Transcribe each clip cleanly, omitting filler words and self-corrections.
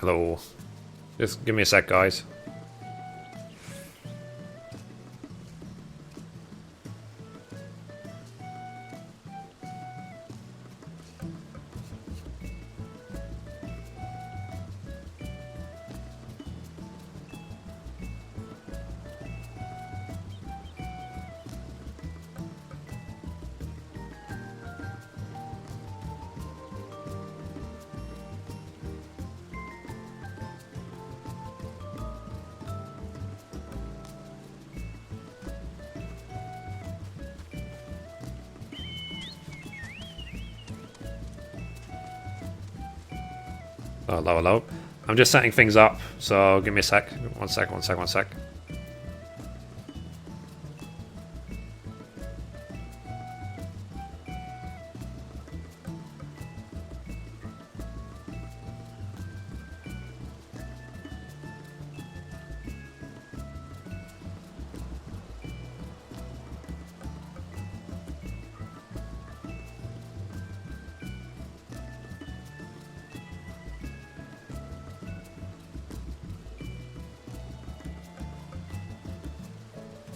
little... Just give me a sec, guys. Oh, hello, hello. I'm just setting things up, so give me a sec. One sec.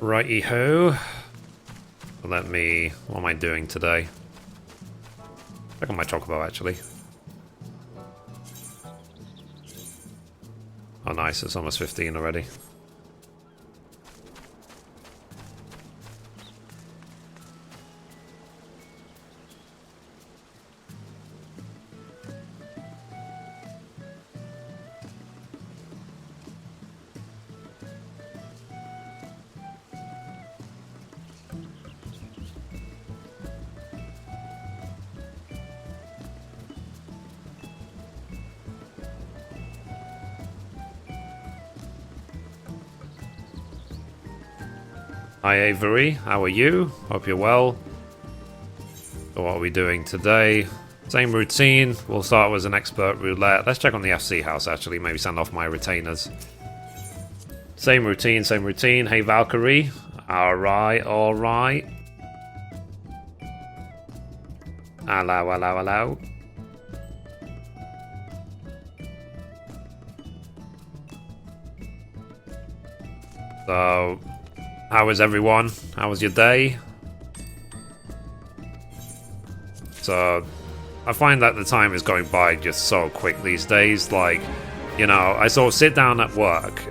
Righty-ho. Let me... What am I doing today? Check on my chocobo, actually. Oh, nice. It's almost 15 already. Hi Avery, how are you? Hope you're well. So what are we doing today? Same routine. We'll start with an expert roulette. Let's check on the FC house actually, maybe send off my retainers. Same routine, same routine. Hey Valkyrie. Alright. Hello. So... How is everyone? How was your day? So, I find that the time is going by just so quick these days. Like, you know, I sort of sit down at work.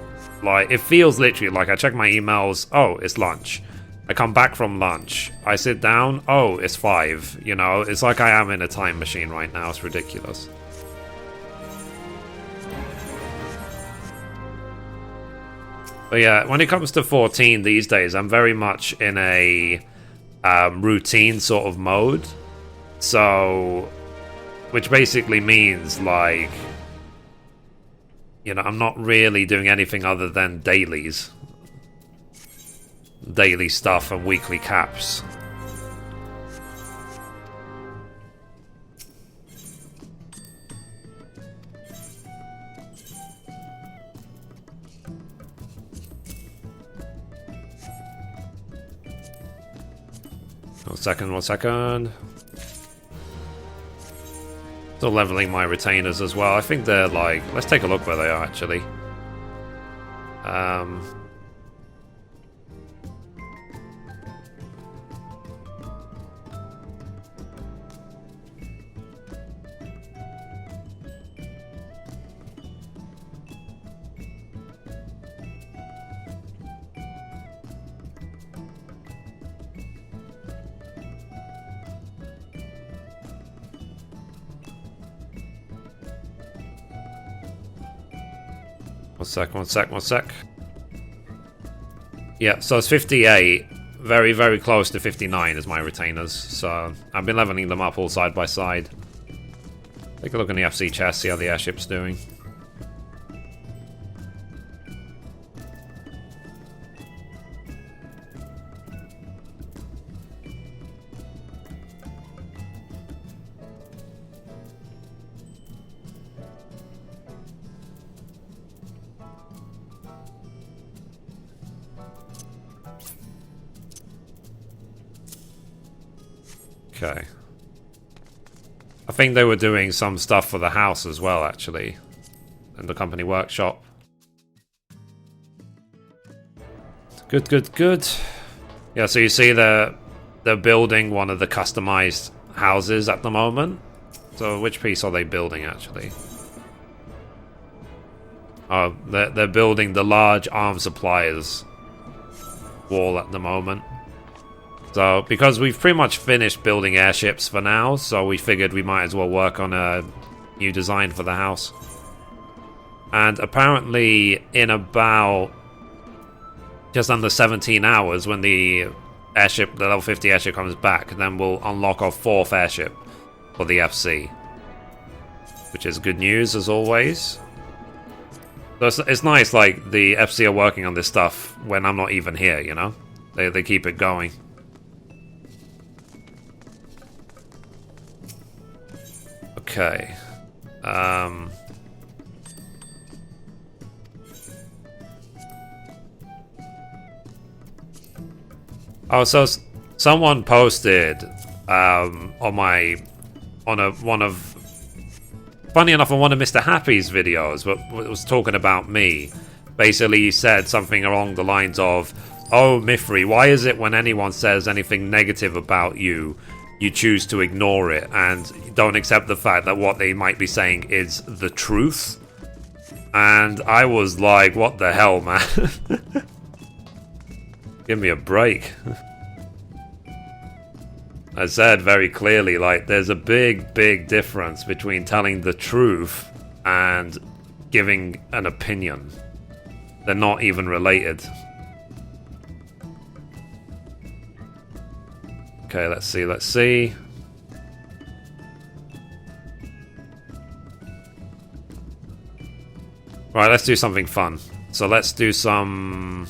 Like, it feels literally like I check my emails. Oh, it's lunch. I come back from lunch. I sit down. Oh, it's 5. You know, it's like I am in a time machine right now. It's ridiculous. But yeah, when it comes to 14 these days, I'm very much in a routine sort of mode. So, which basically means, like, you know, I'm not really doing anything other than dailies. Daily stuff and weekly caps. One second. Still leveling my retainers as well. I think they're like... Let's take a look where they are, actually. One sec. Yeah, so it's 58. Very, very close to 59 is my retainers. So I've been leveling them up all side by side. Take a look in the FC chest, see how the airship's doing. Okay. I think they were doing some stuff for the house as well, actually. in the company workshop. Good, good, good. Yeah, so you see they're building one of the customized houses at the moment. So which piece are they building actually? Oh, they're building the large arms suppliers wall at the moment. So because we've pretty much finished building airships for now, so we figured we might as well work on a new design for the house. And apparently in about just under 17 hours, when the airship, the level 50 airship comes back, then we'll unlock our 4th airship for the FC, which is good news as always. So it's nice, like, the FC are working on this stuff when I'm not even here, you know? They keep it going. Okay. Oh, so someone posted on one of funny enough, on one of Mr. Happy's videos, but was talking about me. Basically, he said something along the lines of, "Oh, Mithrie, why is it when anyone says anything negative about you, you choose to ignore it and don't accept the fact that what they might be saying is the truth?" And I was like, what the hell, man? Give me a break. I said very clearly, like, there's a big, big difference between telling the truth and giving an opinion. They're not even related. Okay, let's see. Right, let's do something fun. So let's do some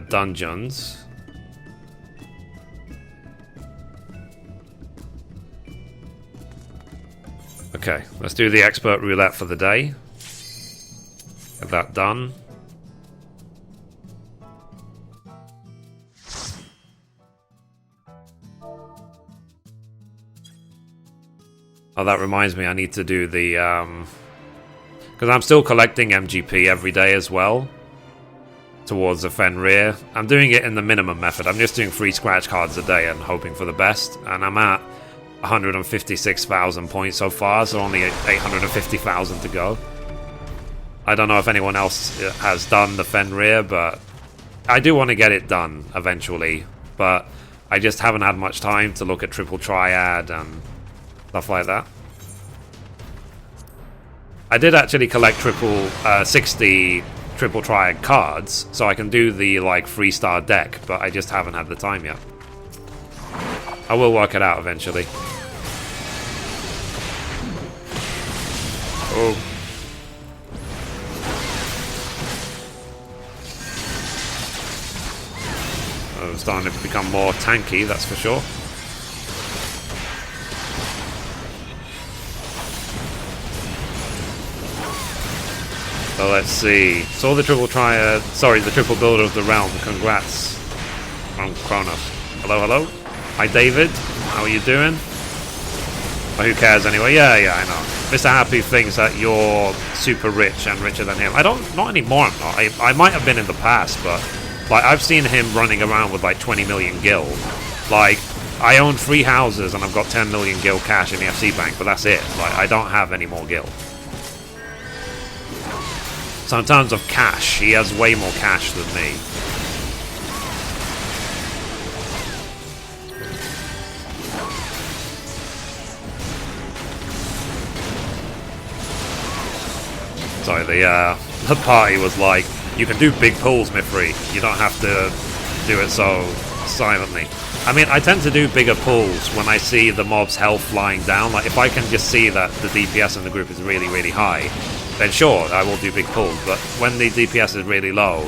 dungeons. Okay, let's do the expert roulette for the day. Get that done. Oh, that reminds me, I need to do the because I'm still collecting MGP every day as well towards the Fenrir. I'm doing it in the minimum method. I'm just doing 3 scratch cards a day and hoping for the best, and I'm at 156,000 points so far, so only 850,000 to go. I don't know if anyone else has done the Fenrir, but I do want to get it done eventually, but I just haven't had much time to look at Triple Triad and stuff like that. I did actually collect 60 Triple Triad cards, so I can do the, like, 3-star deck, but I just haven't had the time yet. I will work it out eventually. Oh. Oh, starting to become more tanky, that's for sure. So let's see. Saw the triple triad. Sorry, the triple builder of the realm. Congrats from Kronos. Hello, hello. Hi, David. How are you doing? Well, who cares anyway? Yeah, I know. Mr. Happy thinks that you're super rich and richer than him. Not anymore. I'm not. I might have been in the past, but like I've seen him running around with like 20 million gil. Like I own 3 houses and I've got 10 million gil cash in the FC bank, but that's it. Like I don't have any more gil. So in terms of cash, he has way more cash than me. Sorry, the party was like, you can do big pulls, Mithrie. You don't have to do it so silently. I mean, I tend to do bigger pulls when I see the mob's health lying down. Like, if I can just see that the DPS in the group is really, really high, then sure, I will do big pulls. But when the DPS is really low,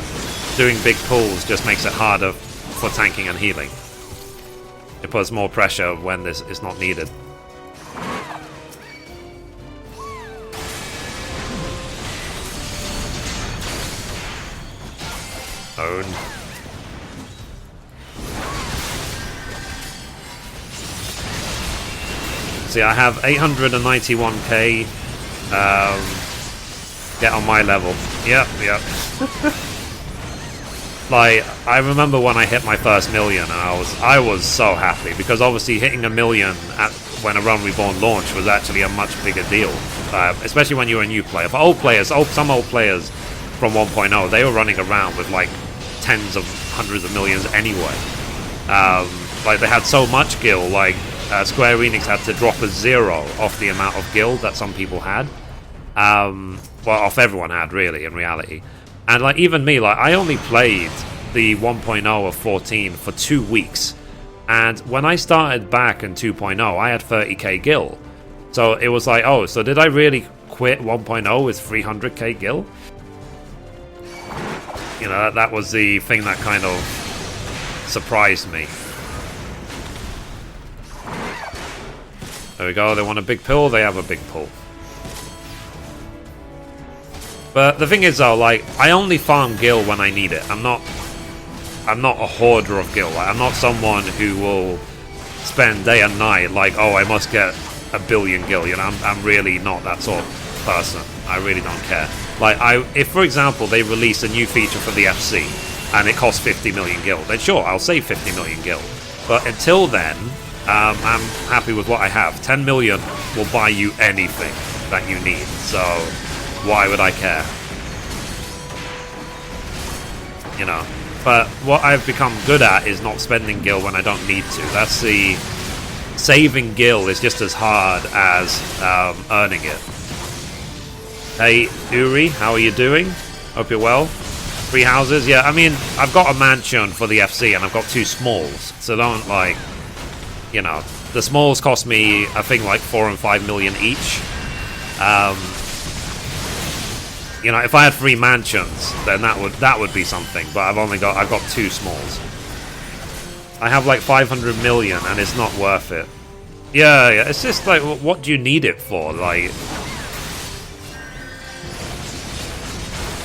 doing big pulls just makes it harder for tanking and healing. It puts more pressure when this is not needed. Own. See, I have 891k Get on my level. Yep. Like, I remember when I hit my first million, and I was so happy, because obviously hitting a million when A Realm Reborn launched was actually a much bigger deal, especially when you're a new player. For old players, some old players from 1.0, they were running around with like tens of hundreds of millions anyway. Like, they had so much gil, like Square Enix had to drop a 0 off the amount of gil that some people had. Well, off everyone had, really, in reality. And like, even me, like, I only played the 1.0 of 14 for 2 weeks. And when I started back in 2.0, I had 30k gil. So it was like, oh, so did I really quit 1.0 with 300k gil? You know, that was the thing that kind of surprised me. There we go, they want a big pill, they have a big pull. But the thing is, though, like, I only farm gil when I need it. I'm not a hoarder of gil. Like, I'm not someone who will spend day and night like, oh, I must get 1 billion gil. You know, I'm really not that sort of person. I really don't care. Like, if for example they release a new feature for the FC and it costs 50 million gil, then sure, I'll save 50 million gil. But until then, I'm happy with what I have. 10 million will buy you anything that you need. So why would I care? You know. But what I've become good at is not spending gil when I don't need to. That's the... Saving gil is just as hard as earning it. Hey, Uri, how are you doing? Hope you're well. 3 houses? Yeah, I mean, I've got a mansion for the FC and I've got 2 smalls. So don't, like... You know, the smalls cost me, I think, like 4 and 5 million each. You know, if I had 3 mansions, then that would be something. But I've got 2 smalls. I have like 500 million, and it's not worth it. Yeah, it's just like, what do you need it for? Like,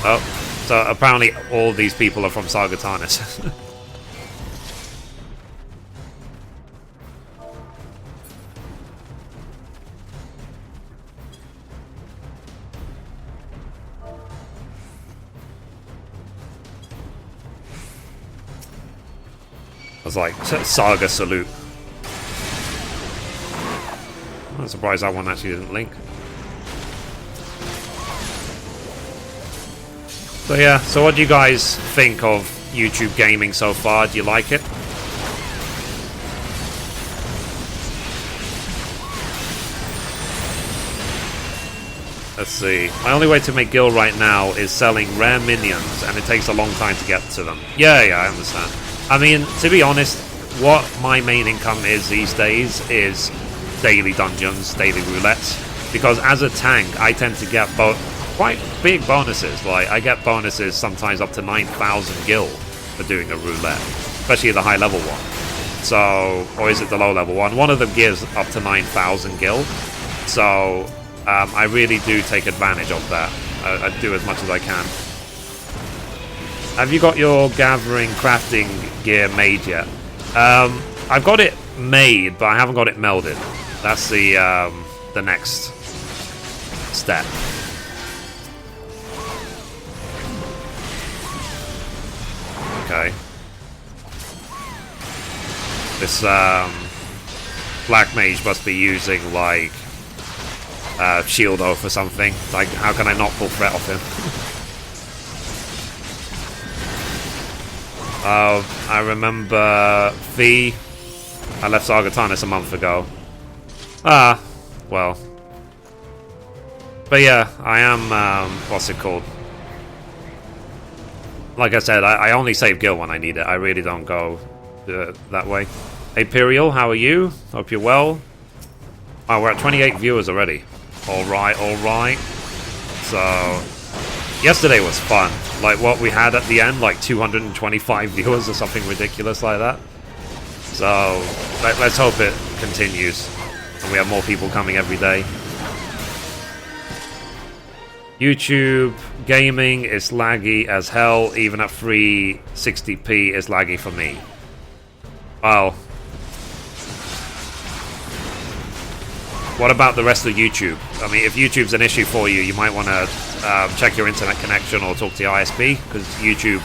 oh, so apparently all these people are from Sargatanis. I was like, Saga salute. I'm surprised that one actually didn't link. So yeah, so what do you guys think of YouTube gaming so far? Do you like it? Let's see. My only way to make gil right now is selling rare minions, and it takes a long time to get to them. Yeah, I understand. I mean, to be honest, what my main income is these days is daily dungeons, daily roulettes. Because as a tank, I tend to get quite big bonuses. Like, I get bonuses sometimes up to 9,000 gil for doing a roulette. Especially the high level one. So, or is it the low level one? One of them gives up to 9,000 gil. So, I really do take advantage of that. I do as much as I can. Have you got your gathering crafting gear made yet? I've got it made, but I haven't got it melded. That's the next step. Okay. This black mage must be using like shield oath or something. Like, how can I not pull threat off him? I remember V. I left Sargatanis a month ago. Well. But yeah, I am, what's it called? Like I said, I only save gil when I need it. I really don't go that way. Hey, Imperial, how are you? Hope you're well. Oh, we're at 28 viewers already. Alright. So, yesterday was fun. Like what we had at the end, like 225 viewers or something ridiculous like that. So, let's hope it continues. And we have more people coming every day. YouTube gaming is laggy as hell. Even at 360p is laggy for me. Well, What about the rest of YouTube? I mean, if YouTube's an issue for you, you might want to check your internet connection or talk to your ISP, because YouTube,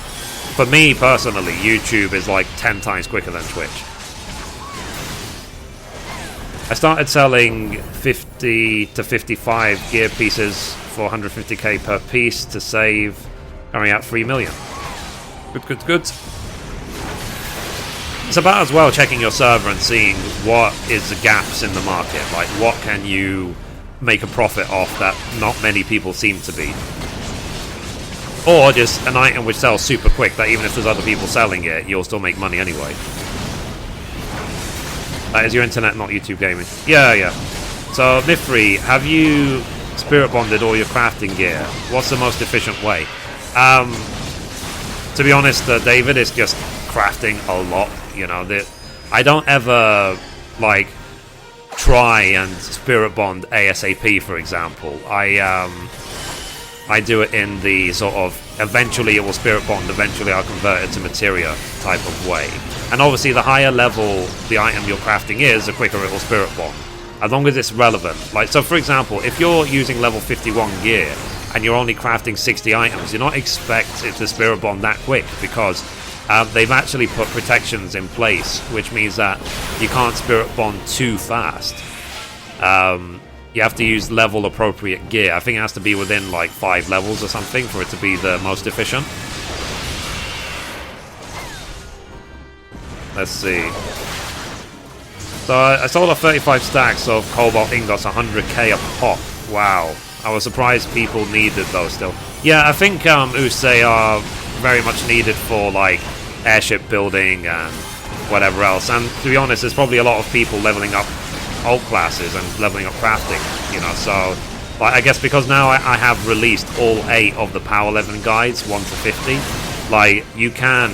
for me personally, YouTube is like 10 times quicker than Twitch. I started selling 50 to 55 gear pieces for 150k per piece to save, carrying out 3 million. Good, good, good. It's about as well checking your server and seeing what is the gaps in the market. Like, what can you make a profit off that not many people seem to be. Or just an item which sells super quick that even if there's other people selling it, you'll still make money anyway. That is your internet, not YouTube gaming. Yeah. So, Mithrie, have you spirit bonded all your crafting gear? What's the most efficient way? To be honest, David, is just crafting a lot. You know, I don't ever like try and spirit bond ASAP, for example. I do it in the sort of eventually it will spirit bond, eventually I'll convert it to materia type of way. And obviously the higher level the item you're crafting is, the quicker it will spirit bond, as long as it's relevant. Like, so for example, if you're using level 51 gear and you're only crafting 60 items, you're not expect it to spirit bond that quick, because they've actually put protections in place, which means that you can't spirit bond too fast. You have to use level appropriate gear. I think it has to be within like 5 levels or something for it to be the most efficient. Let's see. So I sold off 35 stacks of cobalt ingots, 100k a pop. Wow. I was surprised people needed those still. Yeah, I think Usei are very much needed for like airship building and whatever else. And to be honest, there's probably a lot of people leveling up old classes and leveling up crafting, you know. So like, I guess because now I have released all 8 of the power leveling guides, 1 to 50, like you can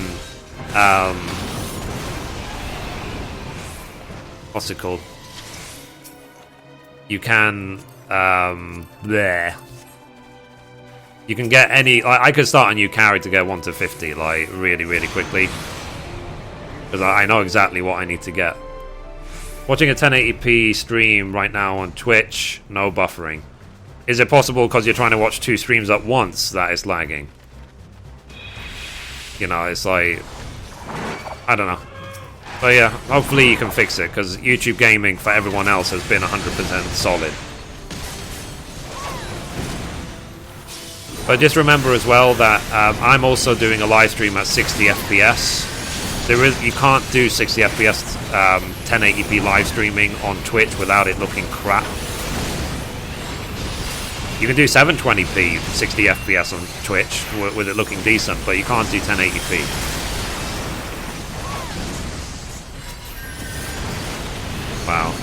what's it called? You can you can get any, like, I could start a new carry to get 1 to 50 like really quickly, because I know exactly what I need to get. Watching a 1080p stream right now on Twitch, no buffering. Is it possible because you're trying to watch 2 streams at once that it's lagging? You know, it's like, I don't know. But yeah, hopefully you can fix it, because YouTube gaming for everyone else has been 100% solid. But just remember as well that I'm also doing a live stream at 60 FPS. You can't do 60 FPS 1080p live streaming on Twitch without it looking crap. You can do 720p 60 FPS on Twitch with it looking decent, but you can't do 1080p. Wow.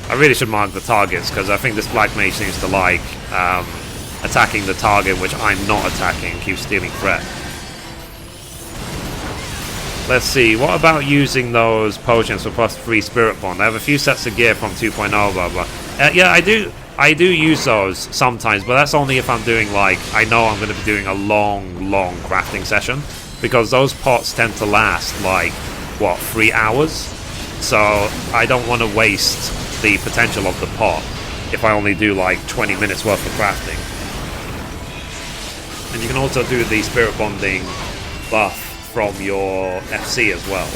I really should mark the targets, because I think this Black Mage seems to like attacking the target which I'm not attacking, keeps stealing threat. Let's see, what about using those potions for +3 spirit bond? I have a few sets of gear from 2.0, blah blah. Yeah, I do use those sometimes, but that's only if I'm doing, like, I know I'm going to be doing a long crafting session, because those pots tend to last like, what, 3 hours? So I don't want to waste the potential of the pot if I only do like 20 minutes worth of crafting. And you can also do the spirit bonding buff from your FC as well.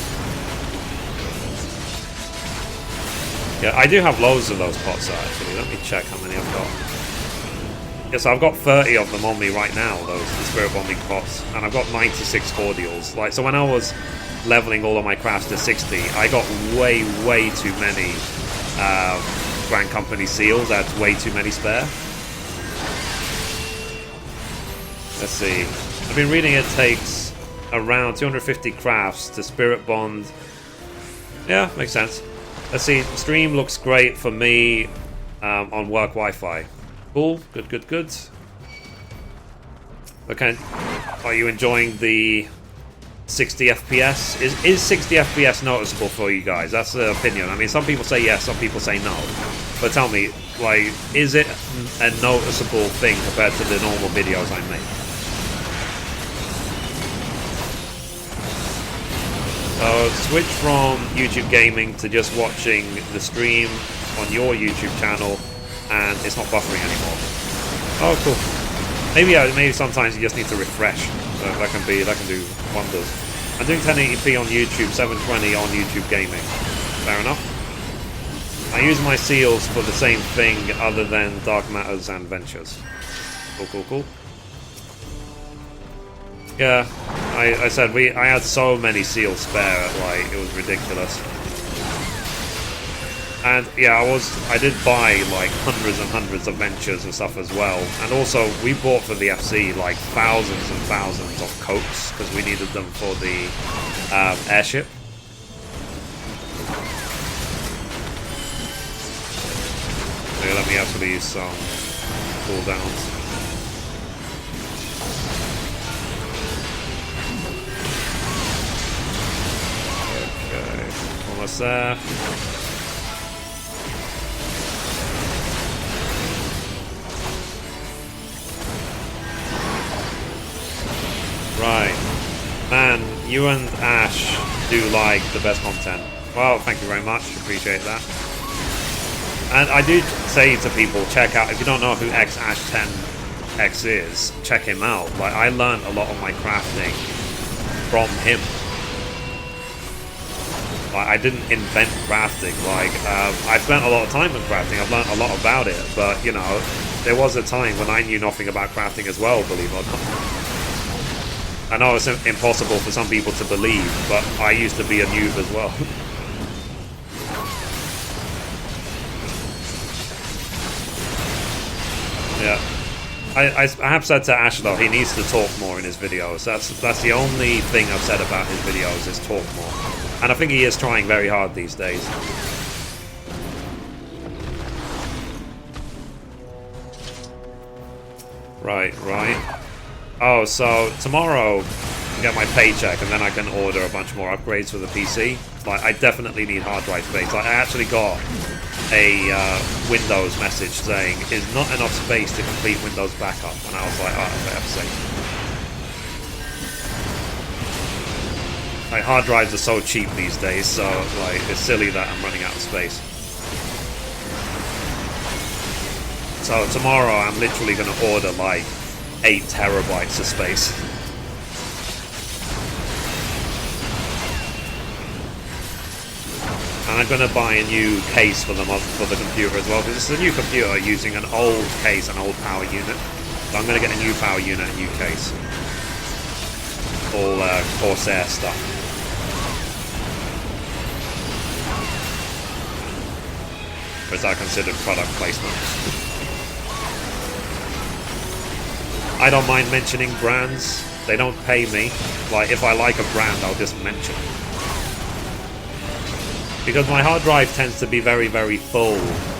Yeah, I do have loads of those pots actually. Let me check how many I've got. Yes, I've got 30 of them on me right now, those spirit bonding pots, and I've got 96 cordials. Like, so when I was leveling all of my crafts to 60, I got way too many Grand Company seals. That's way too many spare. Let's see. I've been reading it takes around 250 crafts to spirit bond. Yeah, makes sense. Let's see. Stream looks great for me on work Wi-Fi. Cool. Good. Okay. Are you enjoying the 60 FPS? Is 60 FPS noticeable for you guys? That's the opinion. I mean, some people say yes, some people say no. But tell me, like, is it a noticeable thing compared to the normal videos I make? So, switch from YouTube gaming to just watching the stream on your YouTube channel. and it's not buffering anymore. Oh, cool. Maybe sometimes you just need to refresh. That can do wonders. I'm doing 1080p on YouTube, 720 on YouTube Gaming. Fair enough. I use my seals for the same thing other than Dark Matters and Ventures. Cool. Yeah, I said I had so many seals spare, like it was ridiculous. And yeah, I did buy like hundreds and hundreds of Ventures and stuff as well. And also we bought for the FC like thousands and thousands of coats because we needed them for the airship. Okay, let me actually use some cooldowns. Okay, almost there. Right. Man, you and Ash do like the best content. Well, thank you very much. Appreciate that. And I do say to people, check out, if you don't know who X-Ash10X is, check him out. Like, I learned a lot of my crafting from him. Like, I didn't invent crafting. Like, I spent a lot of time in crafting. I've learned a lot about it. But, you know, there was a time when I knew nothing about crafting as well, believe it or not. I know it's impossible for some people to believe, but I used to be a noob as well. Yeah, I have said to Ash though, he needs to talk more in his videos. That's the only thing I've said about his videos is talk more, and I think he is trying very hard these days. Right. Oh, so tomorrow I get my paycheck and then I can order a bunch more upgrades for the PC. Like, I definitely need hard drive space. Like, I actually got a Windows message saying, is not enough space to complete Windows backup. And I was like, oh, for F's sake. Like, hard drives are so cheap these days, so, like, it's silly that I'm running out of space. So tomorrow I'm literally going to order, like, 8 terabytes of space. And I'm going to buy a new case for the computer as well, because it's a new computer using an old case, an old power unit. So I'm going to get a new power unit, a new case. All Corsair stuff. Or is that considered product placement? I don't mind mentioning brands. They don't pay me. Like, if I like a brand, I'll just mention it. Because my hard drive tends to be very, very full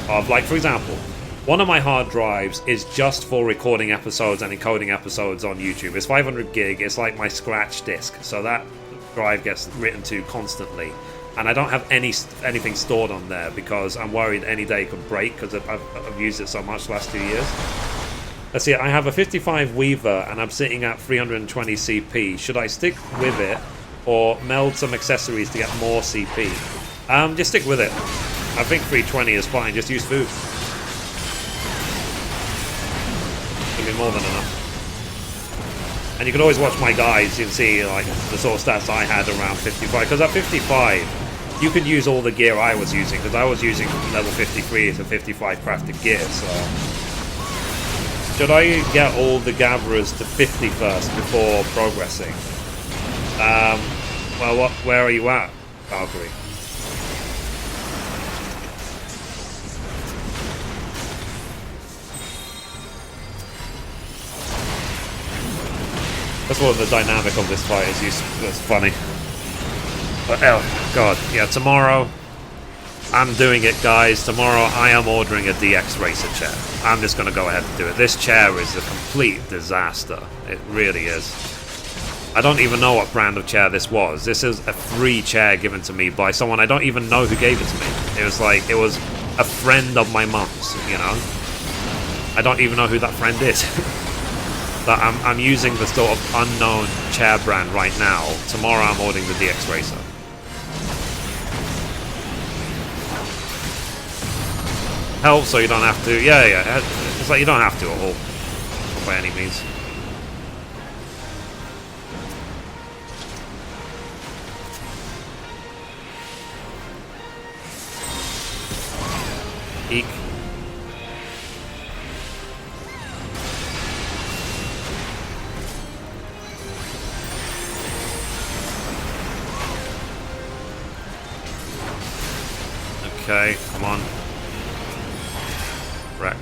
of, like, for example, one of my hard drives is just for recording episodes and encoding episodes on YouTube. It's 500 gig. It's like my scratch disk. So that drive gets written to constantly. And I don't have anything stored on there because I'm worried any day it could break because I've used it so much the last 2 years. Let's see, I have a 55 Weaver and I'm sitting at 320 CP. Should I stick with it or meld some accessories to get more CP? Just stick with it. I think 320 is fine, just use food. It'll be more than enough. And you can always watch my guides, you can see like the sort of stats I had around 55. Because at 55, you could use all the gear I was using, because I was using level 53 to 55 crafted gear, so... Should I get all the gatherers to 50 first before progressing? Well, where are you at, Valkyrie? That's what the dynamic of this fight is. That's funny. But, oh, God. Yeah, tomorrow... I'm doing it, guys. Tomorrow I am ordering a DX Racer chair. I'm just going to go ahead and do it. This chair is a complete disaster. It really is. I don't even know what brand of chair this was. This is a free chair given to me by someone I don't even know who gave it to me. It was like, it was a friend of my mum's, you know? I don't even know who that friend is. But I'm using the sort of unknown chair brand right now. Tomorrow I'm ordering the DX Racer. helps so you don't have to. Yeah. It's like you don't have to at all, by any means. Eek. Okay, come on. Wrecked.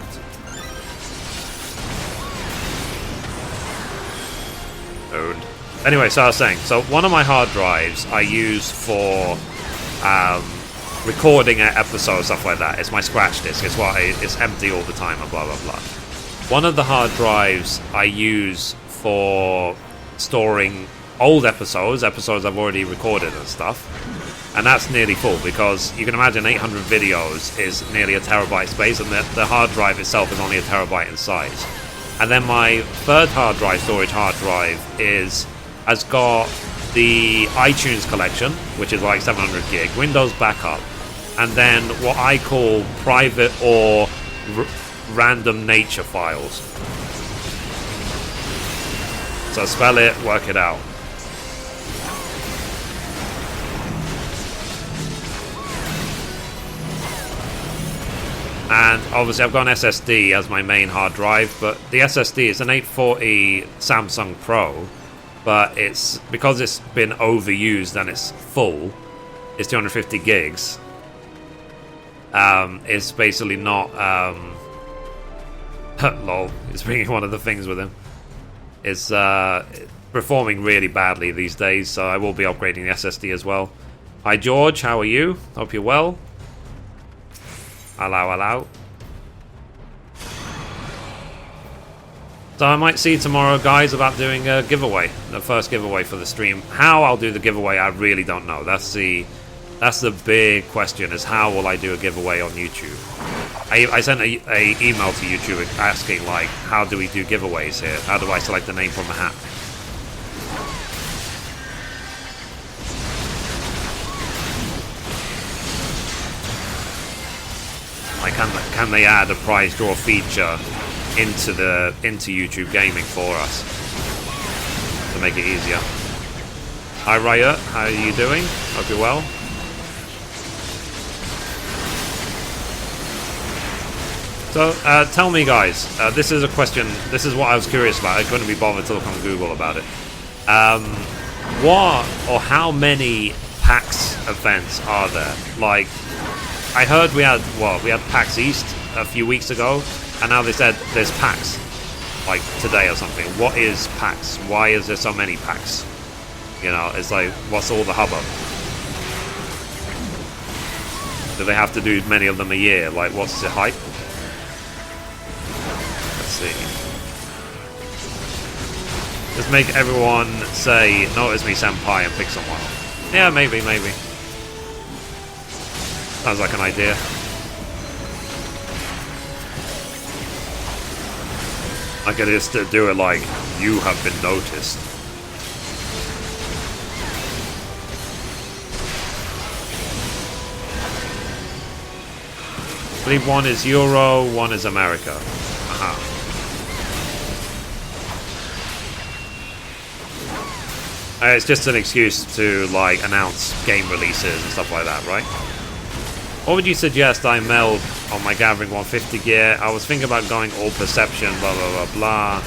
Owned. Anyway, so I was saying, so one of my hard drives I use for recording an episode, stuff like that. It's my scratch disk. It's empty all the time and blah blah blah. One of the hard drives I use for storing old episodes I've already recorded and stuff. And that's nearly full, because you can imagine 800 videos is nearly a terabyte space, and the hard drive itself is only a terabyte in size. And then my third storage hard drive has got the iTunes collection, which is like 700 gig, Windows backup, and then what I call private or random nature files. So spell it, work it out. And obviously I've got an SSD as my main hard drive, but the SSD is an 840 Samsung Pro, but it's because it's been overused and it's full, it's 250 gigs. It's basically not lol, he's bringing one of the things with him. It's performing really badly these days, so I will be upgrading the SSD as well. Hi George, how are you? Hope you're well. Allow. So I might see tomorrow, guys, about doing a giveaway, the first giveaway for the stream. How I'll do the giveaway, I really don't know. That's the big question: is how will I do a giveaway on YouTube? I sent a email to YouTube asking, like, how do we do giveaways here? How do I select the name from the hat? Like, can they add a prize draw feature into YouTube Gaming for us to make it easier? Hi Riot, how are you doing? Hope you're well. So tell me, guys, this is a question. This is what I was curious about. I couldn't be bothered to look on Google about it. What or how many PAX events are there? Like, I heard we had PAX East a few weeks ago, and now they said there's PAX, like today or something. What is PAX? Why is there so many PAX? You know, it's like, what's all the hubbub? Do they have to do many of them a year? Like, what's the hype? Let's see. Just make everyone say, notice me senpai, and pick someone. Yeah, maybe. Sounds like an idea. I could just do it like, you have been noticed. I believe one is Euro, one is America. Aha. It's just an excuse to, like, announce game releases and stuff like that, right? What would you suggest I meld on my Gathering 150 gear? I was thinking about going all perception, blah blah blah blah.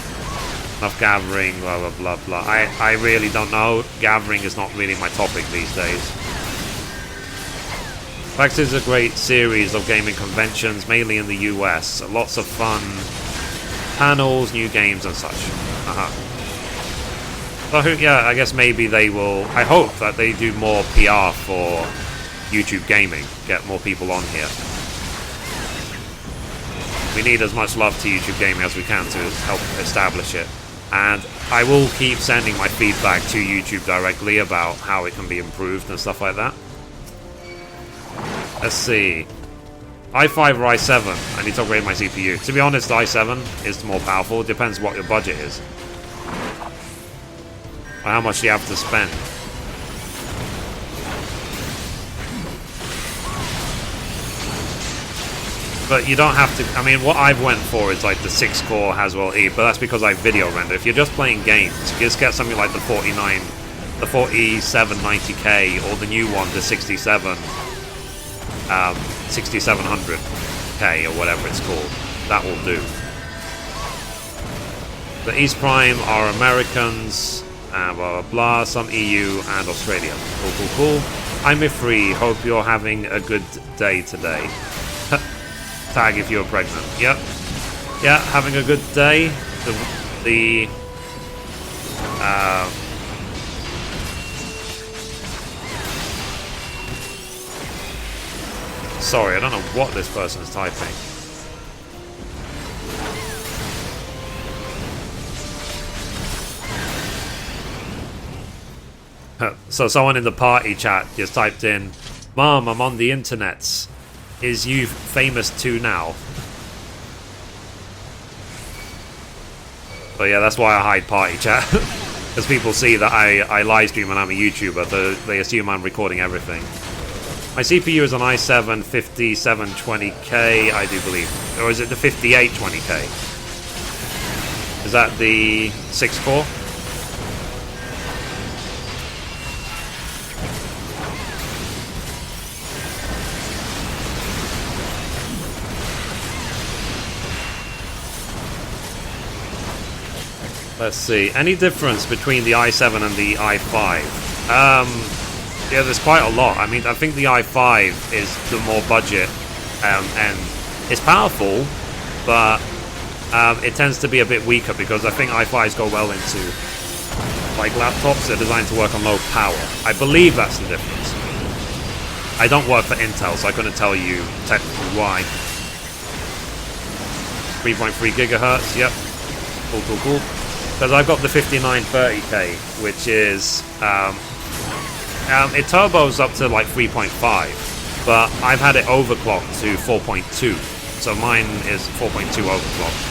Enough Gathering, blah blah blah blah. I really don't know. Gathering is not really my topic these days. PAX is a great series of gaming conventions, mainly in the US. Lots of fun panels, new games and such. So yeah, I guess maybe they will. I hope that they do more PR for YouTube Gaming, get more people on here. We need as much love to YouTube Gaming as we can to help establish it. And I will keep sending my feedback to YouTube directly about how it can be improved and stuff like that. Let's see. i5 or i7? I need to upgrade my CPU. To be honest, i7 is more powerful. It depends what your budget is. Or how much you have to spend. But you don't have to. I mean, what I've went for is like the 6-core Haswell E, but that's because I video render. If you're just playing games, you just get something like the 4790K, or the new one, the 6700K, or whatever it's called. That will do. The East Prime are Americans, and blah blah blah, some EU and Australia. Cool, cool, cool. I'm Mithrie, hope you're having a good day today. Tag if you're pregnant. Yep. Yeah, having a good day. Sorry, I don't know what this person is typing. So someone in the party chat just typed in, "Mom, I'm on the internets. Is you famous too now?" But yeah, that's why I hide party chat. Because people see that I live stream and I'm a YouTuber, they assume I'm recording everything. My CPU is an i7 5720K, I do believe. Or is it the 5820K? Is that the 6-core? Let's see. Any difference between the i7 and the i5? Yeah, there's quite a lot. I mean, I think the i5 is the more budget, and it's powerful, but it tends to be a bit weaker because I think i5s go well into like laptops. They're designed to work on low power. I believe that's the difference. I don't work for Intel, so I couldn't tell you technically why. 3.3 gigahertz. Yep. Cool, cool, cool. Because I've got the 5930K, which is it turbos up to like 3.5, but I've had it overclocked to 4.2, so mine is 4.2 overclocked.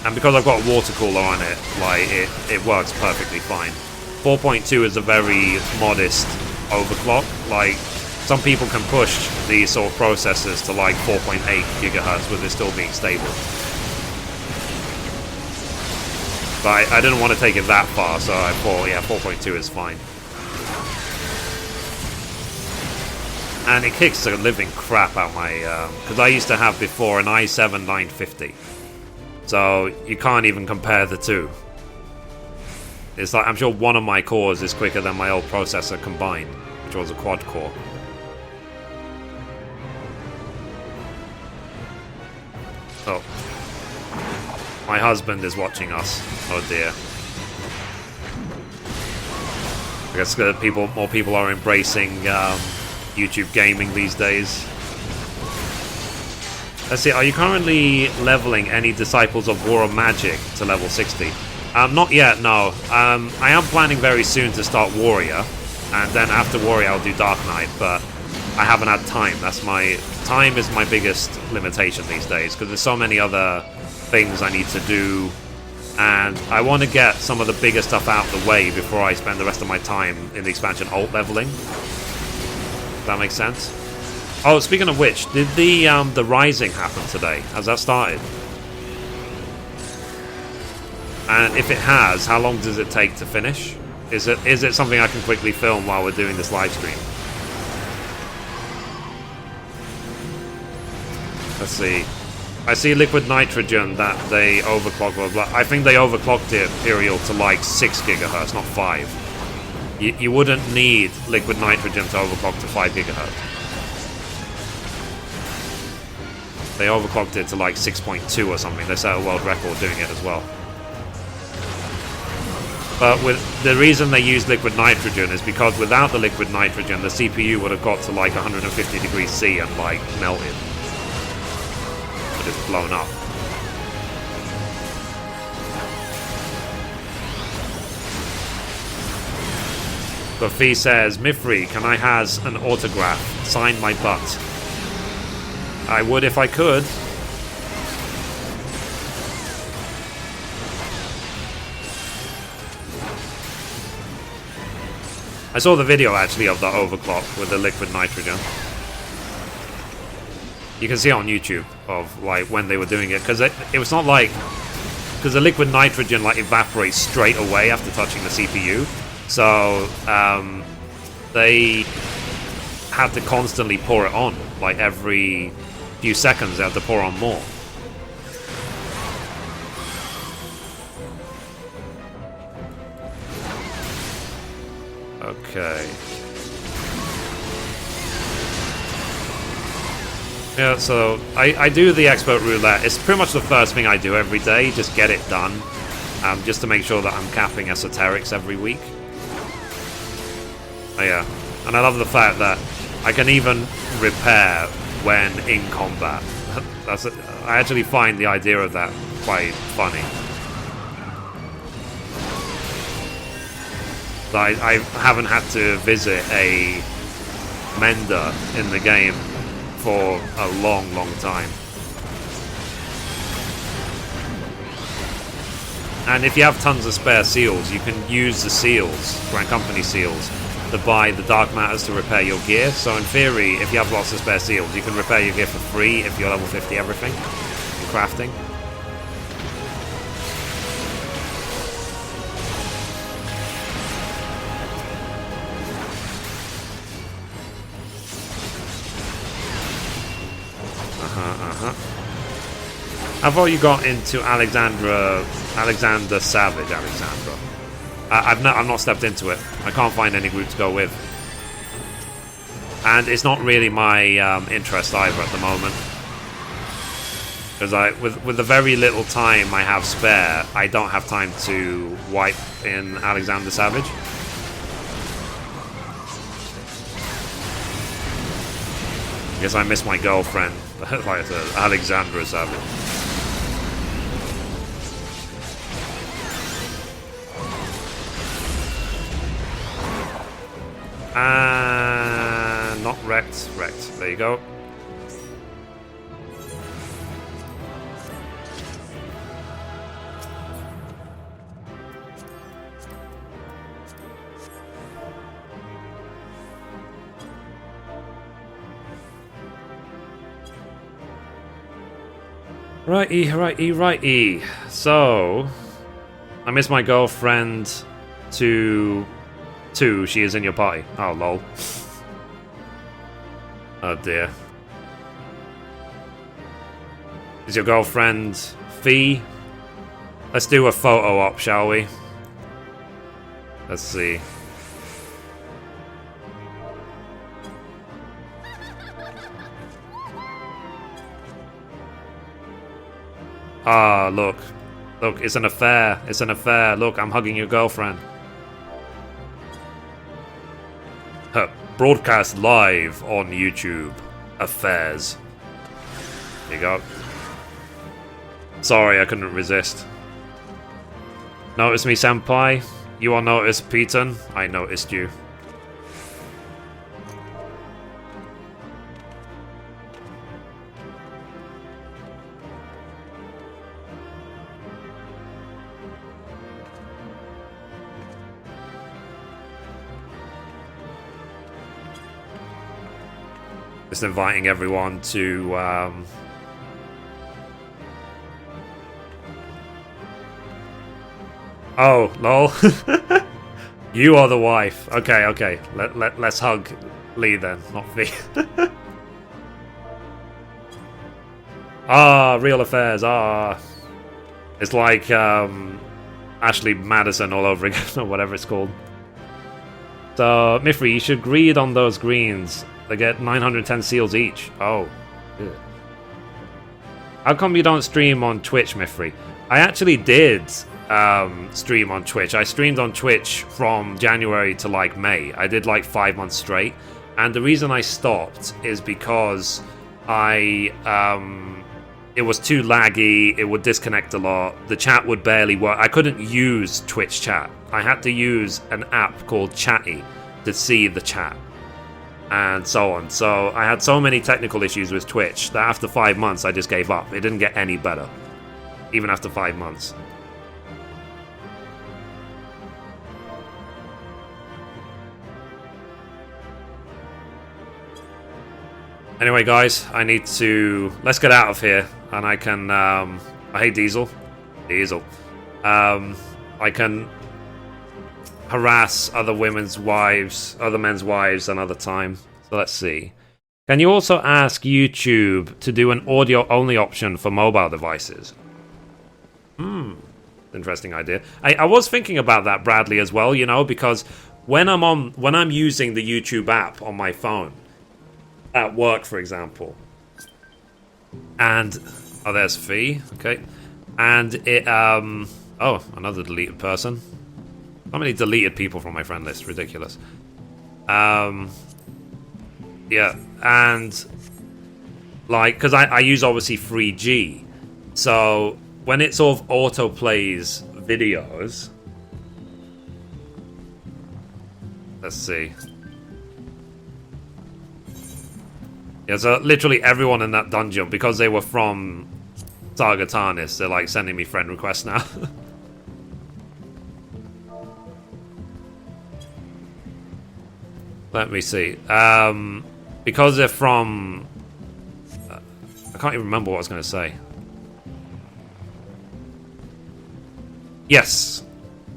And because I've got a water cooler on it, like it works perfectly fine. 4.2 is a very modest overclock. Like some people can push these sort of processors to like 4.8 gigahertz with it still being stable. But I didn't want to take it that far, so I thought, yeah, 4.2 is fine. And it kicks the living crap out my... because I used to have before an i7 950. So you can't even compare the two. It's like, I'm sure one of my cores is quicker than my old processor combined, which was a quad core. Oh. My husband is watching us. Oh dear. I guess more people are embracing YouTube gaming these days. Let's see, are you currently leveling any Disciples of War of Magic to level 60? Not yet, no. I am planning very soon to start Warrior, and then after Warrior I'll do Dark Knight, but I haven't had time. Time is my biggest limitation these days, because there's so many other things I need to do, and I want to get some of the bigger stuff out of the way before I spend the rest of my time in the expansion alt leveling. Does that make sense? Oh, speaking of which, did the Rising happen today? Has that started? And if it has, how long does it take to finish? Is it something I can quickly film while we're doing this live stream? Let's see. I see liquid nitrogen that they overclocked. Blah, blah. I think they overclocked it, Imperial, to like 6 gigahertz, not 5. You wouldn't need liquid nitrogen to overclock to 5 gigahertz. They overclocked it to like 6.2 or something. They set a world record doing it as well. But with the reason they use liquid nitrogen is because without the liquid nitrogen, the CPU would have got to like 150 degrees C and like melted. But it's blown up. Sophie says, Mithrie, can I has an autograph? Sign my butt. I would if I could. I saw the video actually of the overclock with the liquid nitrogen. You can see it on YouTube of like when they were doing it, because it was not like, because the liquid nitrogen like evaporates straight away after touching the CPU, so they had to constantly pour it on, like every few seconds they had to pour on more. Okay. Yeah, so I do the expert roulette. It's pretty much the first thing I do every day, just get it done. Just to make sure that I'm capping esoterics every week. Oh, yeah. And I love the fact that I can even repair when in combat. I actually find the idea of that quite funny. I haven't had to visit a mender in the game for a long time. And if you have tons of spare seals, you can use the seals, Grand Company seals, to buy the dark matters to repair your gear. So in theory, if you have lots of spare seals, you can repair your gear for free if you're level 50 everything in crafting. How far you got into Alexander Savage? Alexandra. I've not stepped into it. I can't find any group to go with, and it's not really my interest either at the moment. Because with the very little time I have spare, I don't have time to wipe in Alexander Savage. Guess I miss my girlfriend, like I said, Alexandra Savage. Not wrecked. Wrecked. There you go. Righty. So, I miss my girlfriend to... she is in your party. Oh, lol. Oh, dear. Is your girlfriend Fee? Let's do a photo op, shall we? Let's see. Ah, look. Look, it's an affair. It's an affair. Look, I'm hugging your girlfriend. Broadcast live on YouTube. Affairs. There you go. Sorry, I couldn't resist. Notice me, senpai? You all noticed, Peyton? I noticed you. Just inviting everyone to oh, lol. You are the wife. Okay. Let's hug Lee then, not V. Ah, real affairs. Ah, it's like Ashley Madison all over again, or whatever it's called. So Mithrie, you should greed on those greens. They get 910 seals each. Oh. Good. How come you don't stream on Twitch, Mithrie? I actually did stream on Twitch. I streamed on Twitch from January to like May. I did like 5 months straight. And the reason I stopped is because it was too laggy. It would disconnect a lot. The chat would barely work. I couldn't use Twitch chat. I had to use an app called Chatty to see the chat. And so on. So I had so many technical issues with Twitch that after 5 months I just gave up. It didn't get any better. Even after 5 months. Anyway, guys, I need to... Let's get out of here. And I can... I hate Diesel. Diesel. I can harass other women's wives, other men's wives another time. So let's see. Can you also ask YouTube to do an audio-only option for mobile devices? Interesting idea. I was thinking about that, Bradley, as well, you know, because when I'm using the YouTube app on my phone, at work, for example, and... Oh, there's Fee. Okay. And it, oh, another deleted person. So many deleted people from my friend list. Ridiculous. Yeah, and... Like, because I use, obviously, 3G. So, when it sort of auto-plays videos... Let's see. Yeah, so literally everyone in that dungeon, because they were from Targetanis, they're like sending me friend requests now. Let me see. Because they're from... I can't even remember what I was going to say. Yes.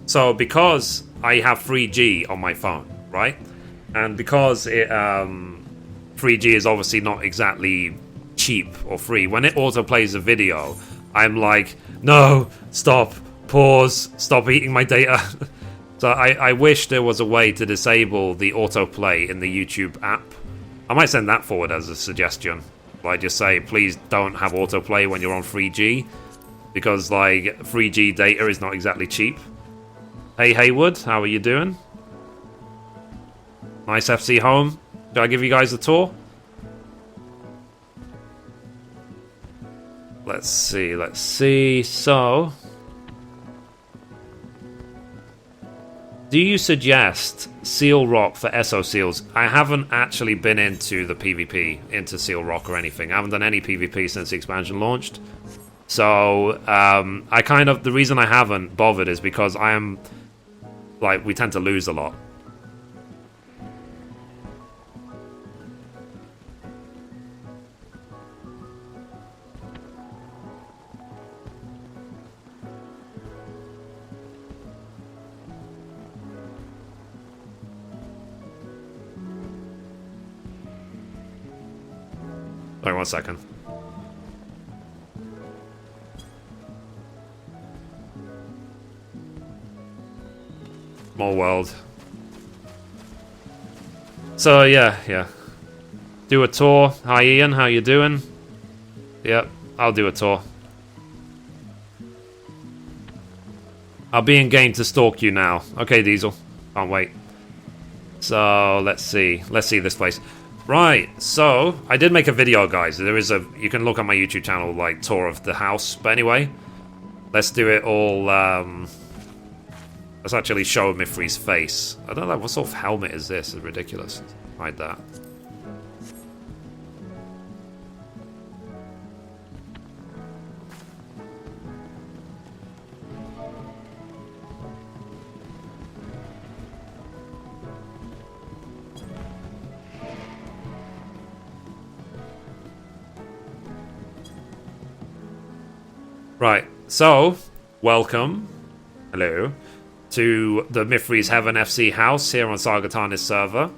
So because I have 3G on my phone, right? And because it... 3G is obviously not exactly cheap or free. When it auto-plays a video, I'm like, no, stop, pause, stop eating my data. So I wish there was a way to disable the autoplay in the YouTube app. I might send that forward as a suggestion. Like, just say, please don't have autoplay when you're on 3G. Because, like, 3G data is not exactly cheap. Hey, Haywood, how are you doing? Nice FC home. Should I give you guys a tour? Let's see. So... Do you suggest Seal Rock for SO Seals? I haven't actually been into the PvP, into Seal Rock or anything. I haven't done any PvP since the expansion launched. So, I kind of... The reason I haven't bothered is because I am... Like, we tend to lose a lot. Sorry, 1 second. Small world. So, yeah. Do a tour. Hi, Ian. How you doing? Yep, I'll do a tour. I'll be in game to stalk you now. Okay, Diesel. Can't wait. So, let's see. Let's see this place. Right, so, I did make a video, guys. There is a... You can look on my YouTube channel, like, tour of the house. But anyway, let's do it all, Let's actually show Mithrie's face. I don't know, what sort of helmet is this? It's ridiculous. Hide that. Right, so, welcome, hello, to the Mithrie's Heaven FC house here on Sargatanis server.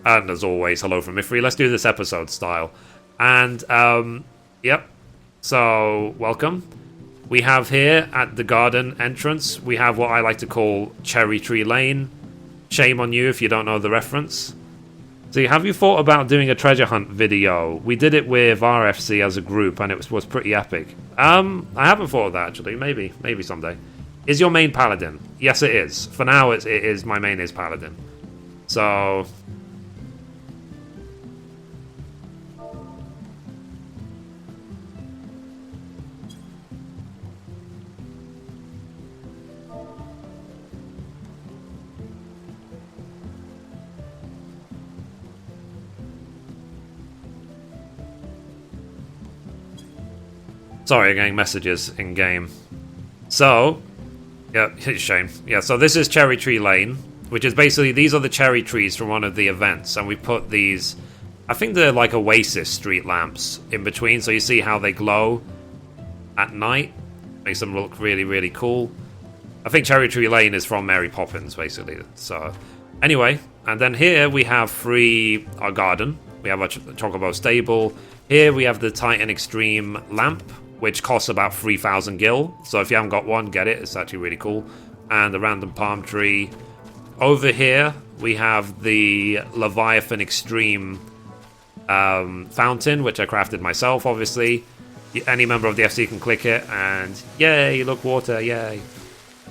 And as always, hello from Mithrie. Let's do this episode style. And, yep, so, welcome. We have here, at the garden entrance, we have what I like to call Cherry Tree Lane. Shame on you if you don't know the reference. So, have you thought about doing a treasure hunt video? We did it with RFC as a group, and it was pretty epic. I haven't thought of that, actually. Maybe someday. Is your main Paladin? Yes, it is. For now, it is. My main is Paladin. So... Sorry, getting messages in-game. So, yeah, it's a shame. Yeah, so this is Cherry Tree Lane, which is basically, these are the cherry trees from one of the events, and we put these I think they're like Oasis street lamps in between, so you see how they glow at night. Makes them look really, really cool. I think Cherry Tree Lane is from Mary Poppins, basically. So, anyway, and then here we have our garden. We have our Chocobo stable. Here we have the Titan Extreme lamp, which costs about 3,000 gil. So if you haven't got one, get it. It's actually really cool. And the random palm tree. Over here, we have the Leviathan Extreme fountain, which I crafted myself, obviously. Any member of the FC can click it, and yay, look, water, yay.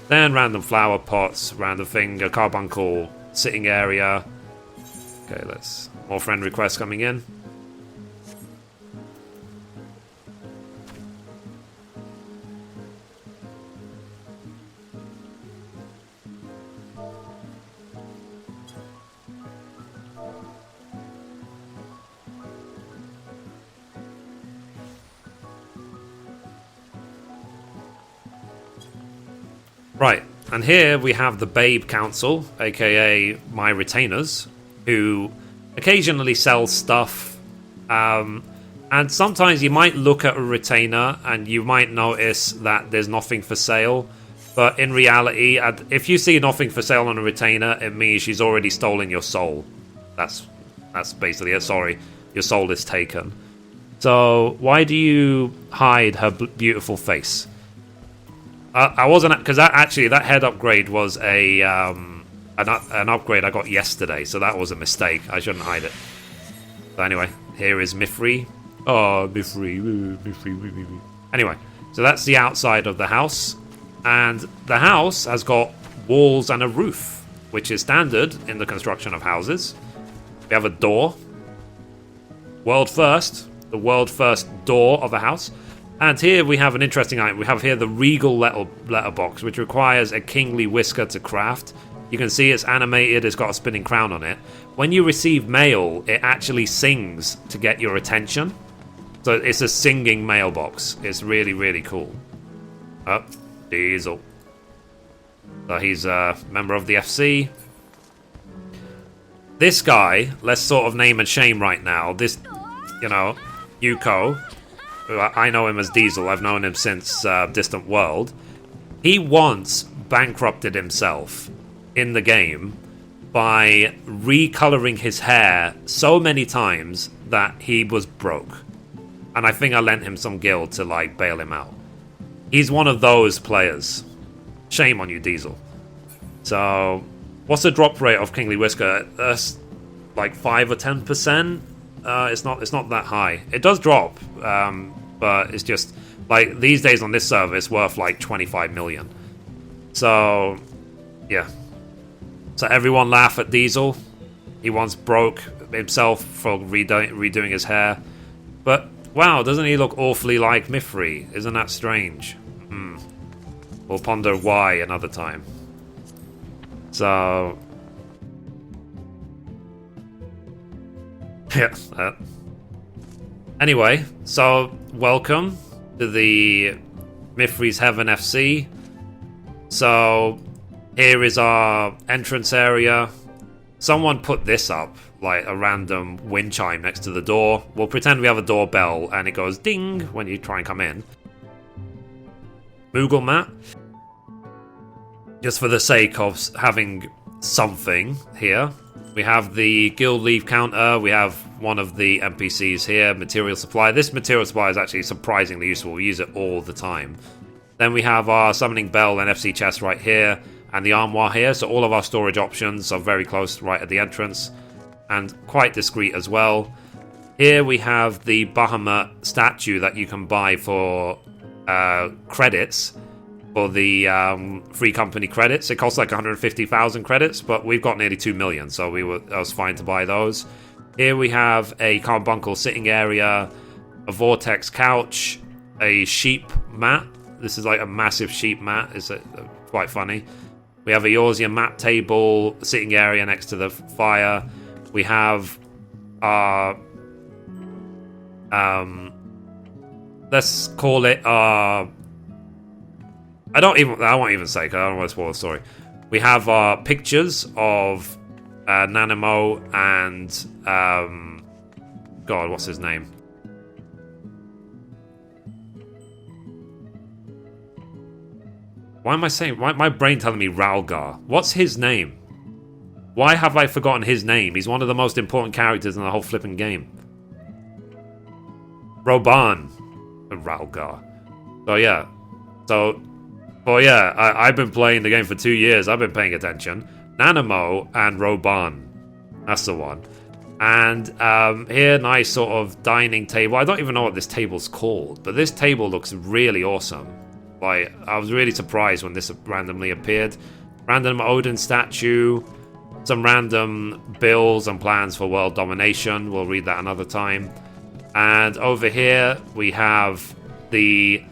Then random flower pots, random thing, a carbuncle sitting area. Okay, more friend requests coming in. Right, and here we have the Babe Council, aka my retainers, who occasionally sell stuff. And sometimes you might look at a retainer and you might notice that there's nothing for sale. But in reality, if you see nothing for sale on a retainer, it means she's already stolen your soul. That's basically it. Sorry, your soul is taken. So why do you hide her beautiful face? I wasn't, because that head upgrade was an upgrade I got yesterday, so that was a mistake. I shouldn't hide it. So anyway, here is Mithrie. Oh, Mithrie. Anyway, so that's the outside of the house, and the house has got walls and a roof, which is standard in the construction of houses. We have a door. The world first door of a house. And here we have an interesting item. We have here the Regal letterbox, which requires a kingly whisker to craft. You can see it's animated, it's got a spinning crown on it. When you receive mail, it actually sings to get your attention. So it's a singing mailbox. It's really, really cool. Oh, Diesel. So he's a member of the FC. This guy, let's sort of name and shame right now. This, Yuko. I know him as Diesel. I've known him since Distant World. He once bankrupted himself in the game by recoloring his hair so many times that he was broke. And I think I lent him some gil to bail him out. He's one of those players. Shame on you, Diesel. So, what's the drop rate of Kingly Whisker? 5 or 10%. It's not that high. It does drop, but it's just these days on this server it's worth 25 million. So yeah. So everyone laugh at Diesel. He once broke himself for redoing his hair. But wow, doesn't he look awfully like Mithrie? Isn't that strange? We'll ponder why another time. So yeah. Anyway, so welcome to the Mithrie's Heaven FC. So here is our entrance area. Someone put this up, a random wind chime next to the door. We'll pretend we have a doorbell and it goes ding when you try and come in. Moogle mat. Just for the sake of having something here. We have the guild leave counter. We have one of the NPCs here, material supply. This material supply is actually surprisingly useful. We use it all the time. Then we have our summoning bell and FC chest right here, and the armoire here. So all of our storage options are very close right at the entrance, and quite discreet as well. Here we have the Bahamut statue that you can buy for credits. For the free company credits. It costs 150,000 credits, but we've got nearly 2 million, so I was fine to buy those. Here we have a carbuncle sitting area, a vortex couch, a sheep mat. This is a massive sheep mat. It's quite funny. We have a Eorzean map table, sitting area next to the fire. We have our let's call it our I won't even say, because I don't want to spoil the story. We have pictures of Nanimo and God, what's his name? Why am I saying... Why my brain telling me Ralgar? What's his name? Why have I forgotten his name? He's one of the most important characters in the whole flipping game. Roban. Ralgar. So yeah. Well, yeah, I've been playing the game for 2 years. I've been paying attention. Nanamo and Roban. That's the one. And here, nice sort of dining table. I don't even know what this table's called, but this table looks really awesome. Like, I was really surprised when this randomly appeared. Random Odin statue. Some random bills and plans for world domination. We'll read that another time. And over here, we have the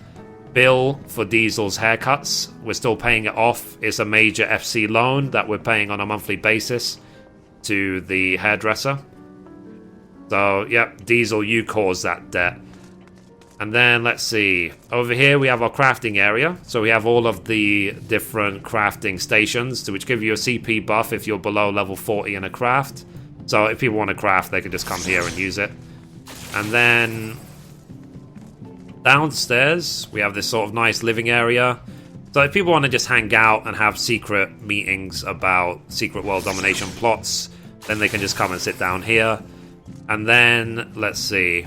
bill for Diesel's haircuts. We're still paying it off. It's a major FC loan that we're paying on a monthly basis to the hairdresser. So, yep, Diesel, you caused that debt. And then, let's see. Over here, we have our crafting area. So we have all of the different crafting stations, which give you a CP buff if you're below level 40 in a craft. So if people want to craft, they can just come here and use it. And then downstairs, we have this sort of nice living area. So if people want to just hang out and have secret meetings about secret world domination plots, then they can just come and sit down here. And then, let's see.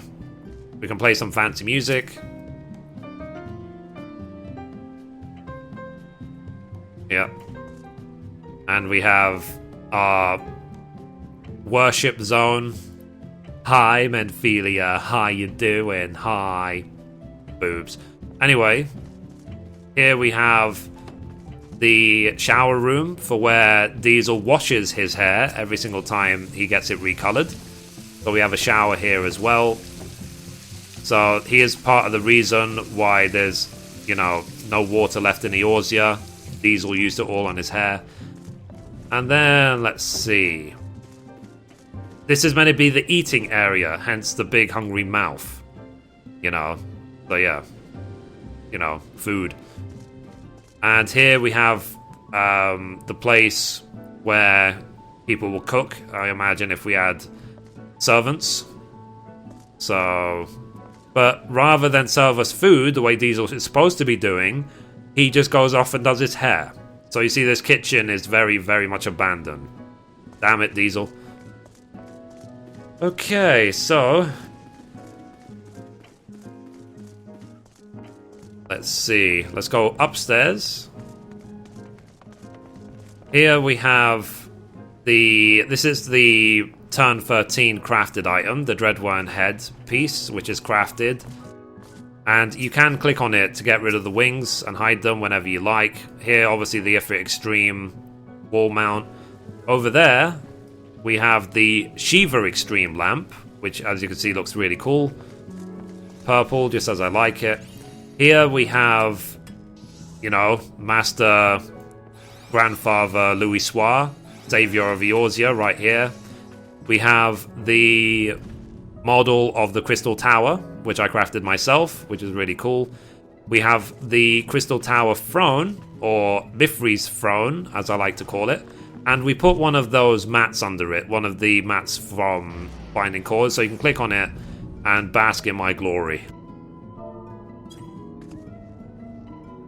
We can play some fancy music. Yep. And we have our worship zone. Hi, Menphilia. How you doing? Hi. Boobs. Anyway, here we have the shower room for where Diesel washes his hair every single time he gets it recolored. So we have a shower here as well. So he is part of the reason why there's, you know, no water left in the Eorzea. Diesel used it all on his hair. And then, let's see. This is meant to be the eating area, hence the big hungry mouth. You know, so yeah. You know, food. And here we have the place where people will cook. I imagine if we had servants. So... But rather than serve us food, the way Diesel is supposed to be doing, he just goes off and does his hair. So you see this kitchen is very, very much abandoned. Damn it, Diesel. Okay, so... Let's see. Let's go upstairs. Here we have the... This is the... Turn 13 crafted item, the Dreadworm head piece, which is crafted. And you can click on it to get rid of the wings and hide them whenever you like. Here, obviously, the FFXIV wall mount. Over there, we have the Shiva Extreme lamp, which, as you can see, looks really cool. Purple, just as I like it. Here we have, you know, Master Grandfather Louis Soir, Savior of Eorzea, right here. We have the model of the Crystal Tower, which I crafted myself, which is really cool. We have the Crystal Tower throne, or Mithrie's throne, as I like to call it. And we put one of those mats under it, one of the mats from Binding Cause, so you can click on it and bask in my glory.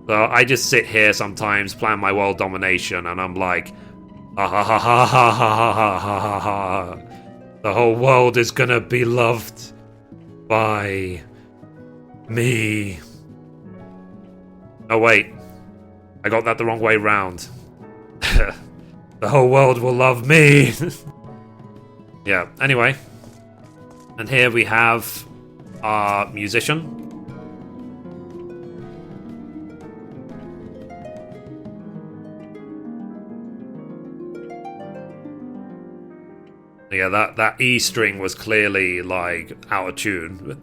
So I just sit here sometimes, plan my world domination, and I'm like, ha ha ha ha ha ha ha ha ha. The whole world is gonna be loved by me. Oh wait, I got that the wrong way round. The whole world will love me. Yeah, anyway. And here we have our musician. Yeah, that E string was clearly, like, out of tune.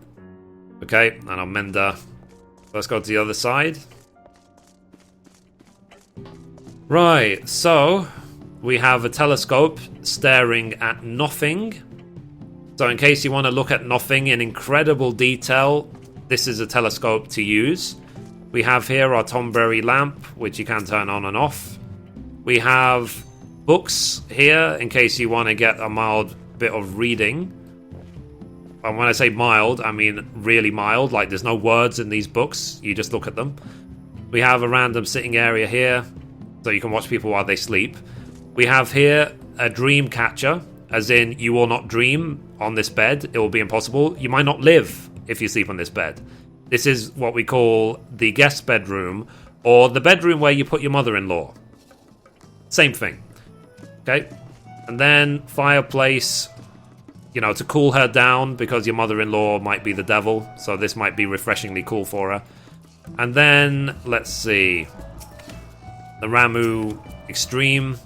Okay, and I'll mend that. Let's go to the other side. Right, so we have a telescope staring at nothing. So in case you want to look at nothing in incredible detail, this is a telescope to use. We have here our Tomberry lamp, which you can turn on and off. We have books here, in case you want to get a mild bit of reading. And when I say mild, I mean really mild. Like, there's no words in these books. You just look at them. We have a random sitting area here, so you can watch people while they sleep. We have here a dream catcher, as in you will not dream on this bed. It will be impossible. You might not live if you sleep on this bed. This is what we call the guest bedroom, or the bedroom where you put your mother-in-law. Same thing. Okay? And then fireplace, you know, to cool her down, because your mother-in-law might be the devil, so this might be refreshingly cool for her. And then, let's see, the Ramu Extreme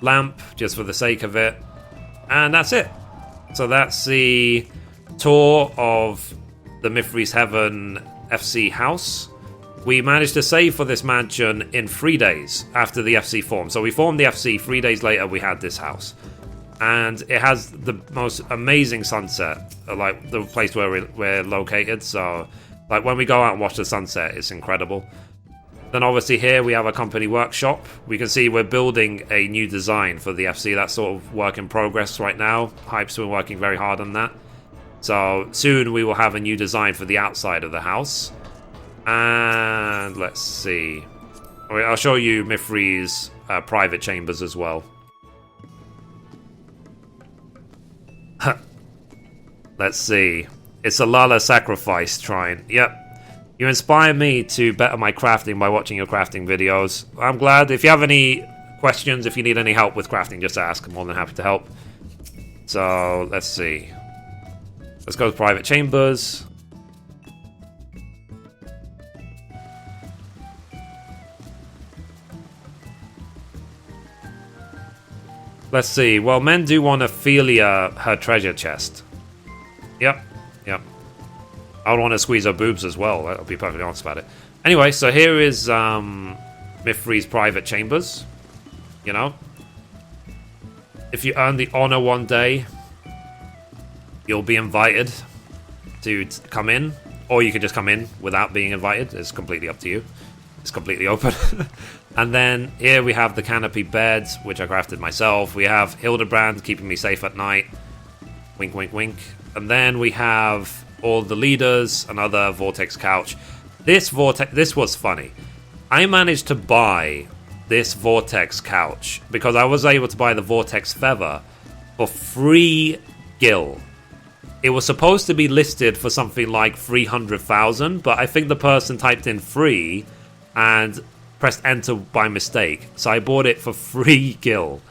lamp, just for the sake of it. And that's it. So that's the tour of the Mithrie's Heaven FC house. We managed to save for this mansion in 3 days after the FC formed. So we formed the FC, 3 days later we had this house. And it has the most amazing sunset, like the place where we're located. So, like, when we go out and watch the sunset, it's incredible. Then obviously here we have a company workshop. We can see we're building a new design for the FC. That's sort of work in progress right now. Hype's been working very hard on that. So soon we will have a new design for the outside of the house. And let's see. I'll show you Mithrie's private chambers as well. Let's see. It's a Lala sacrifice shrine. Yep. You inspire me to better my crafting by watching your crafting videos. I'm glad. If you have any questions, if you need any help with crafting, just ask. I'm more than happy to help. So, let's see. Let's go to private chambers. Let's see. Well, men do want Ophelia her treasure chest. Yep. I would want to squeeze her boobs as well. I'll be perfectly honest about it. Anyway, so here is Mithrie's private chambers. You know, if you earn the honor one day, you'll be invited to come in, or you can just come in without being invited. It's completely up to you. It's completely open. And then here we have the canopy beds, which I crafted myself. We have Hildebrand keeping me safe at night. Wink, wink, wink. And then we have all the leaders, another Vortex couch. This was funny. I managed to buy this Vortex couch because I was able to buy the Vortex feather for 3 gil. It was supposed to be listed for something like 300,000, but I think the person typed in 3 and pressed enter by mistake. So I bought it for 3 gil.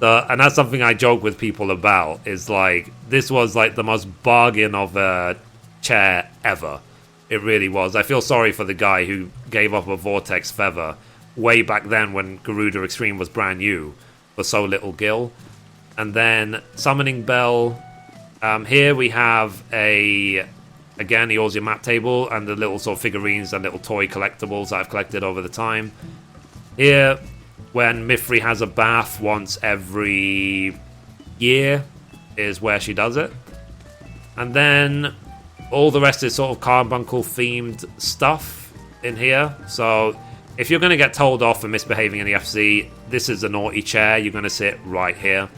And that's something I joke with people about, is like, this was like the most bargain of a chair ever. It really was. I feel sorry for the guy who gave up a Vortex feather way back then when Garuda Extreme was brand new for so little gil. And then Summoning Bell. Here we have again, the Eorzea map table and the little sort of figurines and little toy collectibles that I've collected over the time. Here, when Mithrie has a bath once every year is where she does it. And then all the rest is sort of carbuncle themed stuff in here. So if you're going to get told off for misbehaving in the FC, this is the naughty chair. You're going to sit right here.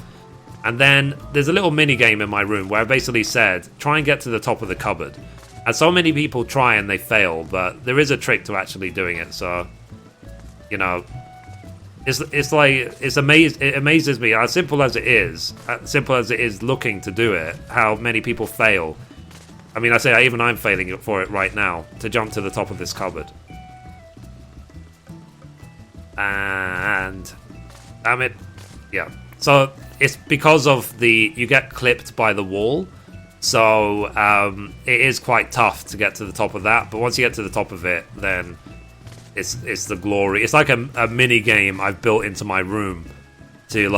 And then there's a little mini game in my room where I basically said, try and get to the top of the cupboard. And so many people try and they fail, but there is a trick to actually doing it. So, you know, it amazes me, as simple as it is looking to do it, how many people fail. I mean, even I'm failing for it right now, to jump to the top of this cupboard. And damn it. Yeah. So it's because of you get clipped by the wall. So it is quite tough to get to the top of that. But once you get to the top of it, then it's the glory. It's like a mini game I've built into my room to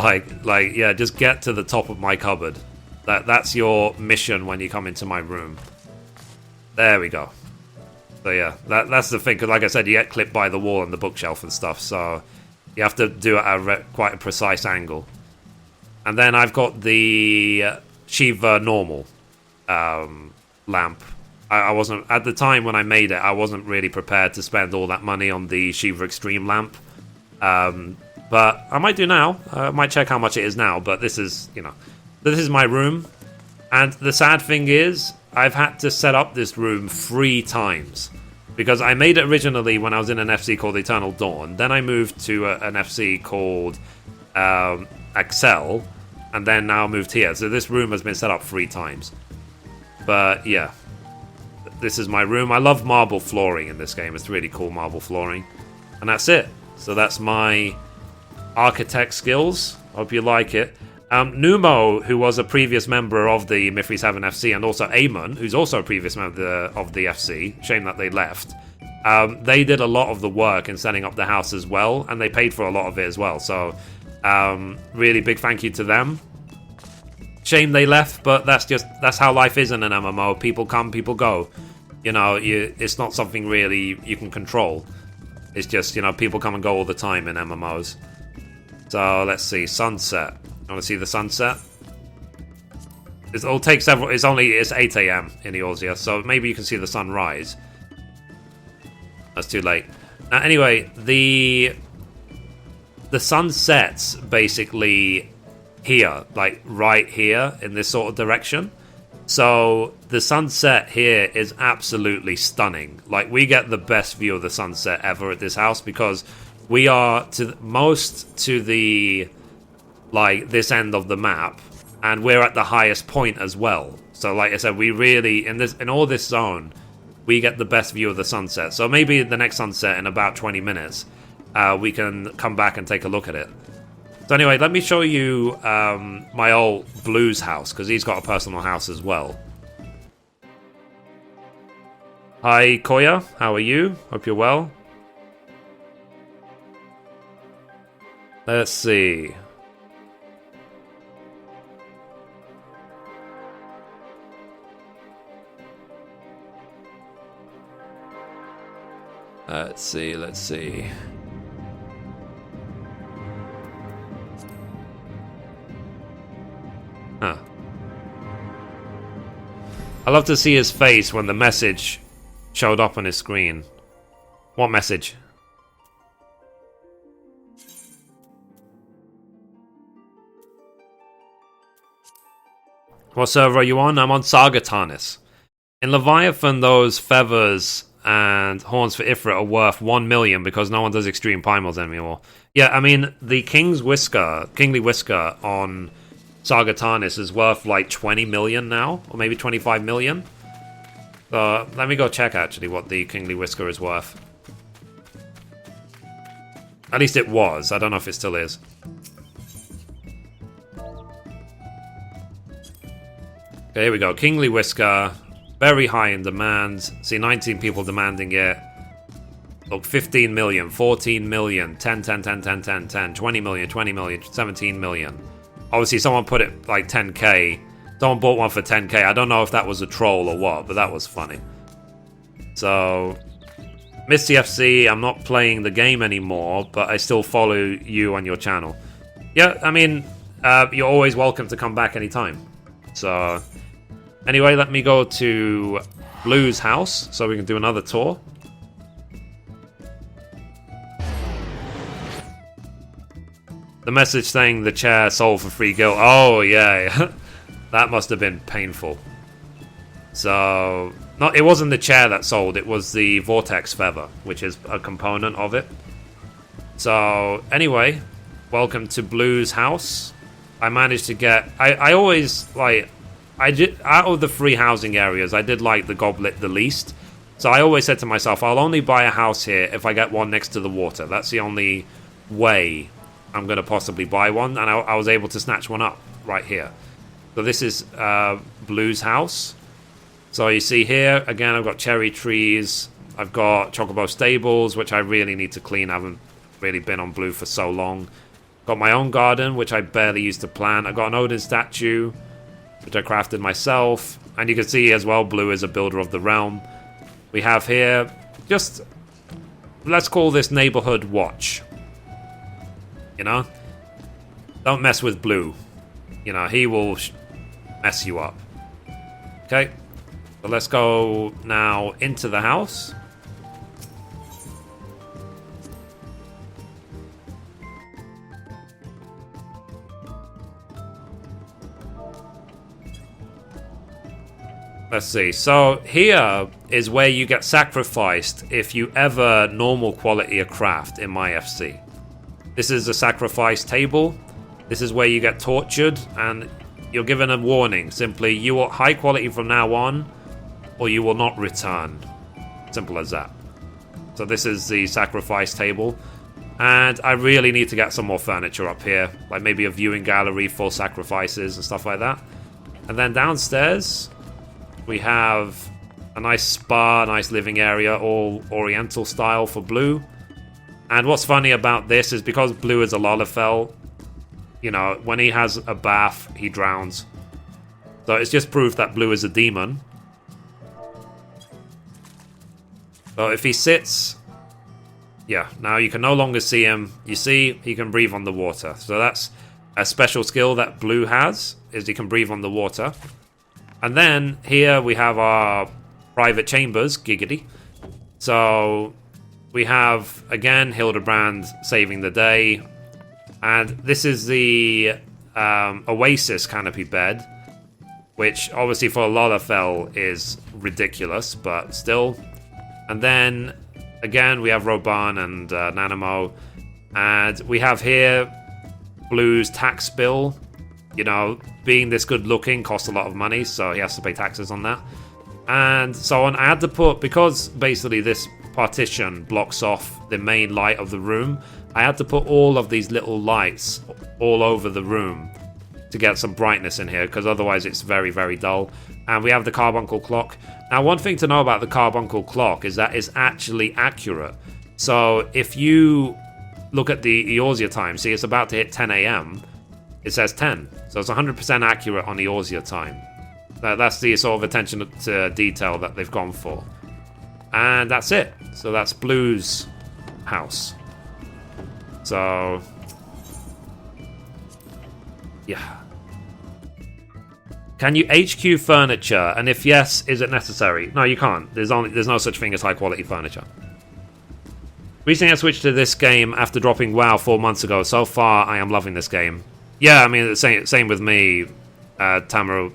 just get to the top of my cupboard. That's your mission when you come into my room. There we go. So yeah, that's the thing. Because like I said, you get clipped by the wall and the bookshelf and stuff. So you have to do it at quite a precise angle. And then I've got the Shiva normal lamp. I wasn't, at the time when I made it, I wasn't really prepared to spend all that money on the Shiva Extreme lamp. But I might do now. I might check how much it is now. But this is my room. And the sad thing is, I've had to set up this room 3 times. Because I made it originally when I was in an FC called Eternal Dawn. Then I moved to an FC called Excel. And then now moved here. So this room has been set up 3 times. But yeah. This is my room. I love marble flooring in this game. It's really cool marble flooring. And that's it. So that's my architect skills. Hope you like it. Numo, who was a previous member of the Mithrie 7 FC, and also Amon, who's also a previous member of the FC, shame that they left, they did a lot of the work in setting up the house as well, and they paid for a lot of it as well, so really big thank you to them. Shame they left, but that's how life is in an MMO. People come, people go. You know, it's not something really you can control. It's just, you know, people come and go all the time in MMOs. So, let's see, sunset. You want to see the sunset? It'll take several... It's 8 AM in Eorzea, so maybe you can see the sunrise. That's too late. Now, anyway, the sun sets basically here, like right here in this sort of direction. So the sunset here is absolutely stunning. Like, we get the best view of the sunset ever at this house because we are most to the... like this end of the map, and we're at the highest point as well. So like I said, we really in all this zone we get the best view of the sunset. So maybe the next sunset in about 20 minutes we can come back and take a look at it. So anyway, let me show you my old Blue's house, because he's got a personal house as well. Hi Koya, how are you? Hope you're well. Let's see. Let's see. Huh. I love to see his face when the message showed up on his screen. What message? What server are you on? I'm on Saga Tarnis. In Leviathan, those feathers and horns for Ifrit are worth 1 million because no one does extreme primals anymore. Yeah, I mean, the Kingly Whisker on Saga Tarnis is worth like 20 million now, or maybe 25 million. So let me go check actually what the Kingly Whisker is worth. At least it was. I don't know if it still is. Okay, here we go. Kingly Whisker. Very high in demand. See, 19 people demanding it. Look, 15 million, 14 million, 10, 10, 10, 10, 10, 10, 20 million, 20 million, 17 million. Obviously, someone put it like 10k. Someone bought one for 10k. I don't know if that was a troll or what, but that was funny. So, Misty FC, I'm not playing the game anymore, but I still follow you on your channel. Yeah, I mean, you're always welcome to come back anytime. So... anyway, let me go to Blue's house so we can do another tour. The message saying the chair sold for free guild. Oh, yeah. That must have been painful. So, no, it wasn't the chair that sold. It was the Vortex Feather, which is a component of it. So, anyway, welcome to Blue's house. I managed to get... I always, like... I did, out of the 3 housing areas, I did like the Goblet the least. So I always said to myself, I'll only buy a house here if I get one next to the water. That's the only way I'm going to possibly buy one. And I was able to snatch one up right here. So this is Blue's house. So you see here, again, I've got cherry trees. I've got Chocobo stables, which I really need to clean. I haven't really been on Blue for so long. Got my own garden, which I barely used to plant. I've got an Odin statue, which I crafted myself. And you can see as well, Blue is a builder of the realm. We have here, just, let's call this neighborhood watch. You know? Don't mess with Blue. You know, he will mess you up. Okay. So let's go now into the house. Let's see. So here is where you get sacrificed if you ever normal quality a craft in my FC. This is a sacrifice table. This is where you get tortured and you're given a warning. Simply, you will high quality from now on or you will not return. Simple as that. So this is the sacrifice table. And I really need to get some more furniture up here. Like maybe a viewing gallery for sacrifices and stuff like that. And then downstairs, we have a nice spa, nice living area, all oriental style for Blue. And what's funny about this is because Blue is a Lalafell, you know, when he has a bath, he drowns. So it's just proof that Blue is a demon. So if he sits... Yeah, now you can no longer see him. You see, he can breathe on the water. So that's a special skill that Blue has, is he can breathe on the water. And then here we have our private chambers, giggity. So we have, again, Hildebrand saving the day. And this is the Oasis canopy bed, which obviously for a Lalafell is ridiculous, but still. And then, again, we have Roban and Nanamo. And we have here Blue's tax bill. You know, being this good looking costs a lot of money, so he has to pay taxes on that. And so on, I had to put, because basically this partition blocks off the main light of the room, I had to put all of these little lights all over the room to get some brightness in here, because otherwise it's very, very dull. And we have the carbuncle clock. Now, one thing to know about the carbuncle clock is that it's actually accurate. So if you look at the Eorzea time, see it's about to hit 10 a.m., it says 10. So it's 100% accurate on Eorzea time. That's the sort of attention to detail that they've gone for. And that's it. So that's Blue's house. So, yeah. Can you HQ furniture? And if yes, is it necessary? No, you can't. There's no such thing as high quality furniture. Recently I switched to this game after dropping WoW 4 months ago. So far, I am loving this game. Yeah, I mean, same with me, Tamariel.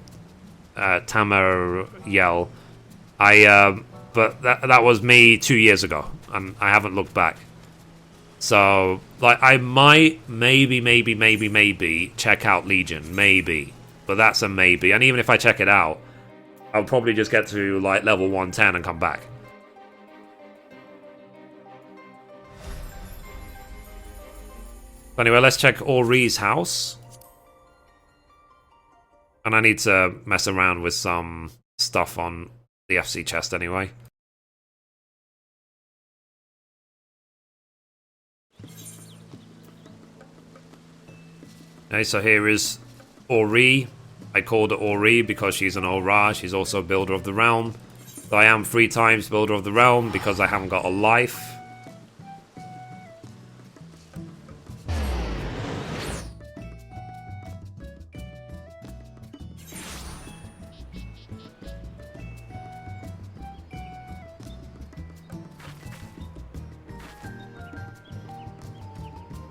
But that was me 2 years ago, and I haven't looked back. So, like, I might, maybe check out Legion, maybe. But that's a maybe. And even if I check it out, I'll probably just get to, like, level 110 and come back. Anyway, let's check Ori's house. And I need to mess around with some stuff on the FC chest anyway. Okay, so here is Ori. I called her Ori because she's an Aura. She's also Builder of the Realm. So I am 3 times Builder of the Realm because I haven't got a life.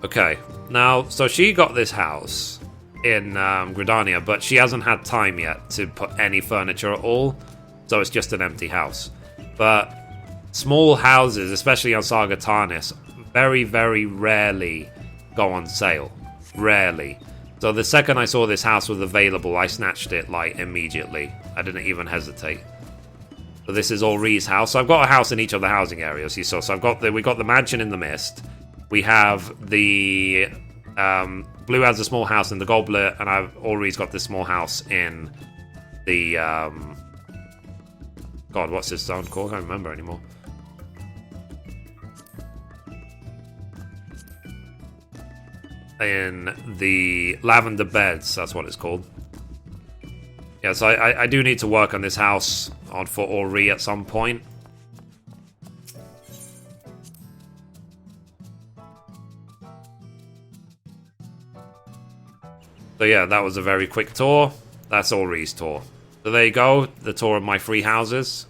Okay, now, so she got this house in Gridania, but she hasn't had time yet to put any furniture at all, so it's just an empty house. But small houses, especially on Saga Tarnis, very, very rarely go on sale. Rarely. So the second I saw this house was available, I snatched it, like, immediately. I didn't even hesitate. So this is Ori's house. So I've got a house in each of the housing areas, you saw. So we got the mansion in the mist. We have the Blue has a small house in the Goblet, and Ori's got this small house in the God, what's this zone called? I can't remember anymore. In the Lavender Beds, that's what it's called. Yeah, so I do need to work on this house for Ori at some point. So yeah, that was a very quick tour. That's Ori's tour. So there you go, the tour of my 3 houses.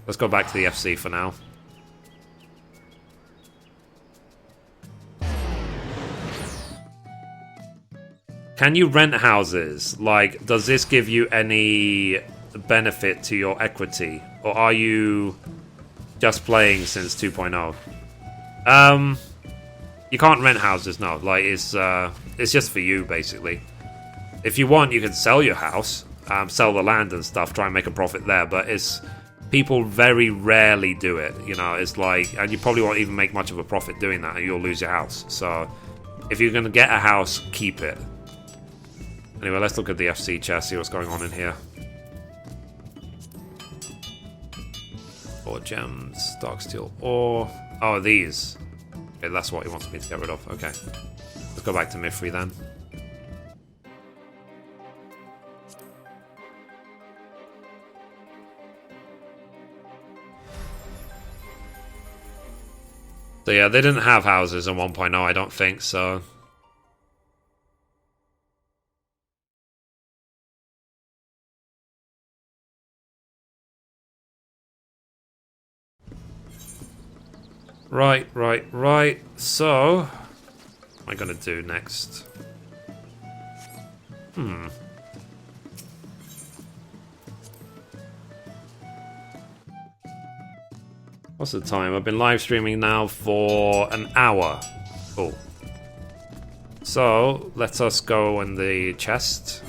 Let's go back to the FC for now. Can you rent houses? Like, does this give you any benefit to your equity? Or are you just playing since 2.0? You can't rent houses, no. Like, it's just for you, basically. If you want, you can sell your house, sell the land and stuff, try and make a profit there, but it's... People very rarely do it, you know, it's like... And you probably won't even make much of a profit doing that, and you'll lose your house. So, if you're gonna get a house, keep it. Anyway, let's look at the FC chest, see what's going on in here. 4 gems, dark steel ore... Oh, these. Okay, that's what he wants me to get rid of. Okay. Let's go back to Mithrie then. So yeah, they didn't have houses in 1.0, I don't think, so... Right. So, what am I gonna do next? What's the time? I've been live streaming now for an hour. Cool. So, let us go in the chest.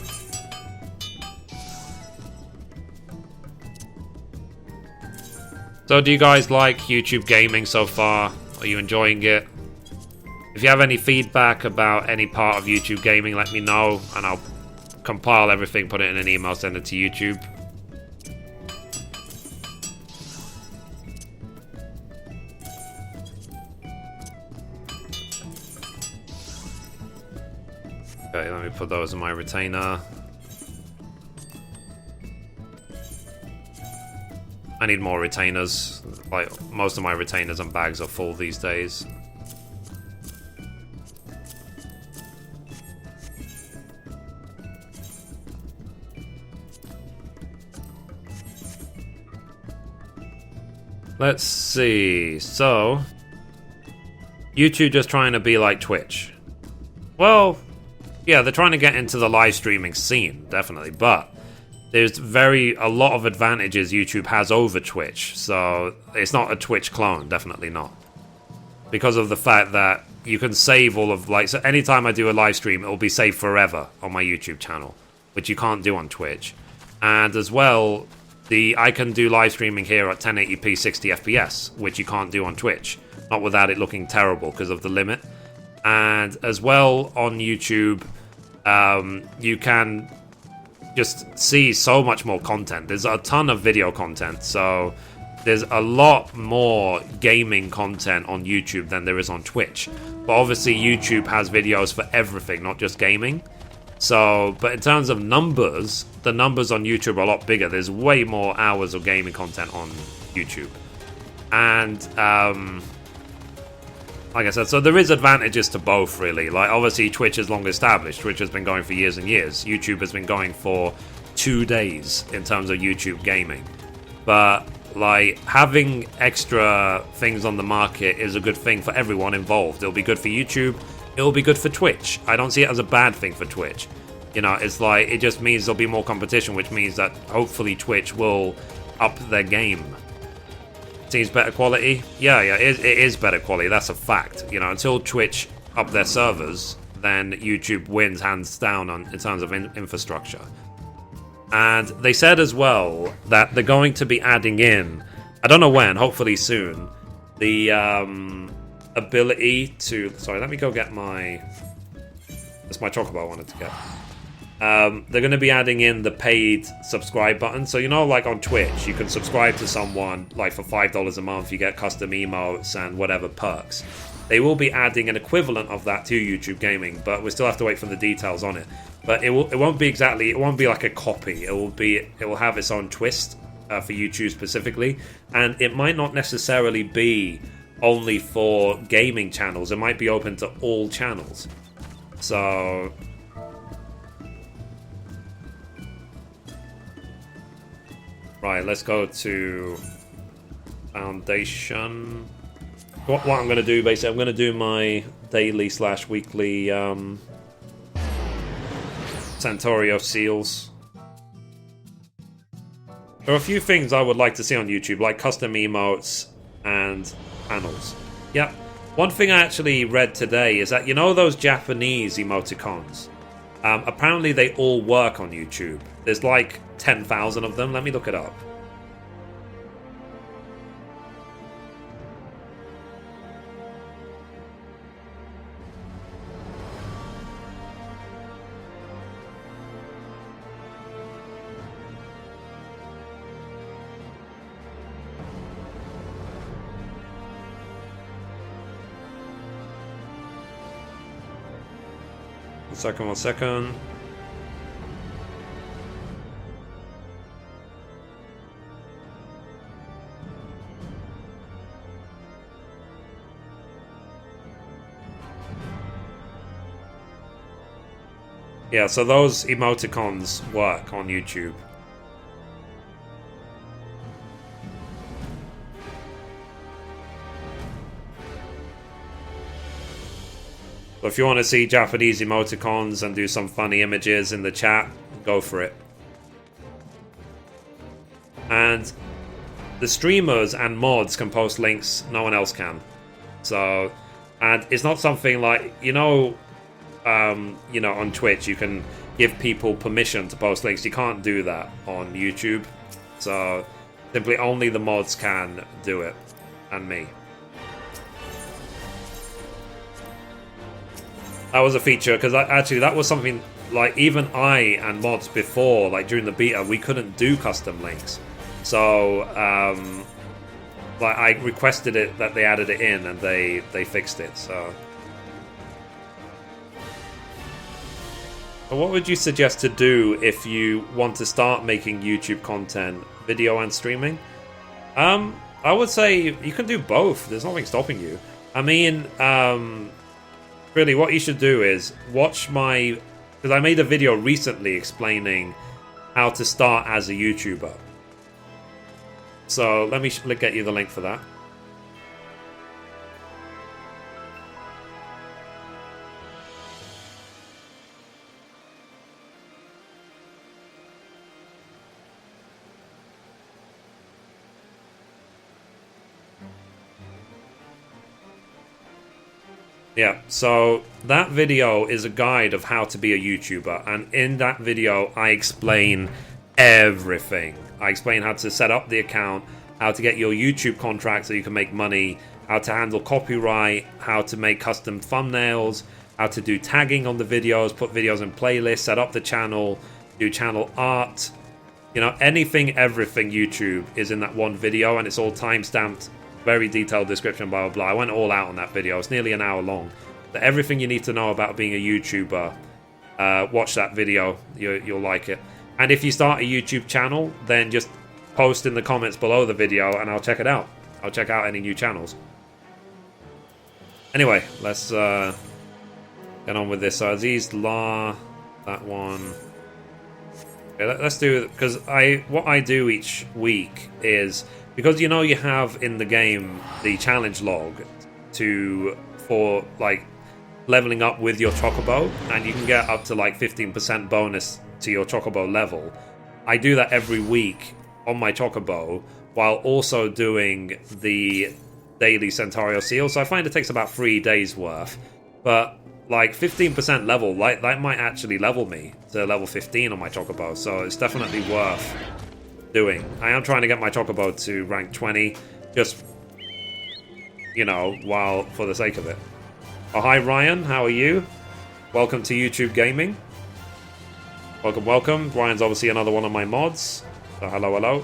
So, do you guys like YouTube gaming so far? Are you enjoying it? If you have any feedback about any part of YouTube gaming, let me know, and I'll compile everything, put it in an email, send it to YouTube. Okay, let me put those in my retainer. I need more retainers. Like, most of my retainers and bags are full these days. Let's see. So, YouTube just trying to be like Twitch. Well, yeah, they're trying to get into the live streaming scene, definitely, but there's a lot of advantages YouTube has over Twitch, so it's not a Twitch clone, definitely not. Because of the fact that you can save all of, like, so anytime I do a live stream, it will be saved forever on my YouTube channel, which you can't do on Twitch. And as well, I can do live streaming here at 1080p 60 FPS, which you can't do on Twitch, not without it looking terrible because of the limit. And as well, on YouTube, you can just see so much more content. There's a ton of video content, so there's a lot more gaming content on YouTube than there is on Twitch. But obviously YouTube has videos for everything, not just gaming. So, but in terms of numbers, the numbers on YouTube are a lot bigger. There's way more hours of gaming content on YouTube. And, like I said, so there is advantages to both, really. Like, obviously, Twitch is long established. Twitch has been going for years and years. YouTube has been going for 2 days in terms of YouTube gaming. But, like, having extra things on the market is a good thing for everyone involved. It'll be good for YouTube. It'll be good for Twitch. I don't see it as a bad thing for Twitch. You know, it's like, it just means there'll be more competition, which means that hopefully Twitch will up their game. Seems better quality? Yeah, it is better quality, that's a fact. You know, until Twitch up their servers, then YouTube wins hands down in terms of infrastructure. And they said as well that they're going to be adding in, I don't know when, hopefully soon, the ability to... Sorry, let me go get my... That's my chocobo I wanted to get. They're going to be adding in the paid subscribe button. So, you know, like on Twitch, you can subscribe to someone, like for $5 a month, you get custom emotes and whatever perks. They will be adding an equivalent of that to YouTube Gaming, but we still have to wait for the details on it. But it won't be like a copy. It will have its own twist for YouTube specifically, and it might not necessarily be only for gaming channels. It might be open to all channels. So... Right, let's go to Foundation. What I'm going to do, basically, I'm going to do my daily/weekly Centaurio seals. There are a few things I would like to see on YouTube, like custom emotes and panels. Yep. One thing I actually read today is that, you know those Japanese emoticons? Apparently they all work on YouTube. There's like 10,000 of them. Let me look it up. One second. Yeah, so those emoticons work on YouTube. So if you want to see Japanese emoticons and do some funny images in the chat, go for it. And the streamers and mods can post links no one else can. So, and it's not something like, you know, on Twitch you can give people permission to post links. You can't do that on YouTube. So simply only the mods can do it, and me. That was a feature, because actually that was something, like, even I and mods before, like during the beta, we couldn't do custom links. So, like, I requested it that they added it in, and they fixed it, so. But what would you suggest to do if you want to start making YouTube content, video and streaming? I would say you can do both. There's nothing stopping you. I mean, really, what you should do is watch my... Because I made a video recently explaining how to start as a YouTuber. So let me get you the link for that. Yeah, so that video is a guide of how to be a YouTuber, and in that video I explain everything. I explain how to set up the account, how to get your YouTube contract so you can make money, how to handle copyright, how to make custom thumbnails, how to do tagging on the videos, put videos in playlists, set up the channel, do channel art. You know, anything, everything YouTube is in that one video, and it's all time-stamped. Very detailed description, blah, blah, blah. I went all out on that video. It's nearly an hour long. So everything you need to know about being a YouTuber, watch that video. You'll like it. And if you start a YouTube channel, then just post in the comments below the video and I'll check it out. I'll check out any new channels. Anyway, let's get on with this. So Aziz La, that one. Okay, let's do it, because what I do each week is... Because, you know, you have in the game the challenge log for like leveling up with your chocobo, and you can get up to like 15% bonus to your chocobo level. I do that every week on my chocobo while also doing the daily Centario seal. So I find it takes about 3 days worth, but like 15% level, like that might actually level me to level 15 on my chocobo. So it's definitely worth doing. I am trying to get my chocobo to rank 20, just, you know, for the sake of it. Oh, hi Ryan, how are you? Welcome to YouTube Gaming. Welcome, welcome. Ryan's obviously another one of my mods. So hello, hello.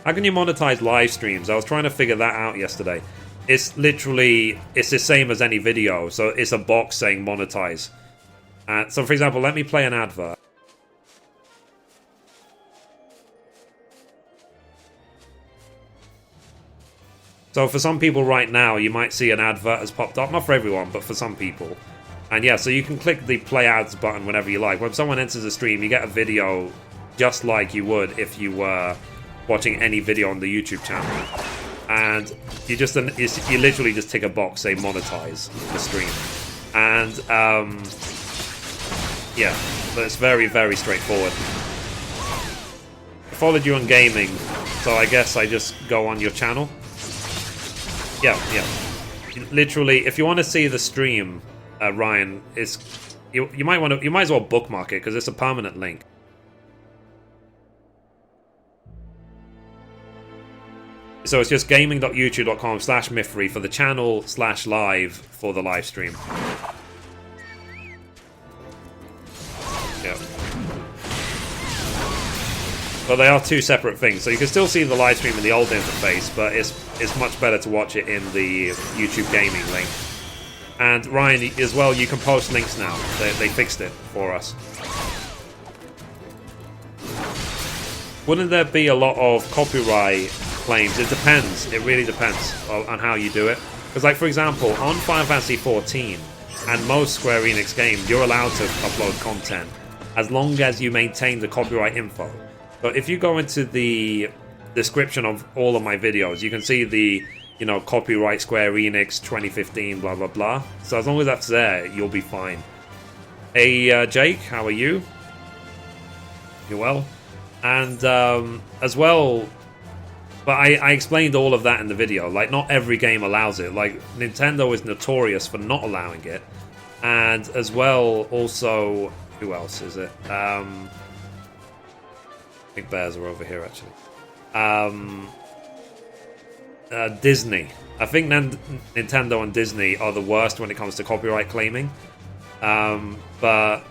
How can you monetize live streams? I was trying to figure that out yesterday. It's the same as any video, so it's a box saying monetize. So for example, let me play an advert. So for some people right now, you might see an advert has popped up. Not for everyone, but for some people. And yeah, so you can click the play ads button whenever you like. When someone enters a stream, you get a video just like you would if you were watching any video on the YouTube channel. And you literally just tick a box, say monetize the stream. And Yeah, so it's very, very straightforward. I followed you on gaming, so I guess I just go on your channel. Yeah. Literally, if you want to see the stream, Ryan, you might as well bookmark it because it's a permanent link. So it's just gaming.youtube.com/Mithrie for the channel /live for the live stream. Yeah. But they are two separate things, so you can still see the live stream in the old interface, but it's much better to watch it in the YouTube gaming link. And Ryan, as well, you can post links now. They fixed it for us. Wouldn't there be a lot of copyright claims? It depends. It really depends on how you do it. Because, like, for example, on Final Fantasy XIV and most Square Enix games, you're allowed to upload content as long as you maintain the copyright info. But if you go into the description of all of my videos, you can see the, copyright Square Enix 2015, blah, blah, blah. So as long as that's there, you'll be fine. Hey, Jake, how are you? You're well? And, as well, but I explained all of that in the video. Like, not every game allows it. Like, Nintendo is notorious for not allowing it. And as well, also, who else is it? Big bears are over here, actually. Disney. I think Nintendo and Disney are the worst when it comes to copyright claiming. But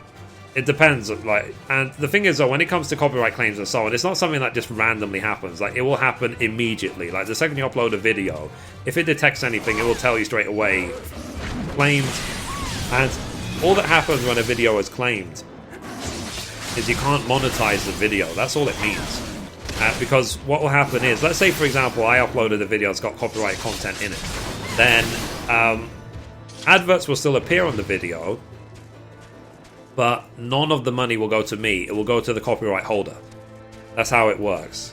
it depends. And the thing is, though, when it comes to copyright claims and so on, it's not something that just randomly happens. Like, it will happen immediately. Like, the second you upload a video, if it detects anything, it will tell you straight away, claimed. And all that happens when a video is claimed is you can't monetize the video. That's all it means. Because what will happen is, let's say, for example, I uploaded a video that's got copyright content in it. Then adverts will still appear on the video, but none of the money will go to me. It will go to the copyright holder. That's how it works.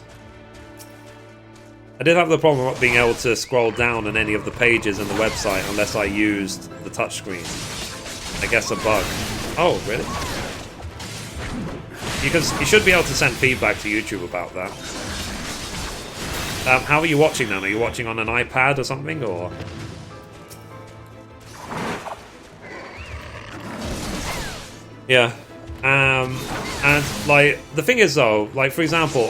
I did have the problem of not being able to scroll down on any of the pages in the website unless I used the touchscreen. I guess a bug. Oh, really? You should be able to send feedback to YouTube about that. How are you watching then? Are you watching on an iPad or something, or? Yeah. And, like, the thing is, though, like, for example,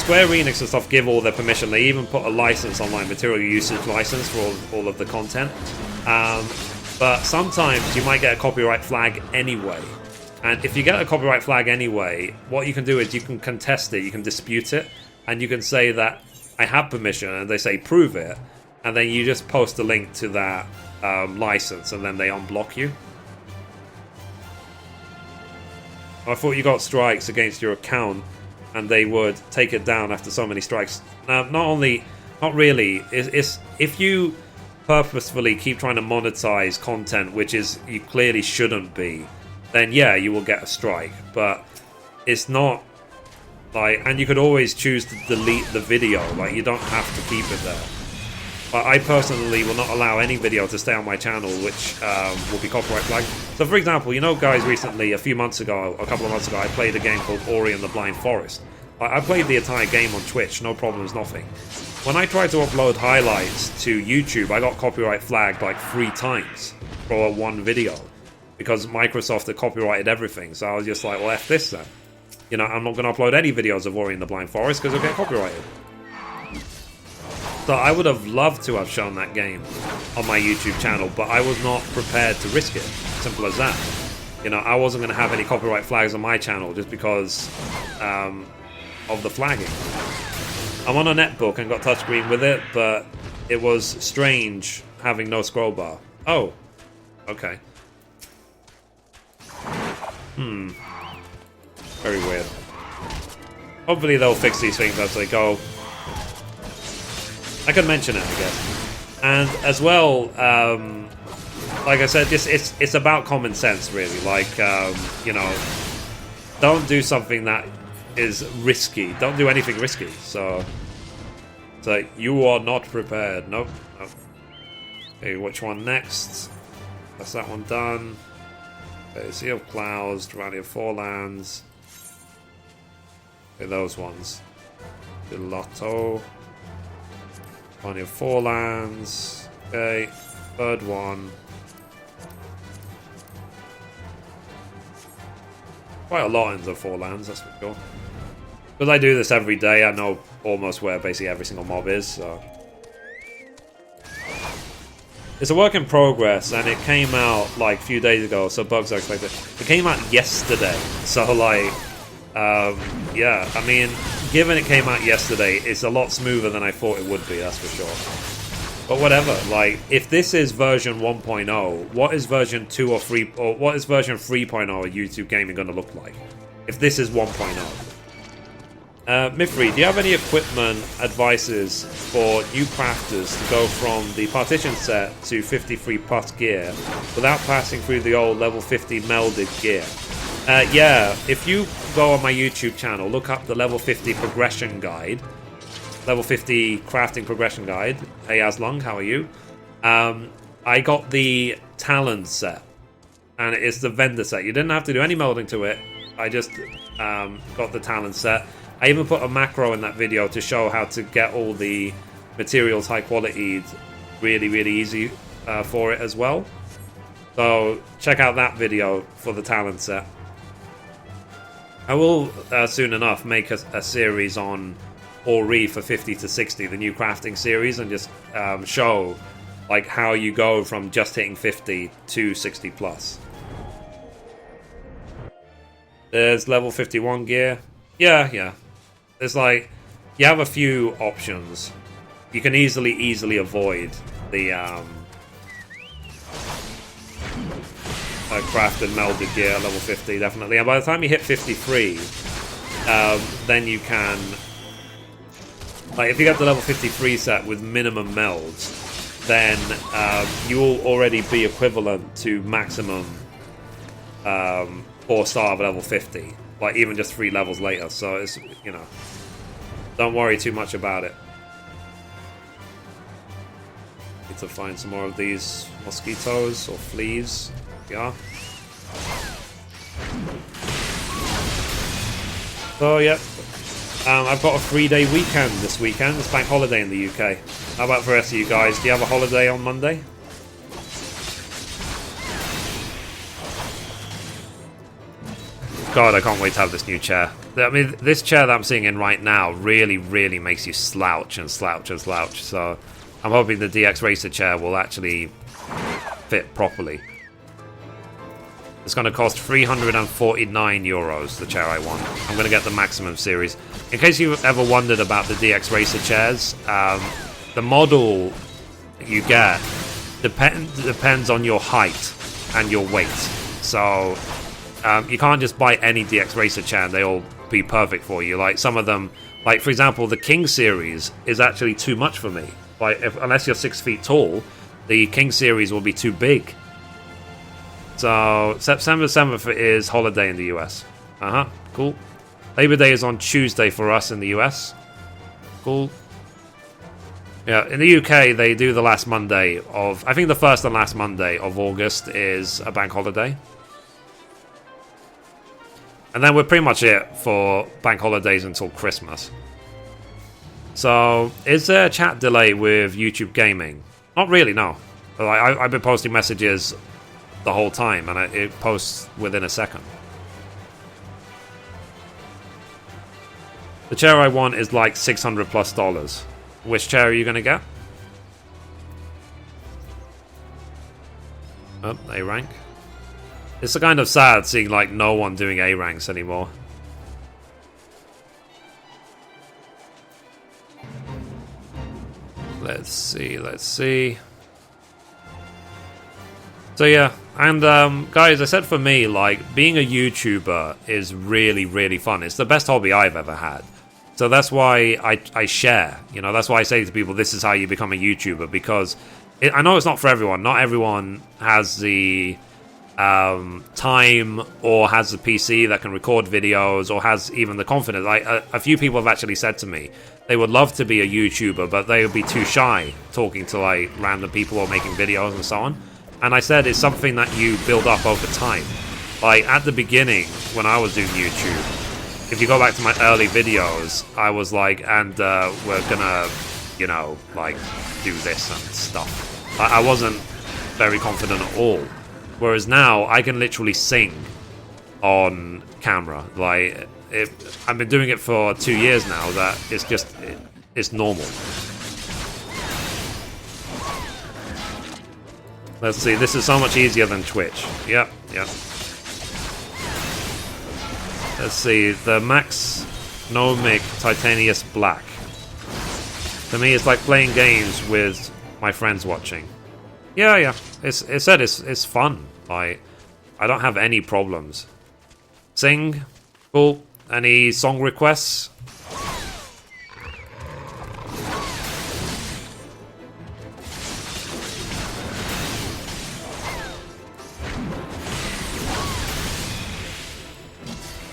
Square Enix and stuff give all their permission. They even put a license online, material usage license for all of the content. But sometimes you might get a copyright flag anyway. And if you get a copyright flag anyway, what you can do is you can contest it, you can dispute it, and you can say that I have permission, and they say prove it, and then you just post a link to that license, and then they unblock you. I thought you got strikes against your account, and they would take it down after so many strikes. Not really. It's if you purposefully keep trying to monetize content, which is you clearly shouldn't be, then yeah, you will get a strike. But it's not like, and you could always choose to delete the video. Like, you don't have to keep it there. But I personally will not allow any video to stay on my channel which will be copyright flagged. So for example, guys, recently, a couple of months ago, I played a game called Ori and the Blind Forest. I played the entire game on Twitch, no problems, nothing. When I tried to upload highlights to YouTube, I got copyright flagged like 3 times for one video. Because Microsoft had copyrighted everything, so I was just like, well, F this then. I'm not going to upload any videos of Ori and the Blind Forest because it'll get copyrighted. So I would have loved to have shown that game on my YouTube channel, but I was not prepared to risk it. Simple as that. I wasn't going to have any copyright flags on my channel just because of the flagging. I'm on a netbook and got touchscreen with it, but it was strange having no scroll bar. Oh, okay. Very weird. Hopefully they'll fix these things as they go. I could mention it, I guess. And as well, like I said, it's about common sense, really. Like, don't do something that is risky. Don't do anything risky. So you are not prepared. Nope. Okay, which one next? That's that one done. Okay, Sea of Clouds, Valley of Forelands. Okay, those ones. The Lotto. Valley of Forelands. Okay, third one. Quite a lot in the Forelands, that's for sure. Because I do this every day, I know almost where basically every single mob is, so... It's a work in progress, and it came out like a few days ago, so bugs are expected. It came out yesterday, so like... yeah, I mean, given it came out yesterday, it's a lot smoother than I thought it would be, that's for sure. But whatever, like, if this is version 1.0, what is version 2 or 3, or what is version 3.0 of YouTube Gaming going to look like? If this is 1.0. Mithrie, do you have any equipment advices for new crafters to go from the partition set to 53 plus gear without passing through the old level 50 melded gear? Yeah, if you go on my YouTube channel, look up the level 50 progression guide. Level 50 crafting progression guide. Hey Aslung, how are you? I got the Talon set, and it's the vendor set. You didn't have to do any melding to it. I just got the Talon set. I even put a macro in that video to show how to get all the materials high quality really, really easy for it as well. So check out that video for the Talon set. I will soon enough make a series on Ori for 50 to 60, the new crafting series, and just show like how you go from just hitting 50 to 60 plus. There's level 51 gear. Yeah. There's like, you have a few options. You can easily avoid the crafted melded gear at level 50, definitely. And by the time you hit 53, then you can... Like, if you get the level 53 set with minimum melds, then you will already be equivalent to maximum 4-star of level 50. Like, even just 3 levels later. So, it's, you know, don't worry too much about it. Need to find some more of these mosquitoes or fleas. Yeah. So, yeah. I've got a 3-day weekend this weekend. It's bank holiday in the UK. How about for the rest of you guys? Do you have a holiday on Monday? God, I can't wait to have this new chair. I mean, this chair that I'm sitting in right now really, really makes you slouch and slouch and slouch. So I'm hoping the DX Racer chair will actually fit properly. It's going to cost €349, the chair I want. I'm going to get the Maximum series. In case you've ever wondered about the DX Racer chairs, the model you get depends on your height and your weight. So you can't just buy any DX Racer chair and they'll be perfect for you. Like some of them, like for example, the King series is actually too much for me. Like unless you're 6 feet tall, the King series will be too big. So, September 7th is holiday in the US. Cool. Labor Day is on Tuesday for us in the US. Cool. Yeah, in the UK, they do the last Monday of... I think the first and last Monday of August is a bank holiday. And then we're pretty much it for bank holidays until Christmas. So, is there a chat delay with YouTube Gaming? Not really, no. I've been posting messages the whole time, and it posts within a second. The chair I want is like $600+. Which chair are you going to get? Oh, A rank. It's kind of sad seeing like no one doing A ranks anymore. Let's see. So yeah, and guys, I said for me, like, being a YouTuber is really, really fun. It's the best hobby I've ever had. So that's why I share, you know, that's why I say to people, this is how you become a YouTuber, because I know it's not for everyone. Not everyone has the time or has the PC that can record videos or has even the confidence. Like, a few people have actually said to me they would love to be a YouTuber, but they would be too shy talking to, like, random people or making videos and so on. And I said it's something that you build up over time. Like, at the beginning, when I was doing YouTube, if you go back to my early videos, I was like, and we're gonna, you know, like, do this and stuff. I wasn't very confident at all. Whereas now, I can literally sing on camera. Like, I've been doing it for 2 years now, that it's just, it's normal. Let's see, this is so much easier than Twitch. Yep. Let's see, the Max Nomic Titanius Black. To me, it's like playing games with my friends watching. Yeah. It's fun. Like, I don't have any problems. Sing, cool. Any song requests?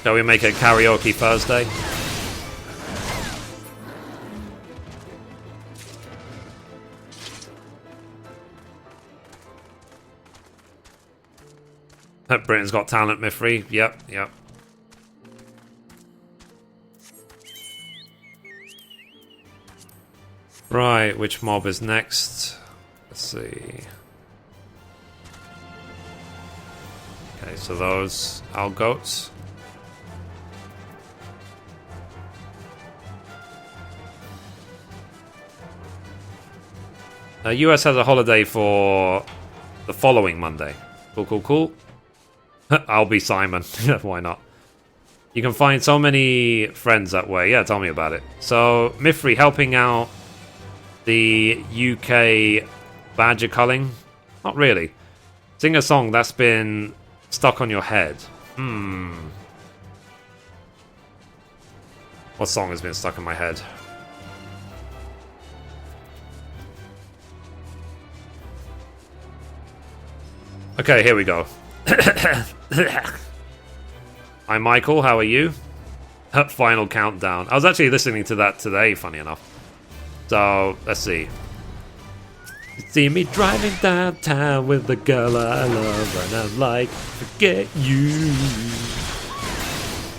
Shall we make it karaoke Thursday? Britain's Got Talent, Mithrie. Yep. Right, which mob is next? Let's see. Okay, so those our goats. US has a holiday for the following Monday. Cool. I'll be Simon. Why not? You can find so many friends that way. Yeah, tell me about it. So, Mithrie helping out the UK badger culling? Not really. Sing a song that's been stuck on your head. What song has been stuck in my head? Okay, here we go. Hi, Michael. How are you? Final countdown. I was actually listening to that today, funny enough. So, let's see. You see me driving downtown with the girl I love, and I'm like, forget you.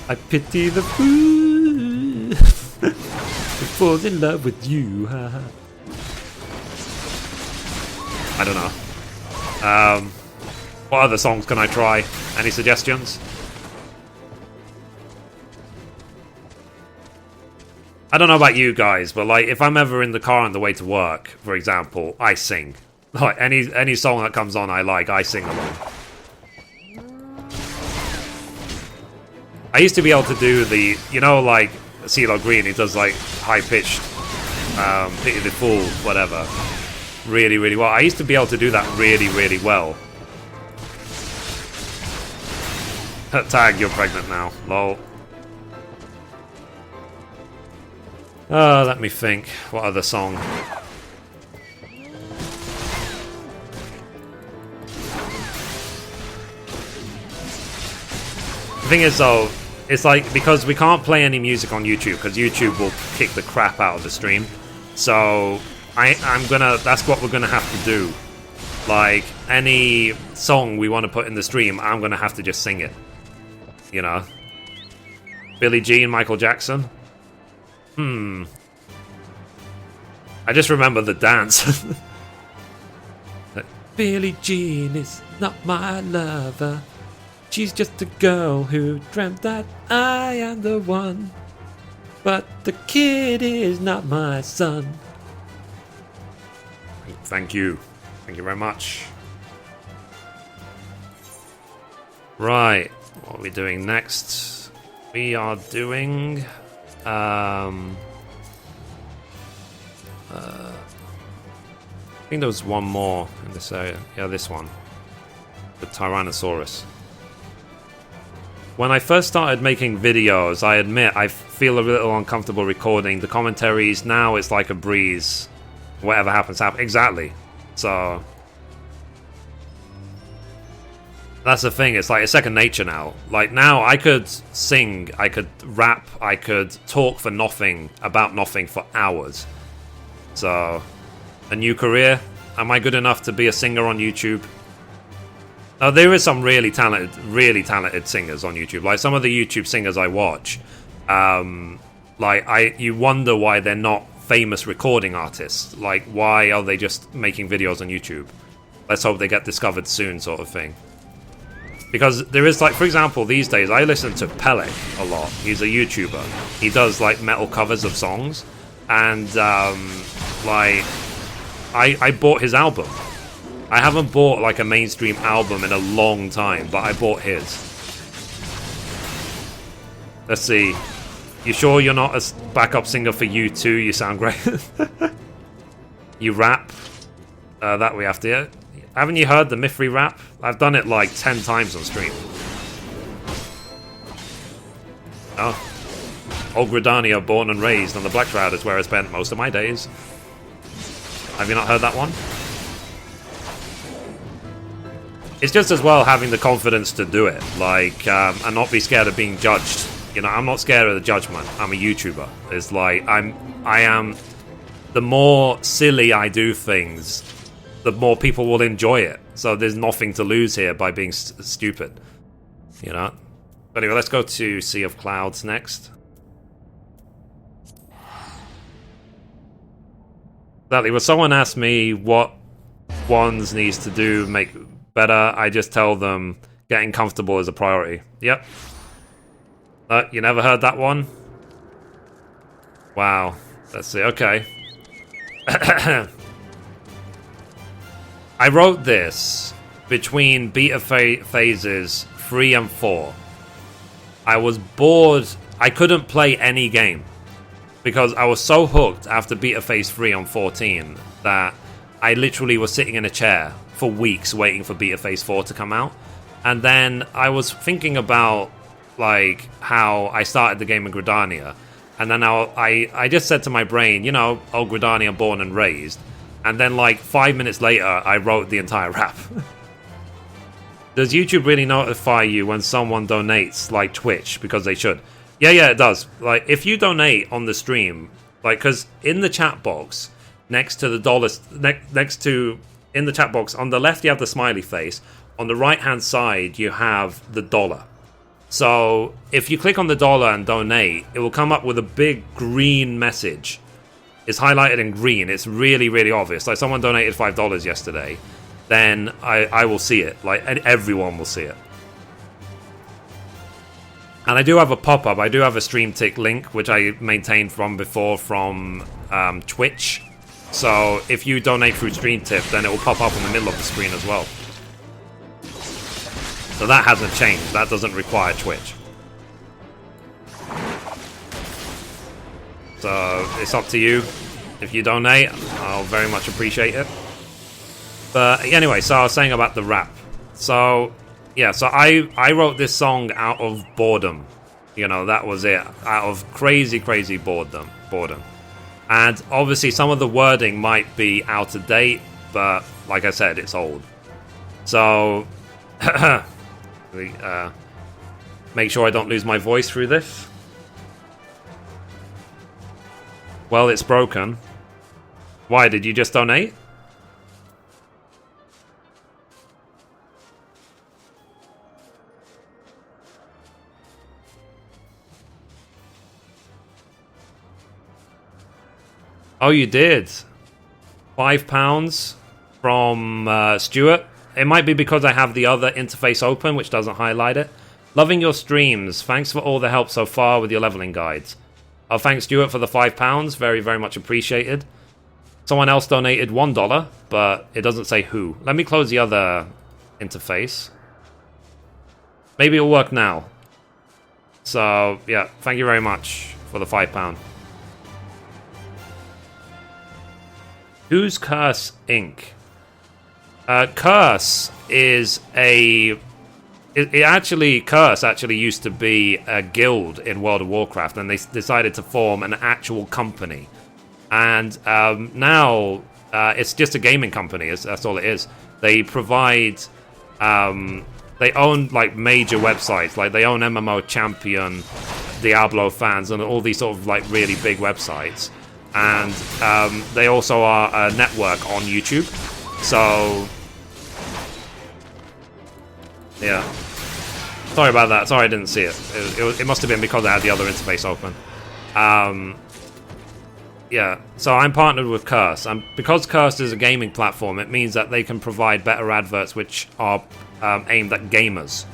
I pity the fool who falls in love with you. I don't know. What other songs can I try? Any suggestions? I don't know about you guys, but like if I'm ever in the car on the way to work, for example, I sing. Like any song that comes on I sing along. I used to be able to do the, you know, like CeeLo Green, he does like high-pitched Pity the Fool, whatever. Really well. I used to be able to do that really well. Tag, you're pregnant now. Lol. Let me think. What other song? The thing is, though, it's like, because we can't play any music on YouTube, because YouTube will kick the crap out of the stream. So, that's what we're gonna have to do. Like, any song we want to put in the stream, I'm gonna have to just sing it. You know? Billie Jean, Michael Jackson? I just remember the dance. Billie Jean is not my lover. She's just a girl who dreamt that I am the one. But the kid is not my son. Thank you. Thank you very much. Right. What are we doing next? We are doing... I think there was one more in this area. Yeah, this one. The Tyrannosaurus. When I first started making videos, I admit I feel a little uncomfortable recording the commentaries. Now it's like a breeze. Whatever happens, happens. Exactly. So... that's the thing, it's like a second nature now. Like now I could sing, I could rap, I could talk for nothing, about nothing for hours. So, a new career? Am I good enough to be a singer on YouTube? There is some really talented singers on YouTube. Like some of the YouTube singers I watch, you wonder why they're not famous recording artists. Like, why are they just making videos on YouTube? Let's hope they get discovered soon, sort of thing. Because there is, like, for example, these days I listen to Pelek a lot. He's a YouTuber. He does like metal covers of songs, and I bought his album. I haven't bought like a mainstream album in a long time, but I bought his. Let's see. You sure you're not a backup singer for U2? You sound great. You rap. That we have to hear. Haven't you heard the Mithrie rap? I've done it like 10 times on stream. Oh. Old Gridania, born and raised on the Black Shroud is where I spent most of my days. Have you not heard that one? It's just as well having the confidence to do it, like, and not be scared of being judged. You know, I'm not scared of the judgment. I'm a YouTuber. It's like, I am, the more silly I do things, the more people will enjoy it. So there's nothing to lose here by being stupid, you know? But anyway, let's go to Sea of Clouds next. Exactly, when someone asks me what Wands needs to do make better, I just tell them getting comfortable is a priority. Yep. You never heard that one? Wow. Let's see, okay. I wrote this between beta phases 3 and 4. I was bored. I couldn't play any game because I was so hooked after beta phase 3 on 14 that I literally was sitting in a chair for weeks waiting for beta phase 4 to come out. And then I was thinking about like how I started the game in Gridania, and then I just said to my brain, you know, oh, Gridania, born and raised. And then like 5 minutes later I wrote the entire rap. Does YouTube really notify you when someone donates like Twitch? Because they should. Yeah, it does. Like, if you donate on the stream, like, because in the chat box next to the dollar, in the chat box on the left you have the smiley face, on the right hand side you have the dollar. So if you click on the dollar and donate, it will come up with a big green message. It's highlighted in green. It's really, really obvious. Like, someone donated $5 yesterday, then I will see it. Like, and everyone will see it. And I do have a pop-up. I do have a stream tick link, which I maintained from before from Twitch. So if you donate through stream tip, then it will pop up in the middle of the screen as well. So that hasn't changed. That doesn't require Twitch. So it's up to you. If you donate, I'll very much appreciate it. But anyway, so I was saying about the rap. So yeah, so I wrote this song out of boredom. You know, that was it. Out of crazy boredom. And obviously some of the wording might be out of date, but like I said, it's old. So make sure I don't lose my voice through this. Well, it's broken. Why, did you just donate? Oh, you did? £5 from Stuart. It might be because I have the other interface open, which doesn't highlight it. Loving your streams. Thanks for all the help so far with your leveling guides. Oh, thanks, Stuart, for the £5. Very, very much appreciated. Someone else donated $1, but it doesn't say who. Let me close the other interface. Maybe it'll work now. So, yeah, thank you very much for the £5. Who's Curse Inc? Curse is a... Curse actually used to be a guild in World of Warcraft, and they decided to form an actual company. And now it's just a gaming company. That's all it is. They provide... they own like major websites. Like they own MMO Champion, Diablo fans, and all these sort of like really big websites. And they also are a network on YouTube. So Yeah. Sorry about that. Sorry I didn't see it. It must have been because I had the other interface open. Yeah, so I'm partnered with Curse. Because Curse is a gaming platform, it means that they can provide better adverts which are aimed at gamers.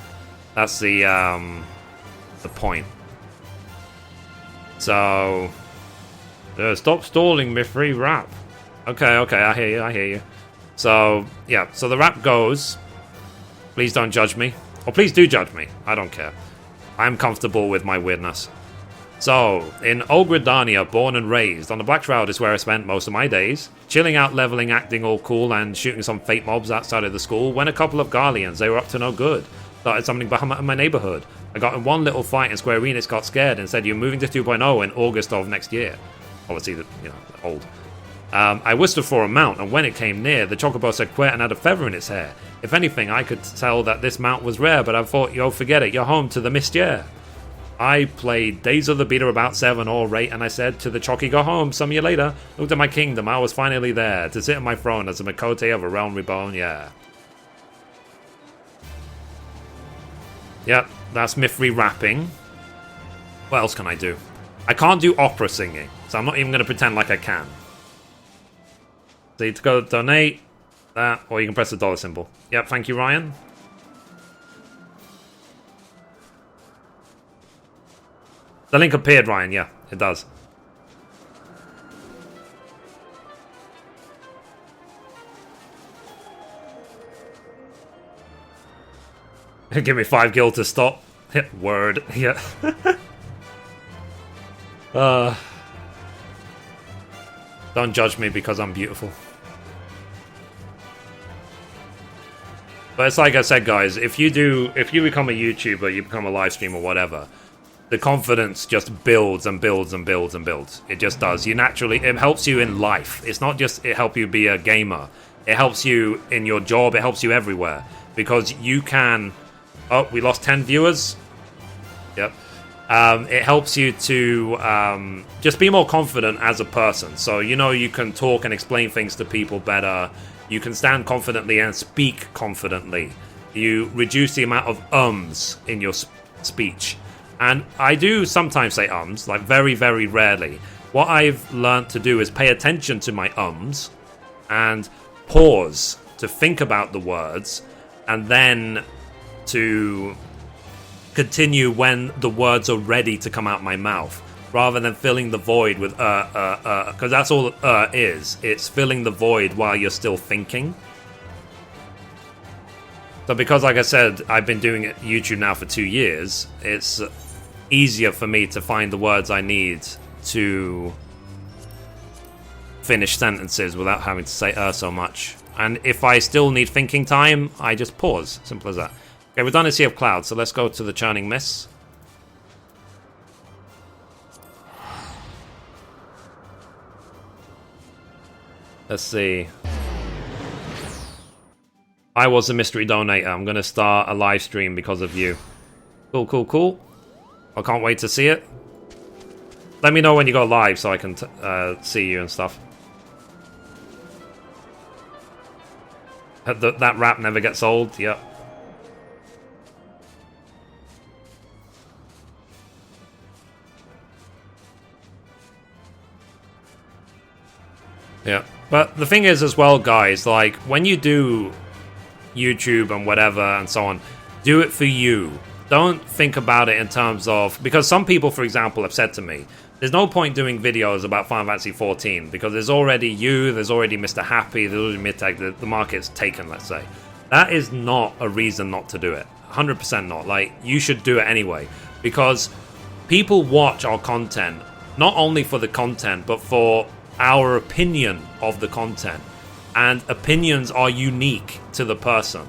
That's the point. So, stop stalling, Mithrie, rap. Okay, I hear you. So, yeah, so the rap goes, please don't judge me. Or please do judge me, I don't care. I'm comfortable with my weirdness. So, in Olgridania, born and raised, on the Black Shroud is where I spent most of my days, chilling out, leveling, acting all cool, and shooting some fate mobs outside of the school, when a couple of Garleans, they were up to no good, started summoning Bahamut in my neighborhood. I got in one little fight and Square Enix got scared and said, you're moving to 2.0 in August of next year. Obviously, old. I whistled for a mount, and when it came near, the Chocobo said quit and had a feather in its hair. If anything, I could tell that this mount was rare, but I thought, yo, forget it, you're home to the Mistier. I played Days of the Beater about 7 or 8, and I said to the Chocky, go home, some year later. Looked at my kingdom, I was finally there, to sit on my throne as a Makote of A Realm Reborn, yeah. Yep, that's Mithrie rapping. What else can I do? I can't do opera singing, so I'm not even going to pretend like I can. So you to go donate, that, or you can press the dollar symbol. Yep, thank you, Ryan. The link appeared, Ryan. Yeah, it does. Give me 5 gil to stop. Word. Yeah. Don't judge me because I'm beautiful. But it's like I said, guys. If you become a YouTuber, you become a live streamer, whatever. The confidence just builds and builds and builds and builds. It just does. It helps you in life. It's not just it helps you be a gamer. It helps you in your job. It helps you everywhere. Because you can... Oh, we lost 10 viewers. Yep. It helps you to just be more confident as a person. So, you can talk and explain things to people better. You can stand confidently and speak confidently. You reduce the amount of ums in your speech. And I do sometimes say ums, like very, very rarely. What I've learnt to do is pay attention to my ums and pause to think about the words and then to continue when the words are ready to come out my mouth rather than filling the void with because that's all is. It's filling the void while you're still thinking. So because, like I said, I've been doing it YouTube now for 2 years, it's easier for me to find the words I need to finish sentences without having to say so much. And if I still need thinking time, I just pause. Simple as that. Okay, we're done in Sea of Clouds, so let's go to the Churning Mists. Let's see. I was a mystery donator. I'm going to start a live stream because of you. Cool. I can't wait to see it. Let me know when you go live so I can see you and stuff. That rap never gets old. Yep. Yeah. But the thing is as well, guys, like, when you do YouTube and whatever and so on, do it for you. Don't think about it in terms of... Because some people, for example, have said to me, there's no point doing videos about Final Fantasy XIV because there's already you, there's already Mr. Happy, there's already Midtag, the market's taken, let's say. That is not a reason not to do it. 100% not. Like, you should do it anyway. Because people watch our content, not only for the content, but for our opinion of the content. And opinions are unique to the person.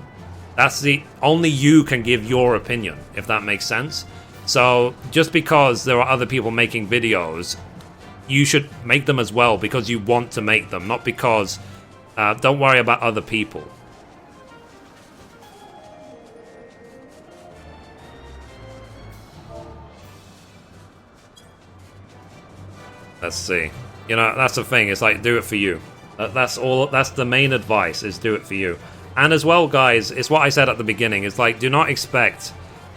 That's only you can give your opinion, if that makes sense. So just because there are other people making videos, you should make them as well because you want to make them, not because don't worry about other people. Let's see. That's the thing. It's like, do it for you. That's all. That's the main advice, is do it for you. And as well, guys, it's what I said at the beginning. It's like, do not expect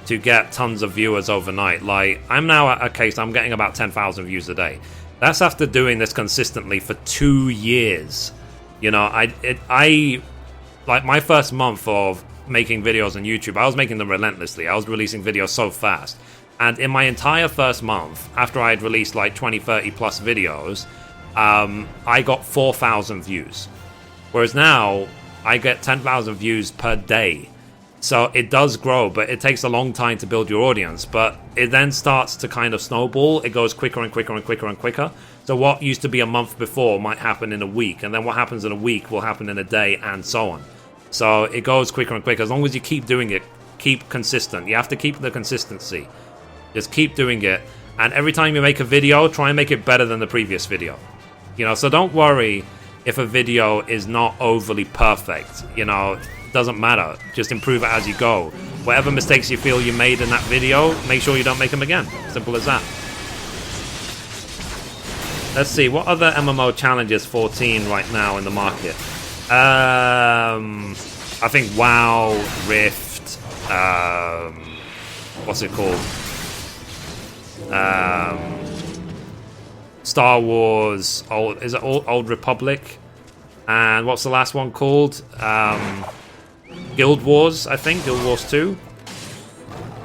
to get tons of viewers overnight. Like, I'm now at a case, I'm getting about 10,000 views a day. That's after doing this consistently for 2 years. You know, I like, my first month of making videos on YouTube, I was making them relentlessly. I was releasing videos so fast. And in my entire first month, after I had released like 20, 30 plus videos, I got 4,000 views. Whereas now, I get 10,000 views per day. So it does grow, but it takes a long time to build your audience. But it then starts to kind of snowball. It goes quicker and quicker and quicker and quicker. So what used to be a month before might happen in a week. And then what happens in a week will happen in a day, and so on. So it goes quicker and quicker. As long as you keep doing it, keep consistent. You have to keep the consistency. Just keep doing it. And every time you make a video, try and make it better than the previous video. You know, so don't worry if a video is not overly perfect. You know, it doesn't matter. Just improve it as you go. Whatever mistakes you feel you made in that video, make sure you don't make them again. Simple as that. Let's see, what other MMO challenges 14 right now in the market? I think WoW, Rift, what's it called? Star Wars, Old Republic, and what's the last one called? Guild Wars, I think, Guild Wars 2.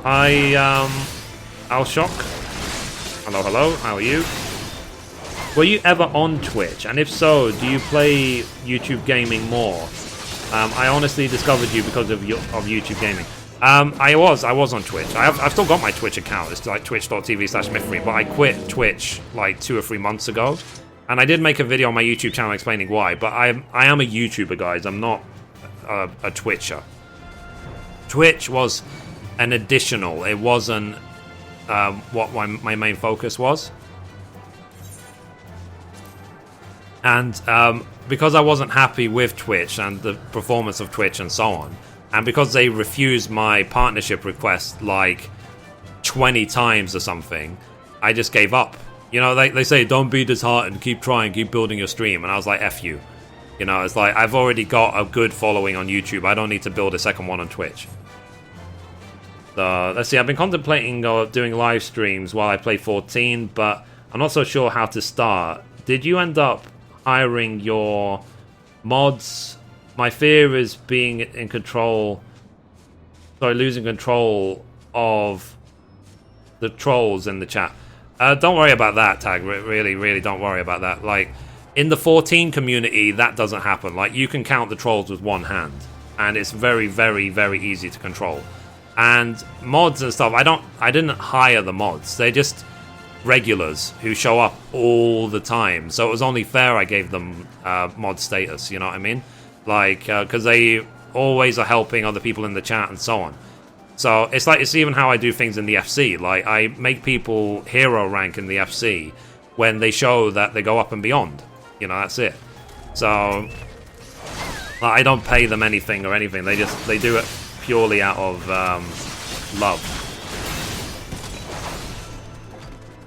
I'll shock. Hello, how are you? Were you ever on Twitch? And if so, do you play YouTube gaming more? I honestly discovered you because of YouTube gaming. I was on Twitch. I've still got my Twitch account. It's like twitch.tv/Mithrie, but I quit Twitch like 2 or 3 months ago. And I did make a video on my YouTube channel explaining why, but I am a YouTuber, guys. I'm not a Twitcher. Twitch was an additional. It wasn't what my main focus was. And because I wasn't happy with Twitch and the performance of Twitch and so on, and because they refused my partnership request like 20 times or something, I just gave up. You know, they say, don't be disheartened, keep trying, keep building your stream. And I was like, F you. You know, it's like, I've already got a good following on YouTube. I don't need to build a second one on Twitch. So, let's see, I've been contemplating doing live streams while I play 14, but I'm not so sure how to start. Did you end up hiring your mods? My fear is being in control, losing control of the trolls in the chat. Don't worry about that, Tag. Really don't worry about that. Like, in the 14 community, that doesn't happen. Like, you can count the trolls with one hand, and it's very, very, very easy to control. And mods and stuff, I didn't hire the mods. They're just regulars who show up all the time. So it was only fair I gave them mod status, you know what I mean? Like, because they always are helping other people in the chat and so on. So it's even how I do things in the FC. Like, I make people hero rank in the FC when they show that they go up and beyond. You know, that's it. So I don't pay them anything or anything. They do it purely out of love.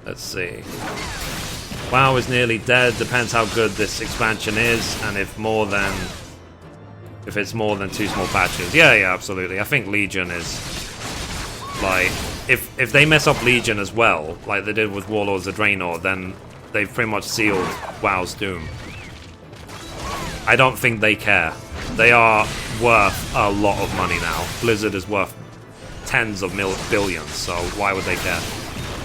Let's see. WoW is nearly dead. Depends how good this expansion is, and if it's more than 2 small patches. Yeah, absolutely. I think Legion is like, if they mess up Legion as well, like they did with Warlords of Draenor, then they've pretty much sealed WoW's doom. I don't think they care. They are worth a lot of money now. Blizzard is worth tens of billions, so why would they care?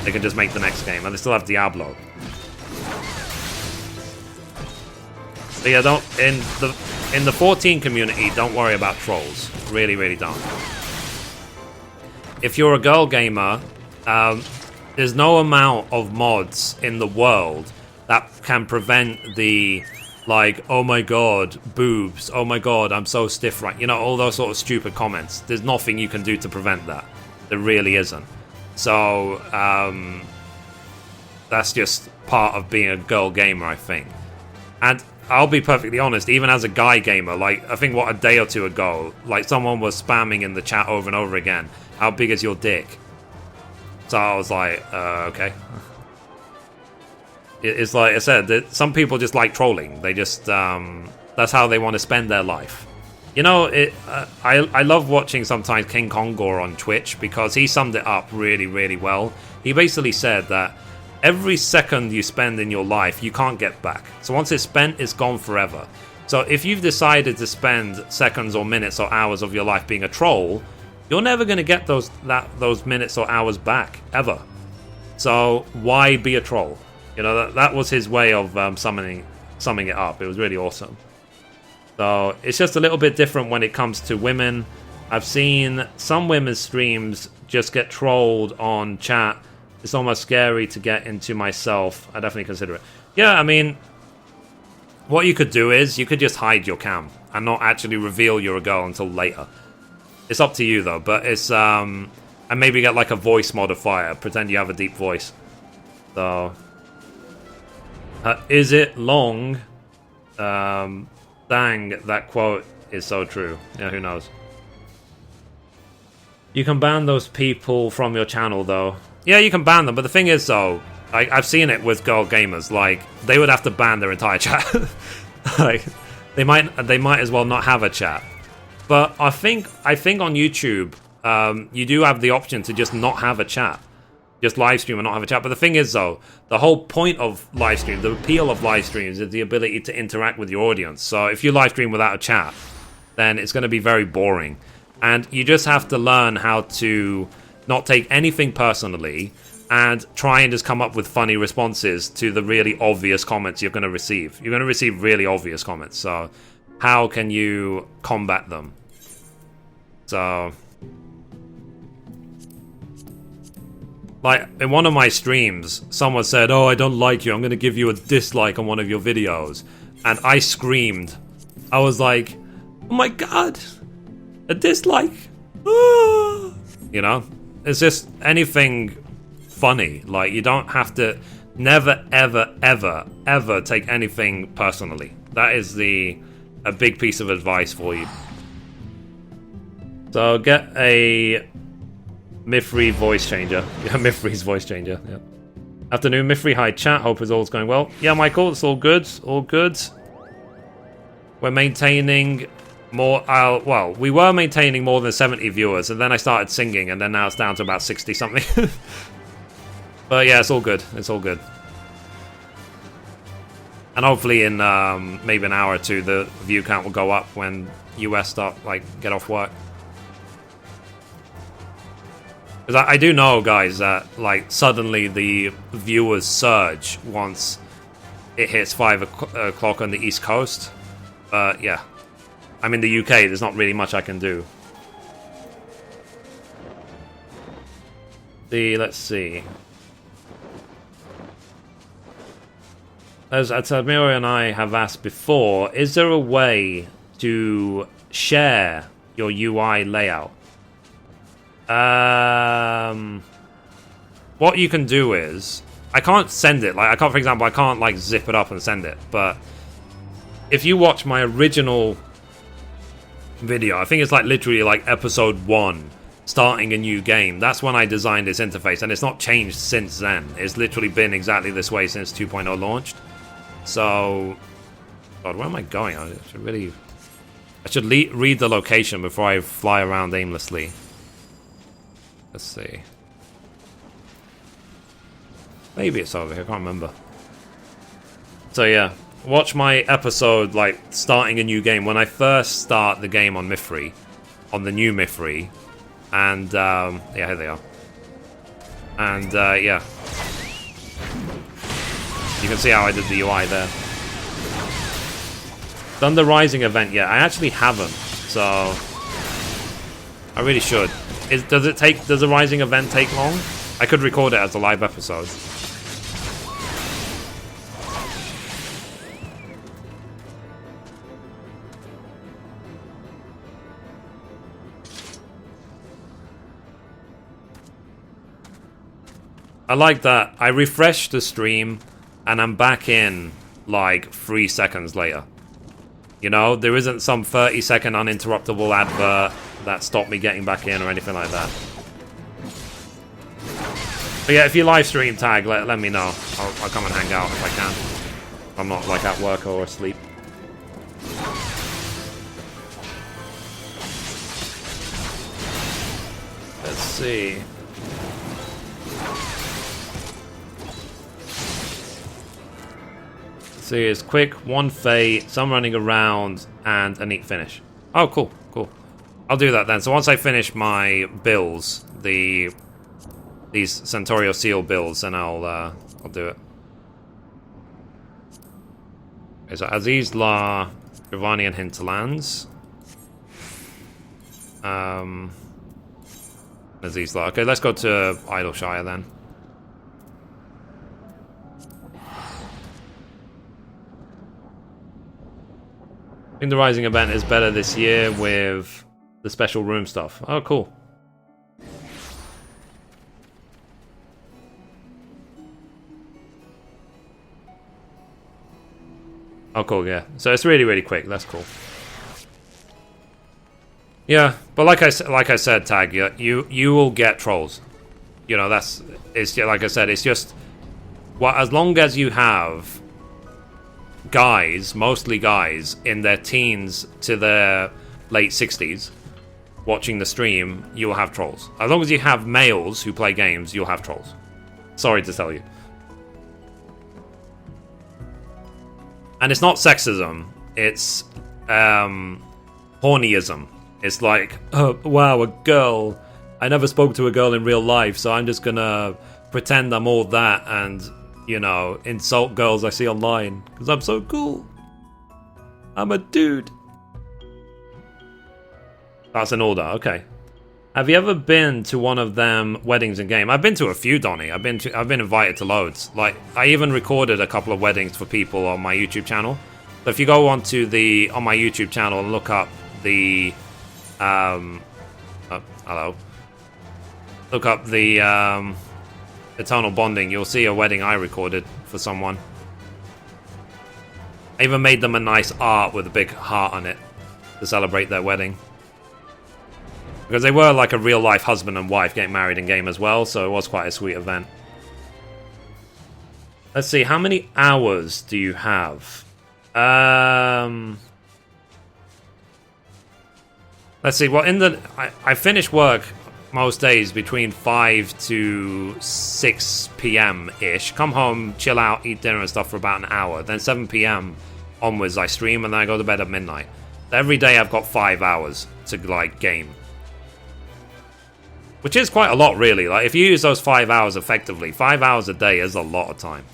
They can just make the next game, and they still have Diablo. But yeah, in the 14 community, don't worry about trolls. Really don't. If you're a girl gamer, there's no amount of mods in the world that can prevent the, like, oh my god, boobs, oh my god, I'm so stiff, right? You know, all those sort of stupid comments. There's nothing you can do to prevent that. There really isn't. So, that's just part of being a girl gamer, I think. And I'll be perfectly honest, even as a guy gamer, like, I think, a day or two ago, like, someone was spamming in the chat over and over again, how big is your dick? So I was like, okay. It's like I said, some people just like trolling. They just, that's how they want to spend their life. You know, I love watching sometimes King Kongor on Twitch because he summed it up really, really well. He basically said that every second you spend in your life, you can't get back. So once it's spent, it's gone forever. So if you've decided to spend seconds or minutes or hours of your life being a troll, you're never going to get those minutes or hours back, ever. So why be a troll? You know, that was his way of summing it up. It was really awesome. So it's just a little bit different when it comes to women. I've seen some women's streams just get trolled on chat. It's almost scary to get into myself. I definitely consider it. Yeah, I mean, what you could do is you could just hide your cam and not actually reveal you're a girl until later. It's up to you though, but it's and maybe get like a voice modifier, pretend you have a deep voice. So is it long? Dang, that quote is so true. Yeah, who knows? You can ban those people from your channel, though. Yeah, you can ban them, but the thing is, though, I've seen it with girl gamers. Like, they would have to ban their entire chat. Like, they might as well not have a chat. But I think on YouTube, you do have the option to just not have a chat. Just live stream and not have a chat. But the thing is, though, the whole point of live stream, the appeal of live streams is the ability to interact with your audience. So if you live stream without a chat, then it's going to be very boring. And you just have to learn how to not take anything personally and try and just come up with funny responses to the really obvious comments you're going to receive. You're going to receive really obvious comments. So how can you combat them? So, like, in one of my streams, someone said, "Oh, I don't like you. I'm going to give you a dislike on one of your videos." And I screamed. I was like, "Oh my god, a dislike!" Ah! You know? It's just anything funny. Like, you don't have to never, ever, ever, ever take anything personally. That is a big piece of advice for you. So get a Mithrie voice changer. Yeah, Mithrie's voice changer. Yeah. Afternoon, Mithrie. Hi, chat. Hope it's all's going well. Yeah, Michael, it's all good. All good. We're maintaining more. Well, we were maintaining more than 70 viewers, and then I started singing, and then now it's down to about 60 something. But yeah, it's all good. It's all good. And hopefully, in maybe an hour or two, the view count will go up when US get off work. Because I do know, guys, that suddenly the viewers surge once it hits 5 o'clock on the East Coast. Yeah. I'm in the UK, there's not really much I can do. Let's see. As Admiro and I have asked before, is there a way to share your UI layout? What you can do is, I can't send it. For example, I can't zip it up and send it. But if you watch my original video, I think it's literally episode 1, starting a new game. That's when I designed this interface, and it's not changed since then. It's literally been exactly this way since 2.0 launched. So, God, where am I going? I should read the location before I fly around aimlessly. Let's see. Maybe it's over here, I can't remember. So yeah, watch my episode, starting a new game. When I first start the game on Mithrie, on the new Mithrie. And, yeah, here they are. And, yeah. You can see how I did the UI there. Done the Rising event yet? I actually haven't, so I really should. Does the Rising event take long? I could record it as a live episode. I like that. I refreshed the stream and I'm back in 3 seconds later. You know, there isn't some 30-second uninterruptible advert that stopped me getting back in or anything like that. But yeah, if you live stream tag, let me know. I'll come and hang out if I can. If I'm not at work or asleep. see. See, it's quick, one fate, some running around, and a neat finish. Oh, cool, cool. I'll do that then. So once I finish my builds, these Centaurio Seal builds, then I'll do it. Okay, so Azizla, Gravani, and Hinterlands. Azizla. Okay, let's go to Idleshire then. I think the Rising event is better this year with the special room stuff. Oh, cool. Oh, cool, yeah. So it's really, really quick. That's cool. Yeah, but like I said, Tag, you will get trolls. You know, it's like I said, it's just, well, as long as you have guys, mostly guys, in their teens to their late 60s, watching the stream, you will have trolls. As long as you have males who play games, you'll have trolls. Sorry to tell you. And it's not sexism, it's hornyism. It's like, oh, wow, a girl. I never spoke to a girl in real life, so I'm just gonna pretend I'm all that and, you know, insult girls I see online. Because I'm so cool. I'm a dude. That's an order, okay. Have you ever been to one of them weddings in game? I've been to a few, Donnie. I've been invited to loads. Like, I even recorded a couple of weddings for people on my YouTube channel. So if you go on my YouTube channel and look up the hello. Look up the Eternal Bonding, you'll see a wedding I recorded for someone. I even made them a nice art with a big heart on it to celebrate their wedding. Because they were like a real life husband and wife getting married in game as well, so it was quite a sweet event. Let's see, how many hours do you have? Let's see, well, I finish work most days between 5 to 6 p.m.-ish. Come home, chill out, eat dinner and stuff for about an hour. Then 7 p.m. onwards I stream, and then I go to bed at midnight. Every day I've got 5 hours to, like, game. Which is quite a lot, really. Like, if you use those 5 hours effectively, 5 hours a day is a lot of time.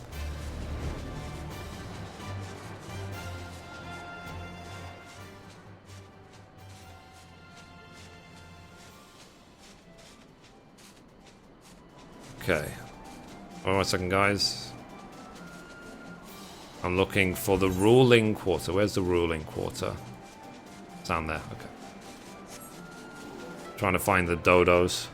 Okay. Hold on a second, guys. I'm looking for the ruling quarter. Where's the ruling quarter? It's down there. Okay. Trying to find the dodos.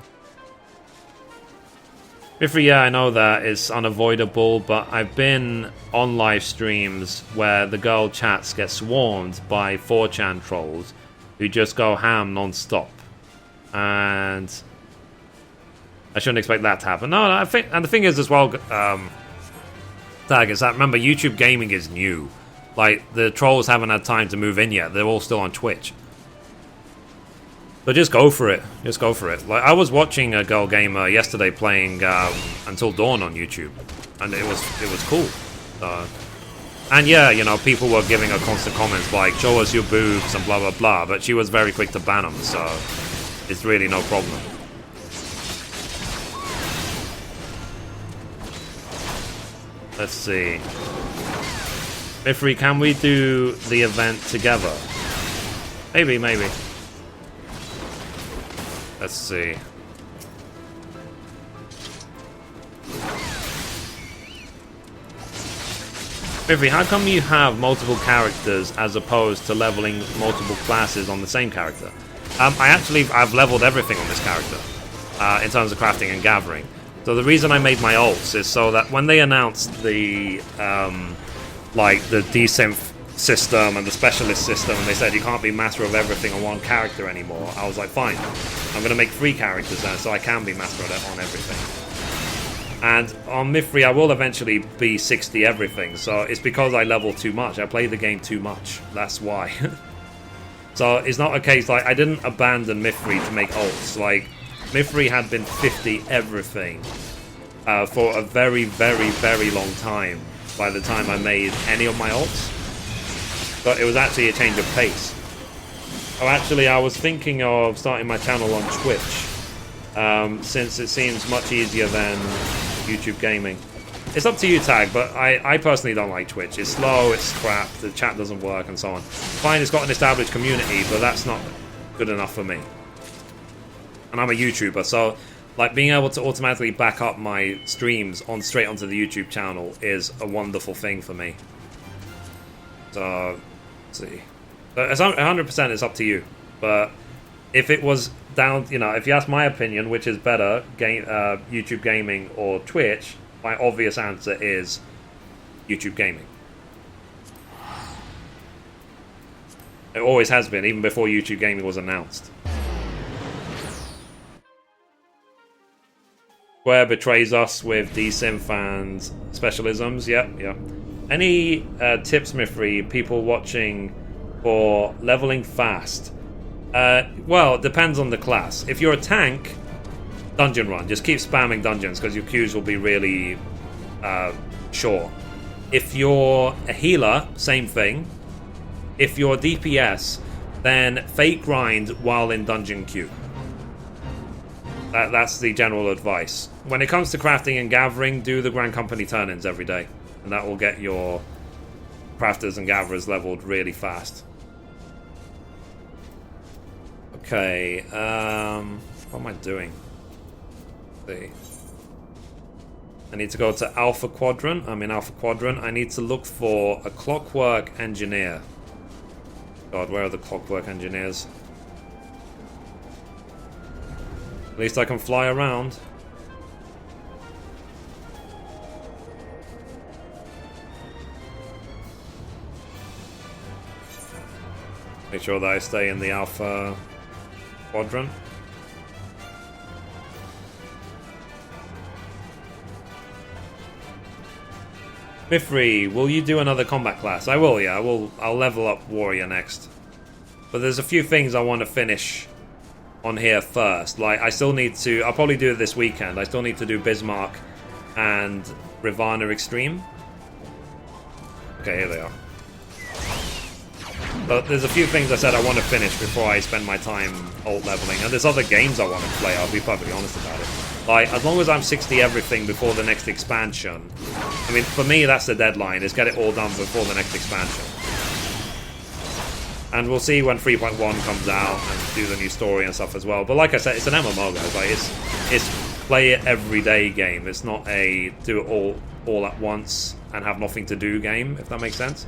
Mithrie, yeah, I know that it's unavoidable, but I've been on live streams where the girl chats get swarmed by 4chan trolls who just go ham non-stop. And I shouldn't expect that to happen. No, I think, and the thing is as well, Tag, is that, remember, YouTube gaming is new. Like, the trolls haven't had time to move in yet. They're all still on Twitch. So just go for it. Just go for it. Like, I was watching a girl gamer yesterday playing Until Dawn on YouTube, and it was cool. And yeah, you know, people were giving her constant comments like, show us your boobs and blah blah blah, but she was very quick to ban them, so it's really no problem. Let's see. Mithrie, can we do the event together? Maybe, maybe. Let's see. Mithrie, how come you have multiple characters as opposed to leveling multiple classes on the same character? I've leveled everything on this character in terms of crafting and gathering. So the reason I made my ults is so that when they announced the like the desynth system and the specialist system, and they said you can't be master of everything on one character anymore, I was like, fine, I'm going to make 3 characters then, so I can be master of it on everything. And on Mithrie, I will eventually be 60 everything, so it's because I level too much. I play the game too much. That's why. So it's not a case like I didn't abandon Mithrie to make ults. Like, Mithrie had been 50 everything for a very, very, very long time by the time I made any of my ults. But it was actually a change of pace. Oh, actually, I was thinking of starting my channel on Twitch, since it seems much easier than YouTube gaming. It's up to you, Tag, but I personally don't like Twitch. It's slow, it's crap, the chat doesn't work, and so on. Fine, it's got an established community, but that's not good enough for me. And I'm a YouTuber, so like being able to automatically back up my streams straight onto the YouTube channel is a wonderful thing for me. So, let's see. But it's 100% it's up to you. But if it was down, you know, if you ask my opinion, which is better, YouTube gaming or Twitch, my obvious answer is YouTube gaming. It always has been, even before YouTube gaming was announced. Square betrays us with desynth and specialisms. Yep. Any tips, Mithrie, people watching for leveling fast? Well, it depends on the class. If you're a tank, dungeon run. Just keep spamming dungeons because your queues will be really short. If you're a healer, same thing. If you're DPS, then fake grind while in dungeon queue. That's the general advice. When it comes to crafting and gathering, do the Grand Company turn-ins every day. And that will get your crafters and gatherers leveled really fast. Okay, what am I doing? Let's see. I need to go to Alpha Quadrant. I'm in Alpha Quadrant. I need to look for a Clockwork Engineer. God, where are the Clockwork Engineers? At least I can fly around. Make sure that I stay in the Alpha Quadrant. Mithrie, will you do another combat class? I will, yeah. I'll level up Warrior next. But there's a few things I want to finish on here first. Like, I still need to... I'll probably do it this weekend. I still need to do Bismarck and Ravana Extreme. Okay, here they are. But there's a few things I said I want to finish before I spend my time ult leveling. And there's other games I want to play, I'll be perfectly honest about it. Like, as long as I'm 60 everything before the next expansion... I mean, for me, that's the deadline, is get it all done before the next expansion. And we'll see when 3.1 comes out and do the new story and stuff as well. But like I said, it's an MMO, guys. Like, it's play it every day game. It's not a do it all at once and have nothing to do game, if that makes sense.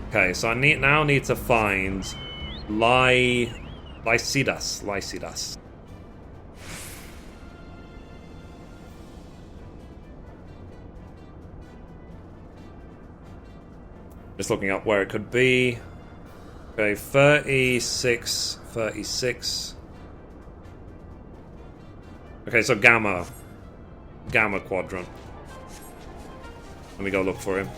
Okay, so I now need to find Lycidas. Just looking up where it could be. Okay, 36. Okay, so Gamma Quadrant. Let me go look for him.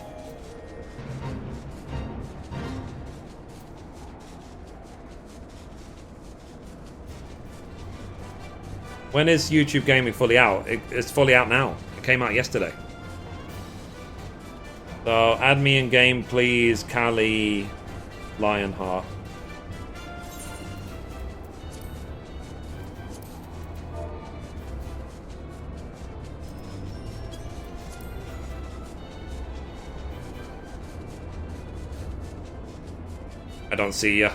When is YouTube Gaming fully out? It's fully out now. It came out yesterday. So, add me in game, please, Callie Lionheart. I don't see ya.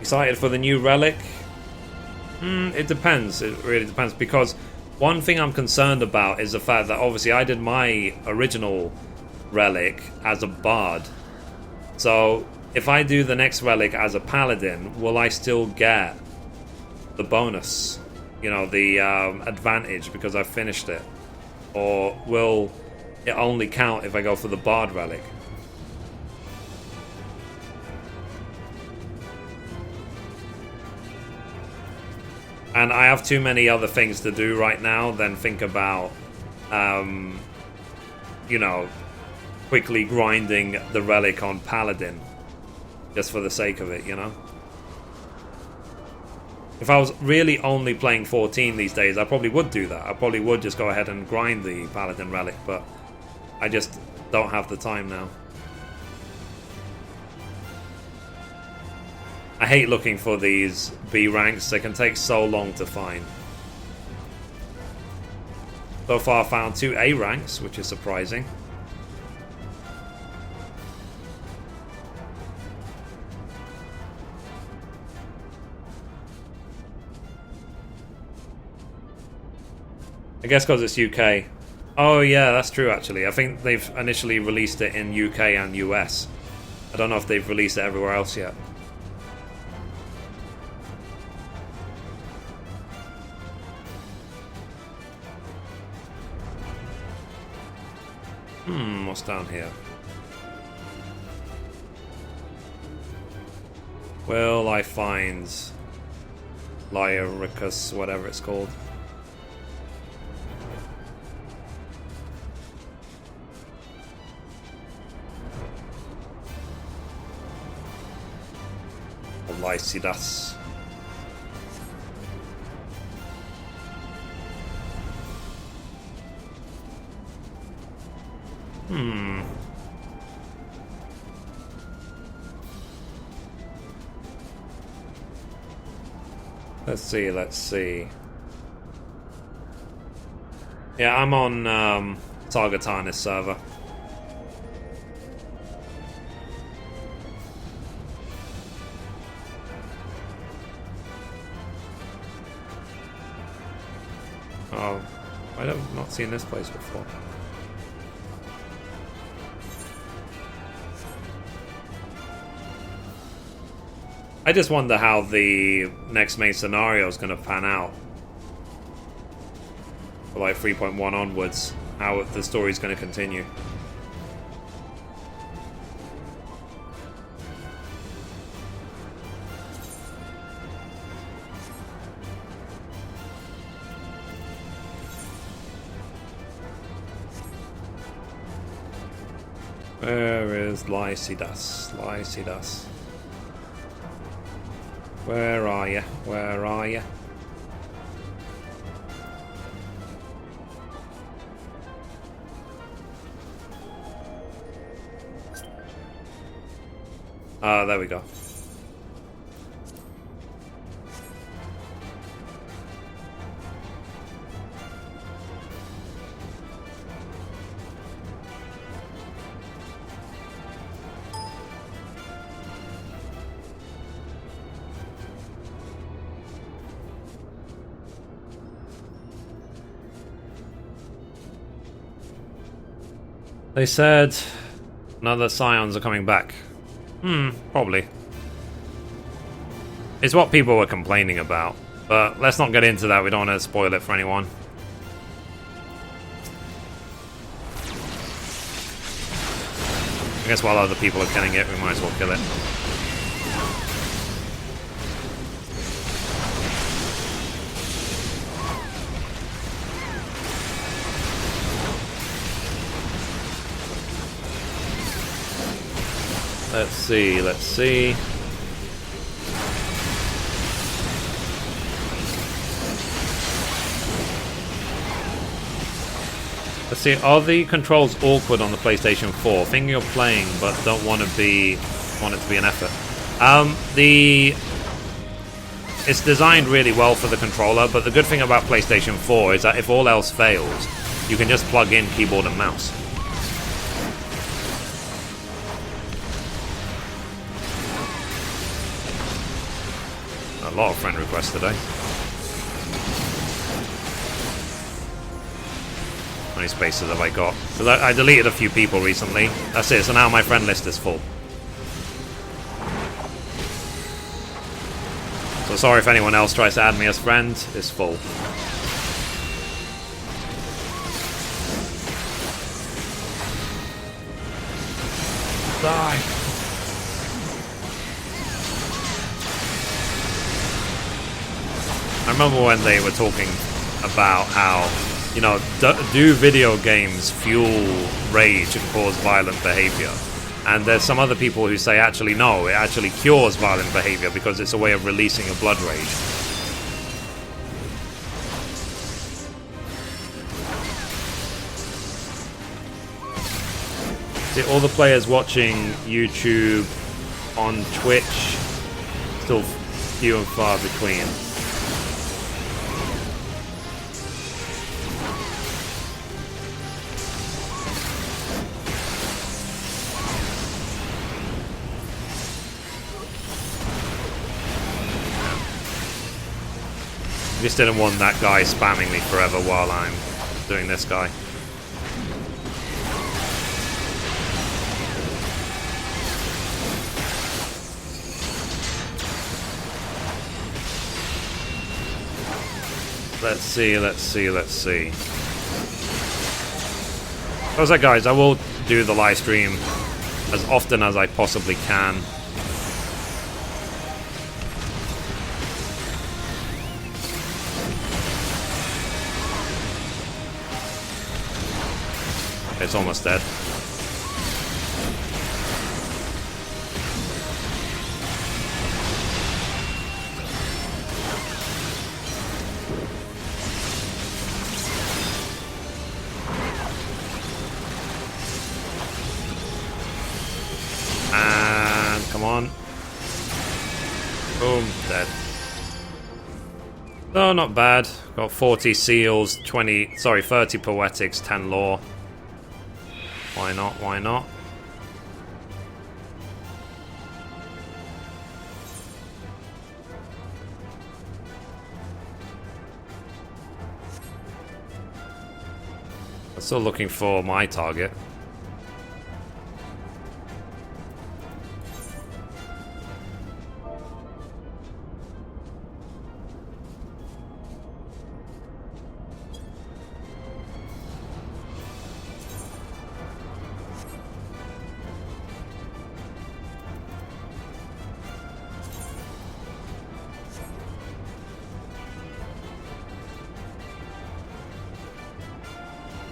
Excited for the new relic? It depends. It really depends, because one thing I'm concerned about is the fact that obviously I did my original relic as a bard. So if I do the next relic as a paladin, will I still get the bonus? You know, the advantage because I finished it? Or will it only count if I go for the bard relic? And I have too many other things to do right now than think about, you know, quickly grinding the relic on Paladin. Just for the sake of it, you know? If I was really only playing 14 these days, I probably would do that. I probably would just go ahead and grind the Paladin relic, but I just don't have the time now. I hate looking for these B ranks. They can take so long to find. So far I found 2 A ranks, which is surprising. I guess because it's UK. Oh yeah, that's true actually. I think they've initially released it in UK and US. I don't know if they've released it everywhere else yet. What's down here? Will I find Lyricus, whatever it's called? Or Lycidas? Let's see. Yeah, I'm on Targatanis server. Oh, I've not seen this place before. I just wonder how the next main scenario is going to pan out. For like 3.1 onwards, how the story is going to continue. Where is Lycidas? Lycidas. Where are you? Where are you? Ah, there we go. They said another Scions are coming back. Probably. It's what people were complaining about. But let's not get into that, we don't want to spoil it for anyone. I guess while other people are killing it, we might as well kill it. Let's see, let's see. Let's see, are the controls awkward on the PlayStation 4? Thing you're playing but don't want it to be an effort. It's designed really well for the controller, but the good thing about PlayStation 4 is that if all else fails, you can just plug in keyboard and mouse. A lot of friend requests today. How many spaces have I got? Because I deleted a few people recently. That's it, so now my friend list is full. So sorry if anyone else tries to add me as friend, it's full. Die. I remember when they were talking about how you know, do video games fuel rage and cause violent behavior? And there's some other people who say, actually, no, it actually cures violent behavior because it's a way of releasing your blood rage. See, all the players watching YouTube on Twitch, still few and far between. Just didn't want that guy spamming me forever while I'm doing this guy. Let's see, let's see, let's see. How's that, guys? I will do the live stream as often as I possibly can. It's almost dead. And come on. Boom, dead. Oh, not bad. Got 40 seals, 30 poetics, 10 lore. Why not? Why not? I'm still looking for my target.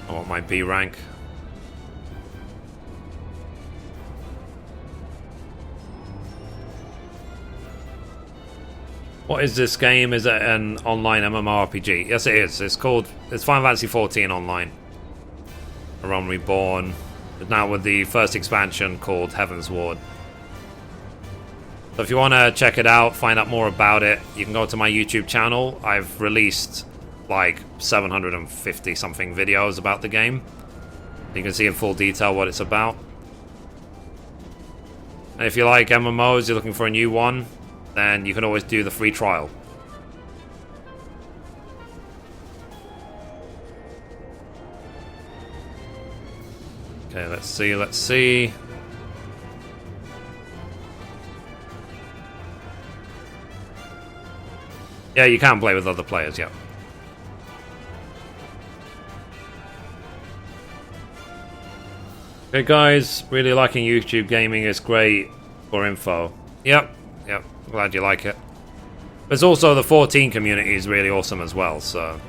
I want my B rank. What is this game? Is it an online MMORPG? Yes, it is. It's Final Fantasy XIV Online. A Realm Reborn. Now with the first expansion called Heavensward. So if you want to check it out, find out more about it, you can go to my YouTube channel. I've released like 750 something videos about the game. You can see in full detail what it's about. And if you like MMOs, you're looking for a new one, then you can always do the free trial. Okay, let's see, let's see. Yeah, you can play with other players, yeah. Okay, guys, really liking YouTube gaming. It's great for info. Yep, glad you like it. There's also the 14 community is really awesome as well, so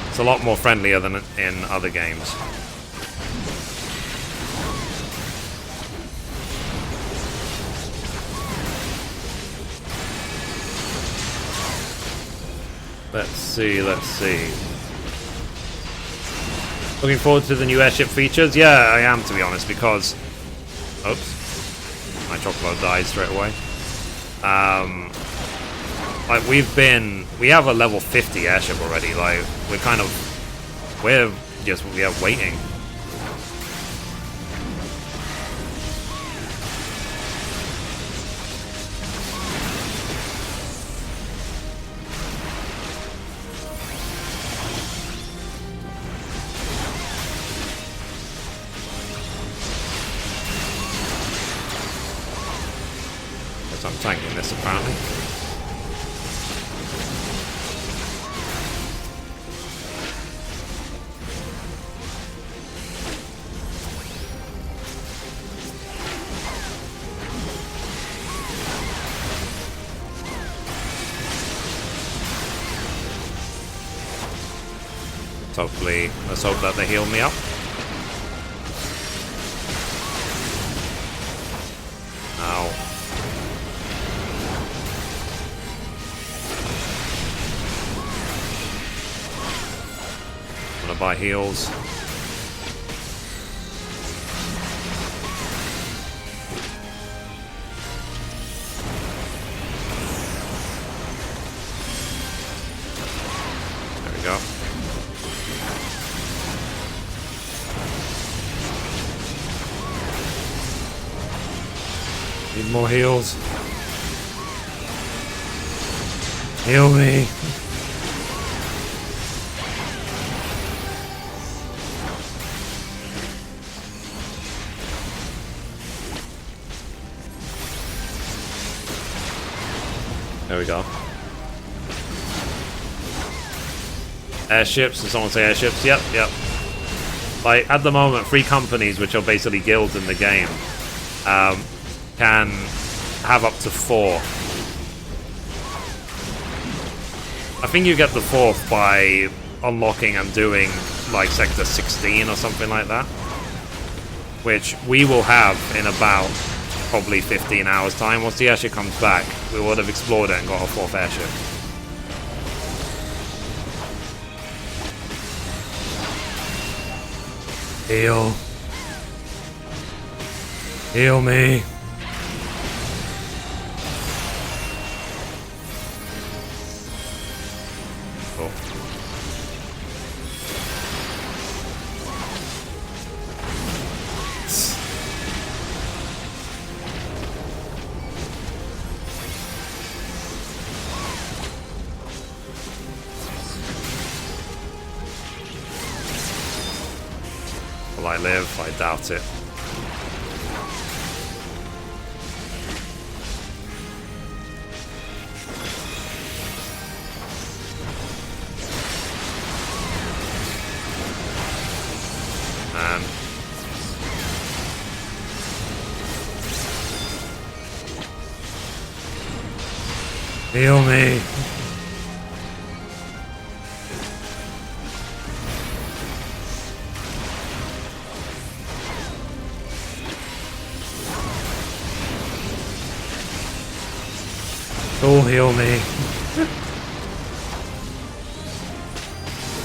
it's a lot more friendlier than in other games. Let's see, let's see. Looking forward to the new airship features? Yeah, I am, to be honest, because... Oops. My chocolate died straight away. Like, we have a level 50 airship already, like, we're just waiting. I'm tanking this apparently. let's hope that they heal me up. Ow. I'm gonna buy heals. There we go. Need more heals. Heal me. There we go. Airships, did someone say airships? Yep, yep. Like, at the moment, 3 companies, which are basically guilds in the game, can have up to 4. I think you get the 4th by unlocking and doing, like, Sector 16 or something like that. Which we will have in about probably 15 hours time. Once the airship comes back, we would have explored it and got our 4th airship. Heal. Heal me. Cool. Will I live? I doubt it. Man. Heal me. Oh, heal me.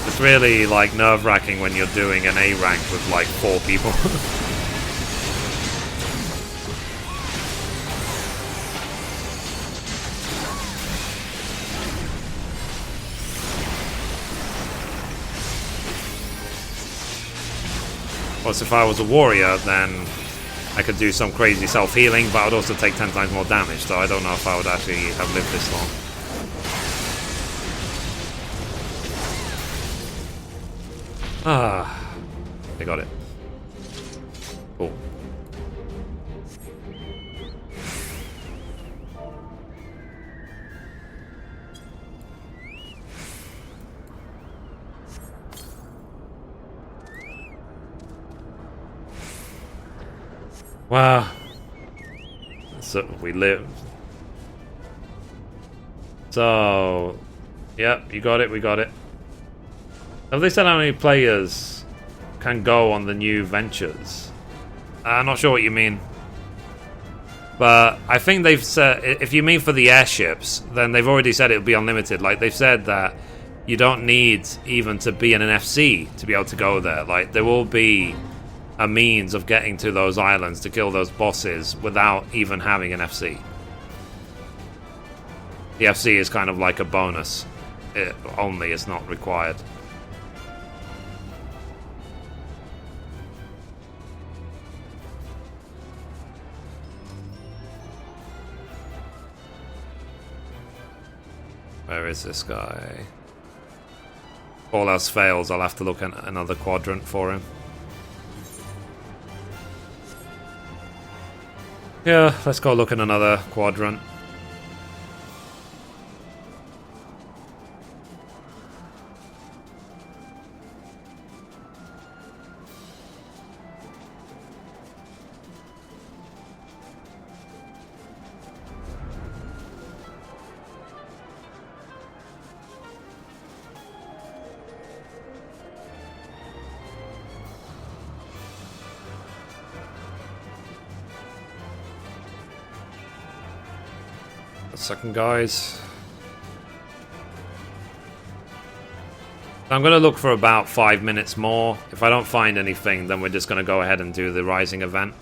It's really, like, nerve-wracking when you're doing an A rank with, like, 4 people. Plus, if I was a warrior, then I could do some crazy self-healing, but I would also take 10 times more damage, so I don't know if I would actually have lived this long. Ah, they got it. Cool. Wow. So we live. So, yep, you got it, we got it. Have they said how many players can go on the new ventures? I'm not sure what you mean. But I think they've said, if you mean for the airships, then they've already said it'll be unlimited. Like, they've said that you don't need even to be in an FC to be able to go there. Like, there will be a means of getting to those islands to kill those bosses without even having an FC. The FC is kind of like a bonus. Only it's not required. Where is this guy? If all else fails, I'll have to look at another quadrant for him. Yeah, let's go look at another quadrant. A second, guys. I'm going to look for about 5 minutes more. If I don't find anything, then we're just going to go ahead and do the Rising event.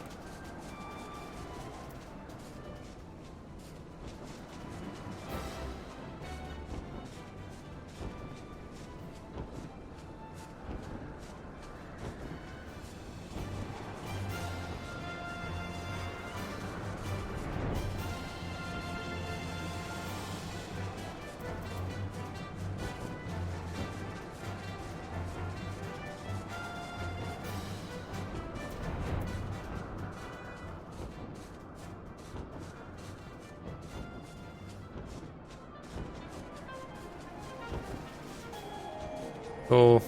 Cool.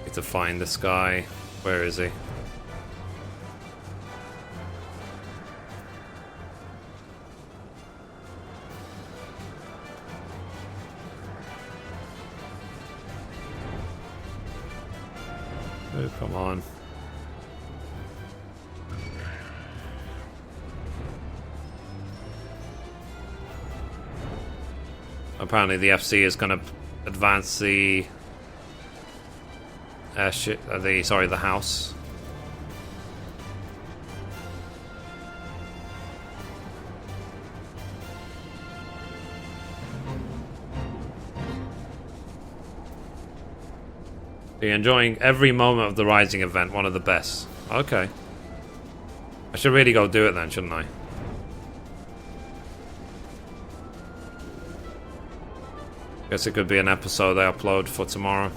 Need to find this guy. Where is he? Oh, come on. Apparently the FC is going to advance the the house. You're enjoying every moment of the Rising event, one of the best. Okay. I should really go do it then, shouldn't I? Guess it could be an episode I upload for tomorrow.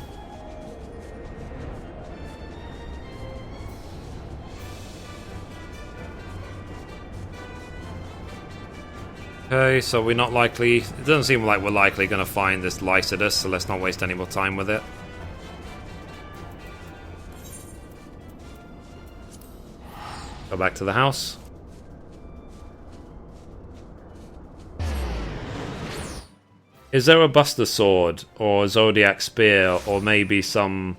Okay, so we're not likely... It doesn't seem like we're likely going to find this Lycidas, so let's not waste any more time with it. Go back to the house. Is there a Buster Sword, or Zodiac Spear, or maybe some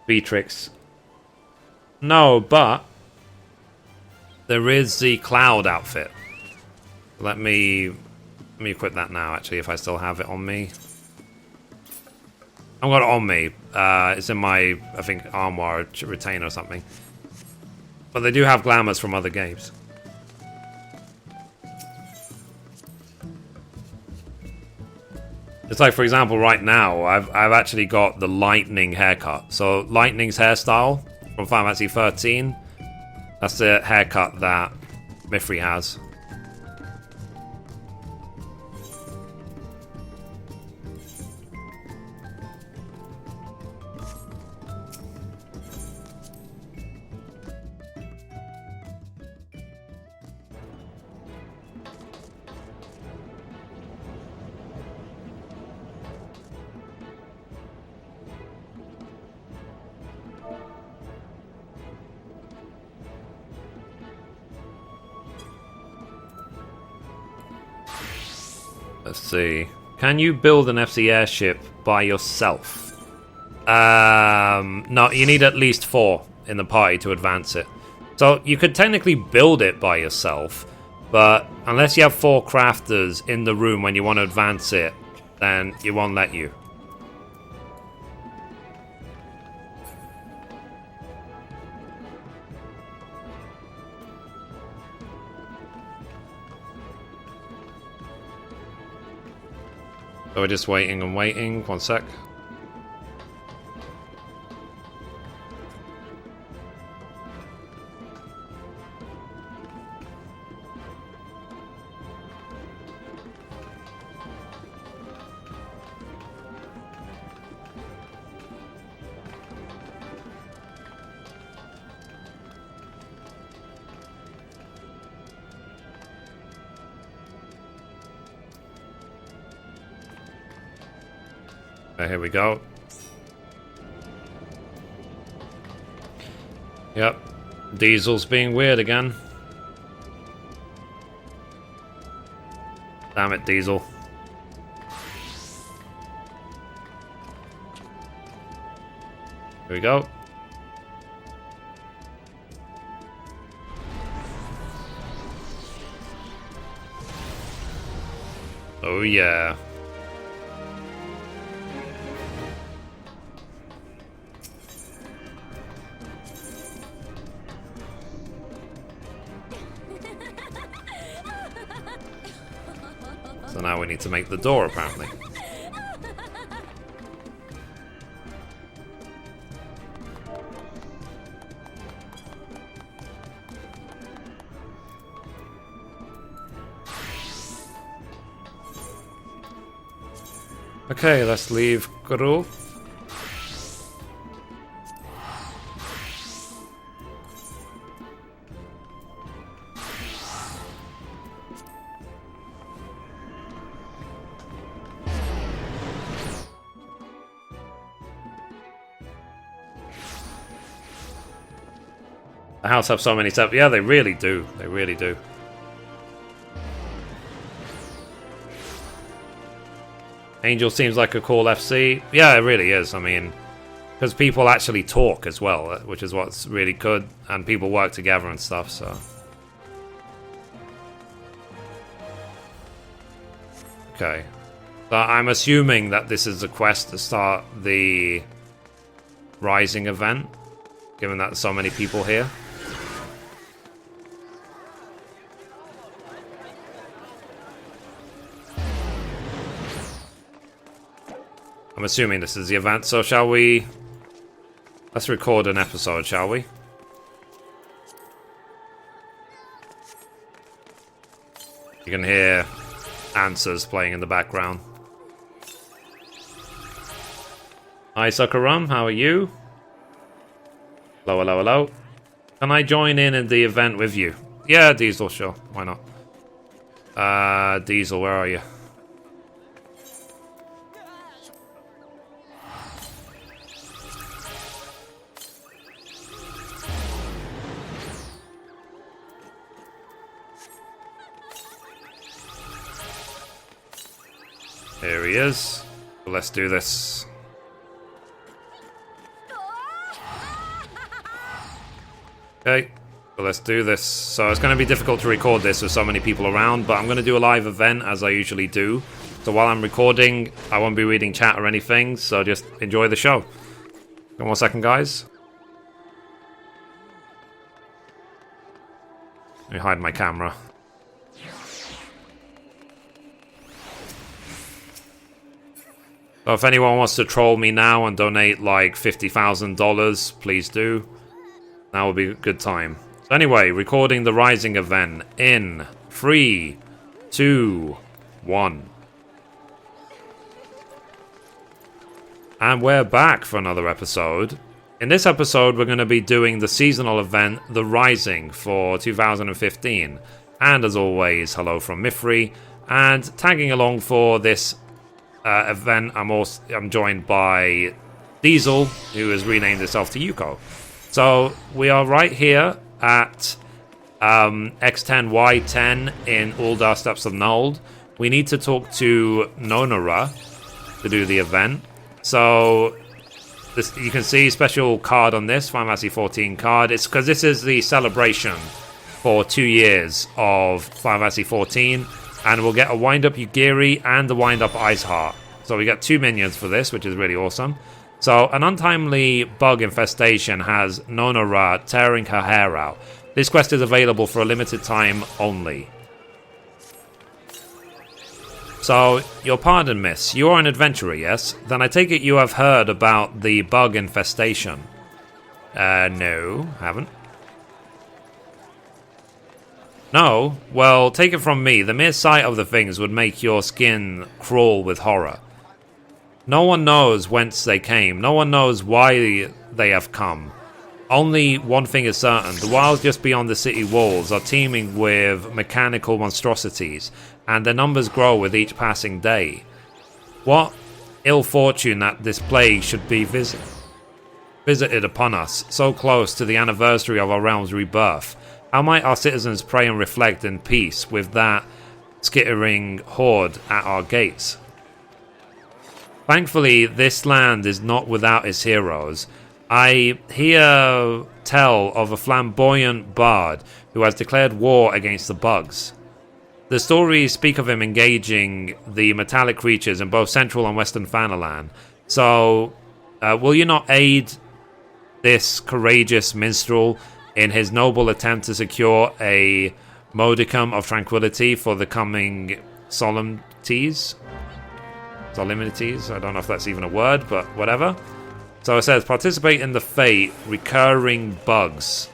Beatrix? No, but there is the Cloud outfit. Let me equip that now, actually, if I still have it on me. I've got it on me. It's in my, I think, armor retainer or something. But they do have glamours from other games. It's like, for example, right now, I've actually got the Lightning haircut. So, Lightning's hairstyle from Final Fantasy XIII, that's the haircut that Mithrie has. Let's see. Can you build an FC airship by yourself? No, you need at least 4 in the party to advance it. So you could technically build it by yourself, but unless you have 4 crafters in the room when you want to advance it, then it won't let you. So we're just waiting and waiting. 1 sec. Here we go. Yep. Diesel's being weird again. Damn it, Diesel. Here we go. Oh yeah. So now we need to make the door, apparently. Okay, let's leave Guru. The house have so many stuff. Yeah, they really do. They really do. Angel seems like a cool FC. Yeah, it really is. I mean, because people actually talk as well, which is what's really good, and people work together and stuff, so. Okay. So I'm assuming that this is a quest to start the Rising event, given that there's so many people here. I'm assuming this is the event, so shall we... Let's record an episode, shall we? You can hear answers playing in the background. Hi, Suckerum, how are you? Hello, hello, hello. Can I join in the event with you? Yeah, Diesel, sure. Why not? Diesel, where are you? Here he is. Let's do this. Okay, so let's do this. So it's going to be difficult to record this with so many people around, but I'm going to do a live event as I usually do. So while I'm recording, I won't be reading chat or anything, so just enjoy the show. One more second, guys. Let me hide my camera. So if anyone wants to troll me now and donate like $50,000, please do. That will be a good time. So anyway, recording the Rising event in 3, 2, 1. And we're back for another episode. In this episode, we're going to be doing the seasonal event, The Rising, for 2015. And as always, hello from Mithrie. And tagging along for this event, I'm joined by Diesel, who has renamed himself to Yuko. So we are right here at X10Y10 in Uldar Steppes of Nold. We need to talk to Nonora to do the event. So this, you can see special card on this Final Fantasy XIV card. It's because this is the celebration for 2 years of Final Fantasy XIV. And we'll get a wind-up Yugiri and a wind-up Iceheart. So we get 2 minions for this, which is really awesome. So an untimely bug infestation has Nonora tearing her hair out. This quest is available for a limited time only. So, your pardon, miss. You are an adventurer, yes? Then I take it you have heard about the bug infestation. No, haven't. No? Well, take it from me, the mere sight of the things would make your skin crawl with horror. No one knows whence they came, no one knows why they have come. Only one thing is certain, the wilds just beyond the city walls are teeming with mechanical monstrosities, and their numbers grow with each passing day. What ill fortune that this plague should be visited upon us, so close to the anniversary of our realm's rebirth. How might our citizens pray and reflect in peace with that skittering horde at our gates? Thankfully, this land is not without its heroes. I hear tell of a flamboyant bard who has declared war against the bugs. the stories speak of him engaging the metallic creatures in both Central and Western Fanalan. So, will you not aid this courageous minstrel in his noble attempt to secure a modicum of tranquility for the coming solemnities? Solemnities? I don't know if that's even a word, but whatever. So it says, participate in the fate, recurring bugs.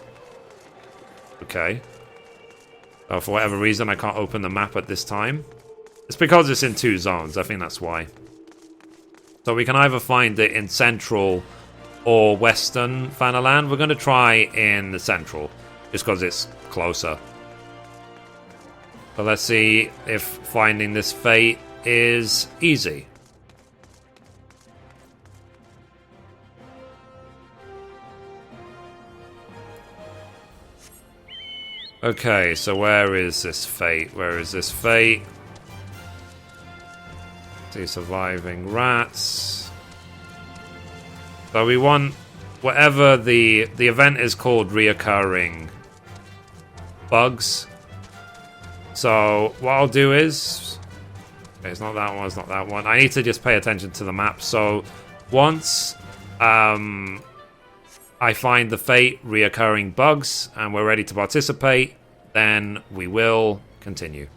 Okay. Oh, for whatever reason, I can't open the map at this time. It's because it's in 2 zones. I think that's why. So we can either find it in Central or Western Fanalan. We're going to try in the Central, just because it's closer. But let's see if finding this fate is easy. Okay, so where is this fate? Where is this fate? See, surviving rats. So we want whatever the event is called, reoccurring bugs. So what I'll do is, okay, it's not that one, it's not that one. I need to just pay attention to the map. So once I find the fate, reoccurring bugs, and we're ready to participate, then we will continue.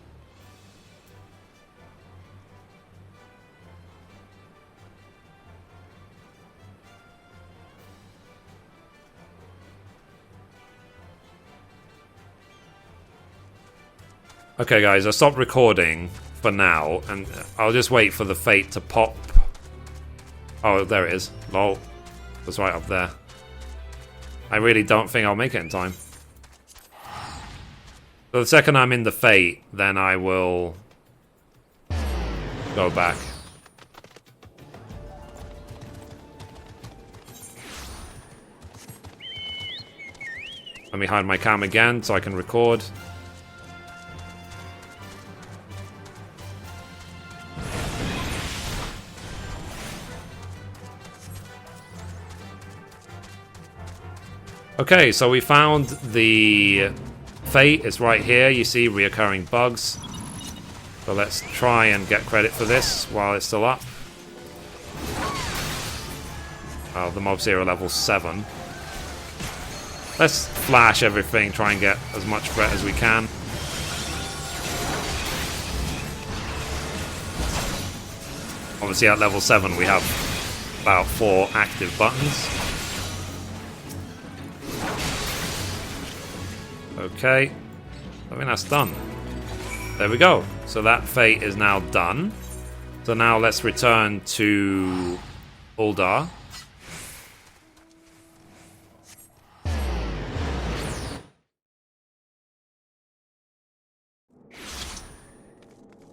Okay guys, I stopped recording for now, and I'll just wait for the fate to pop. Oh, there it is. Lol. It's right up there. I really don't think I'll make it in time. So the second I'm in the fate, then I will go back. Let me hide my cam again so I can record. Okay, so we found the fate. It's right here. You see reoccurring bugs. So let's try and get credit for this while it's still up. Oh, the mob's here at level 7. Let's flash everything, try and get as much threat as we can. Obviously at level 7 we have about 4 active buttons. Okay, I think that's done. There we go. So that fate is now done. So now let's return to Uldar.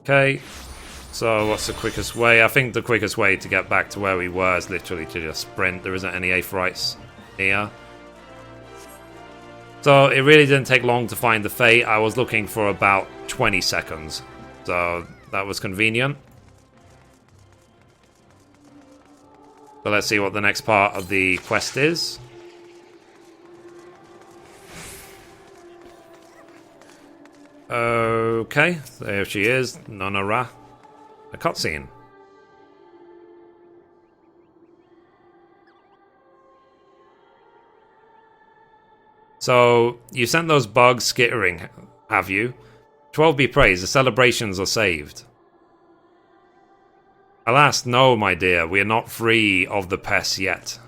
Okay, so what's the quickest way? I think the quickest way to get back to where we were is literally to just sprint. There isn't any Aetherites here. So it really didn't take long to find the fate. I was looking for about 20 seconds. So that was convenient. So let's see what the next part of the quest is. Okay, there she is, Nonara. A cutscene. So, you sent those bugs skittering, have you? 12 be praised, the celebrations are saved. Alas, no, my dear, we are not free of the pests yet.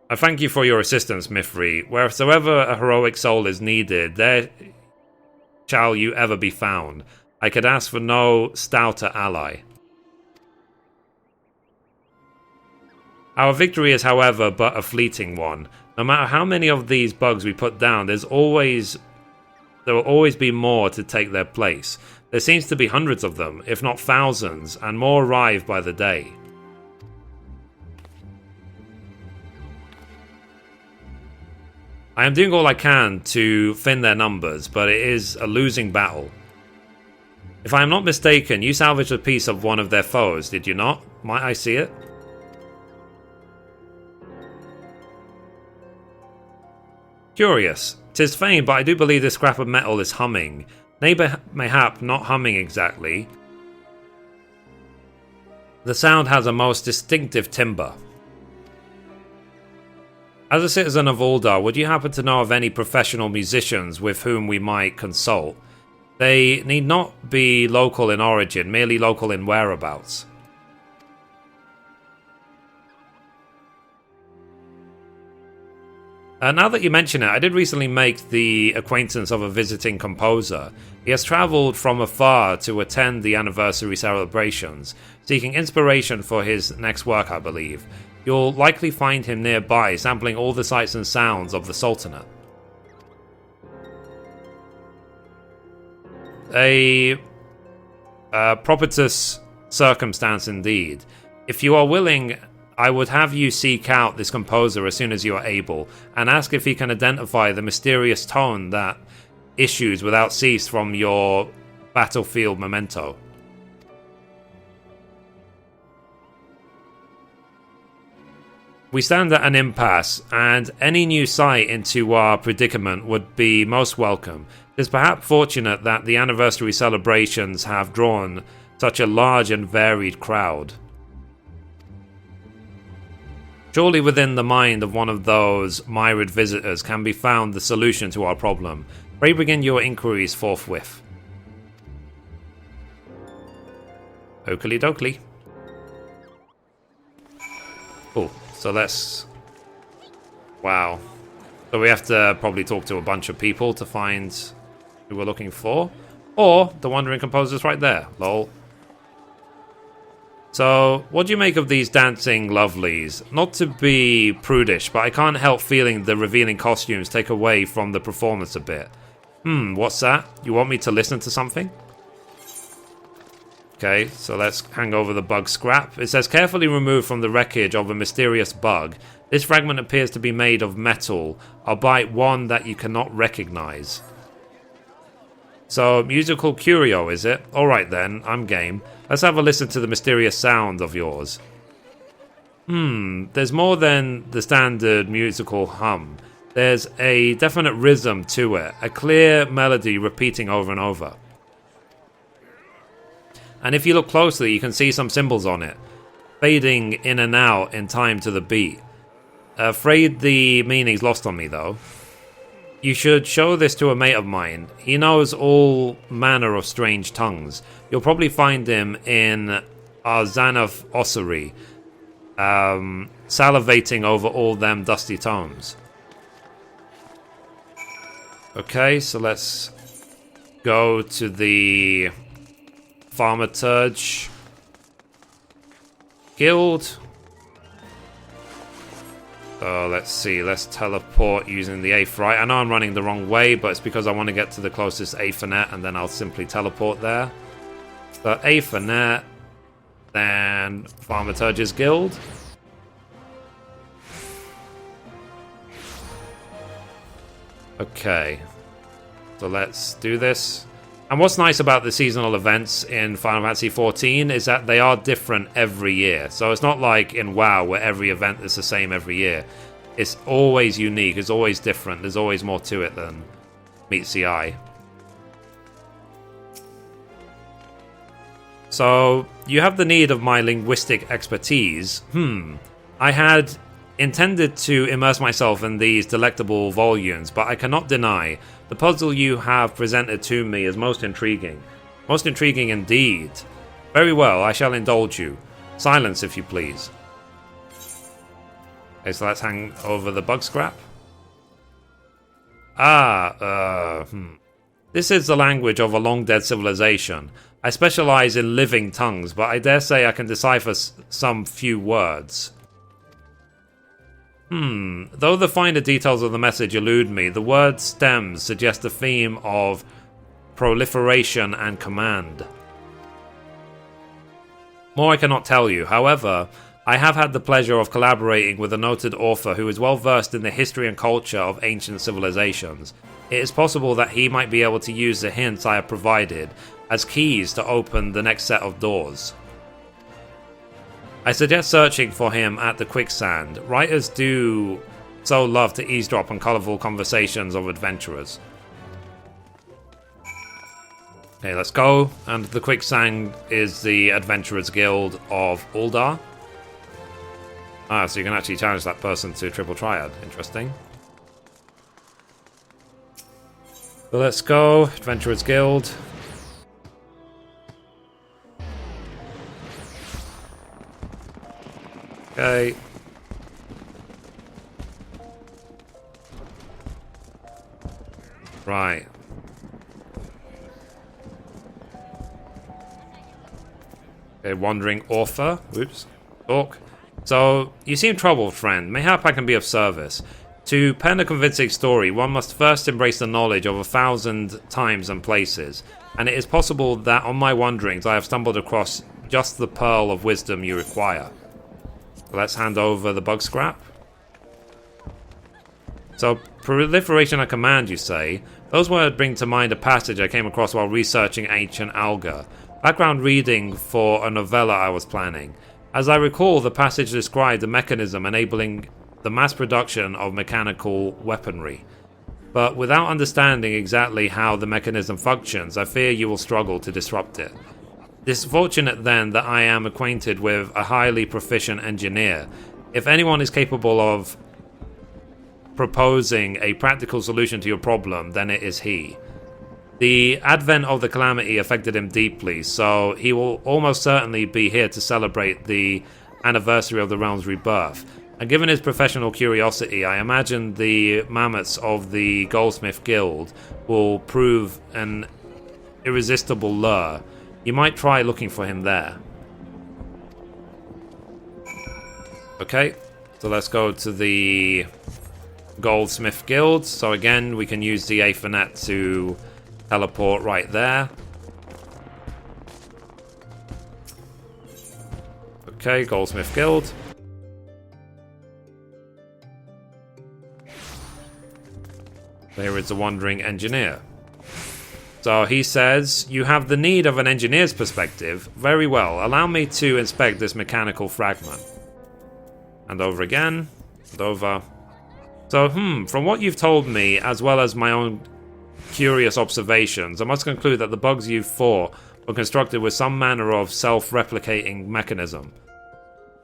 I thank you for your assistance, Mithrie. Wheresoever a heroic soul is needed, there shall you ever be found. I could ask for no stouter ally. Our victory is, however, but a fleeting one. No matter how many of these bugs we put down, there will always be more to take their place. There seems to be hundreds of them, if not thousands, and more arrive by the day. I am doing all I can to thin their numbers, but it is a losing battle. If I am not mistaken, you salvaged a piece of one of their foes, did you not? Might I see it? Curious. 'Tis faint, but I do believe this scrap of metal is humming. Mayhap not humming exactly. The sound has a most distinctive timbre. As a citizen of Uldar, would you happen to know of any professional musicians with whom we might consult? They need not be local in origin, merely local in whereabouts. Now that you mention it, I did recently make the acquaintance of a visiting composer. He has travelled from afar to attend the anniversary celebrations, seeking inspiration for his next work, I believe. You'll likely find him nearby, sampling all the sights and sounds of the Sultanate. A propitious circumstance indeed. If you are willing, I would have you seek out this composer as soon as you are able, and ask if he can identify the mysterious tone that issues without cease from your battlefield memento. We stand at an impasse, and any new sight into our predicament would be most welcome. It is perhaps fortunate that the anniversary celebrations have drawn such a large and varied crowd. Surely within the mind of one of those myriad visitors can be found the solution to our problem. Pray begin your inquiries forthwith. Oakley dokley. Cool. So let's... Wow. So we have to probably talk to a bunch of people to find who we're looking for. Or the Wandering Composer's right there. Lol. So, what do you make of these dancing lovelies? Not to be prudish, but I can't help feeling the revealing costumes take away from the performance a bit. What's that? You want me to listen to something? Okay, so let's hang over the bug scrap. It says, carefully removed from the wreckage of a mysterious bug. This fragment appears to be made of metal, albeit one that you cannot recognize. So, musical curio, is it? Alright then, I'm game. Let's have a listen to the mysterious sound of yours. There's more than the standard musical hum. There's a definite rhythm to it, a clear melody repeating over and over. And if you look closely, you can see some symbols on it, fading in and out in time to the beat. Afraid the meaning's lost on me though. You should show this to a mate of mine. He knows all manner of strange tongues. You'll probably find him in Arzanov Ossuary, salivating over all them dusty tomes. Okay, so let's go to the Thaumaturge Guild. So let's see, let's teleport using the Aetheryte. I know I'm running the wrong way, but it's because I want to get to the closest Aethernet, and then I'll simply teleport there. So Aethernet, then Thaumaturge's Guild. Okay, so let's do this. And what's nice about the seasonal events in Final Fantasy XIV is that they are different every year. So it's not like in WoW where every event is the same every year. It's always unique, it's always different, there's always more to it than meets the eye. So, you have the need of my linguistic expertise. I had intended to immerse myself in these delectable volumes, but I cannot deny the puzzle you have presented to me is most intriguing. Most intriguing indeed. Very well, I shall indulge you. Silence, if you please. Okay, so let's hang over the bug scrap. This is the language of a long-dead civilization. I specialize in living tongues, but I dare say I can decipher some few words. Though the finer details of the message elude me, the word stems suggest a theme of proliferation and command. More I cannot tell you. However, I have had the pleasure of collaborating with a noted author who is well versed in the history and culture of ancient civilizations. It is possible that he might be able to use the hints I have provided as keys to open the next set of doors. I suggest searching for him at the quicksand. Writers do so love to eavesdrop on colourful conversations of adventurers. Okay, let's go. And the Quicksand is the Adventurers Guild of Uldar. Ah, so you can actually challenge that person to Triple Triad. Interesting. So let's go. Adventurers Guild. Okay. Right. Okay, Wandering Author. Oops. Talk. So, you seem troubled, friend. Mayhap I can be of service. To pen a convincing story, one must first embrace the knowledge of 1,000 times and places. And it is possible that on my wanderings I have stumbled across just the pearl of wisdom you require. So let's hand over the bug scrap. So, proliferation at command, you say? Those words bring to mind a passage I came across while researching ancient Alga. Background reading for a novella I was planning. As I recall, the passage described a mechanism enabling the mass production of mechanical weaponry. But without understanding exactly how the mechanism functions, I fear you will struggle to disrupt it. It's fortunate then that I am acquainted with a highly proficient engineer. If anyone is capable of proposing a practical solution to your problem, then it is he. The advent of the calamity affected him deeply, so he will almost certainly be here to celebrate the anniversary of the realm's rebirth. And given his professional curiosity, I imagine the mammoths of the Goldsmith Guild will prove an irresistible lure. You might try looking for him there. Okay, so let's go to the Goldsmith Guild. So again, we can use the Aethernet to teleport right there. Okay, Goldsmith Guild. Here is the Wandering Engineer. So he says, you have the need of an engineer's perspective. Very well, allow me to inspect this mechanical fragment. And over again. And over. So, from what you've told me, as well as my own curious observations, I must conclude that the bugs you've fought were constructed with some manner of self-replicating mechanism.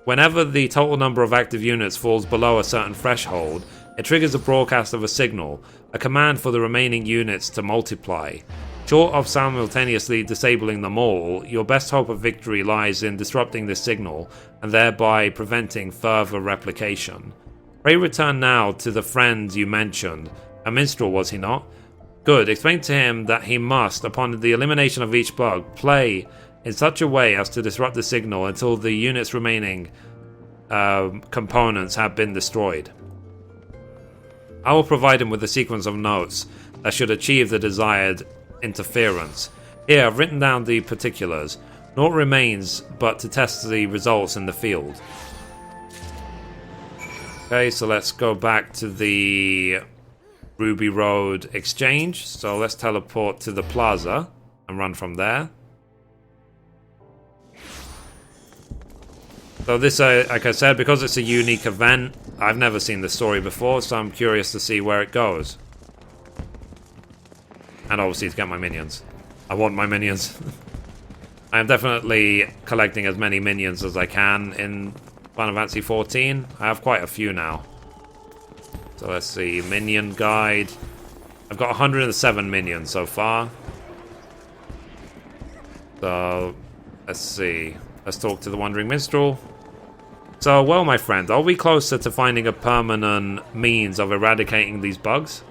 Whenever the total number of active units falls below a certain threshold, it triggers a broadcast of a signal, a command for the remaining units to multiply. Short of simultaneously disabling them all, your best hope of victory lies in disrupting this signal and thereby preventing further replication. Pray return now to the friend you mentioned. A minstrel, was he not? Good. Explain to him that he must, upon the elimination of each bug, play in such a way as to disrupt the signal until the unit's remaining components have been destroyed. I will provide him with a sequence of notes that should achieve the desired interference. Here, I've written down the particulars. Naught remains but to test the results in the field. Okay, so let's go back to the Ruby Road exchange. So let's teleport to the plaza and run from there. So this, like I said, because it's a unique event, I've never seen the story before, so I'm curious to see where it goes. And obviously to get my minions. I want my minions. I am definitely collecting as many minions as I can in Final Fantasy XIV. I have quite a few now. So let's see, minion guide. I've got 107 minions so far. So, let's see. Let's talk to the Wandering Minstrel. So, well, my friend, are we closer to finding a permanent means of eradicating these bugs?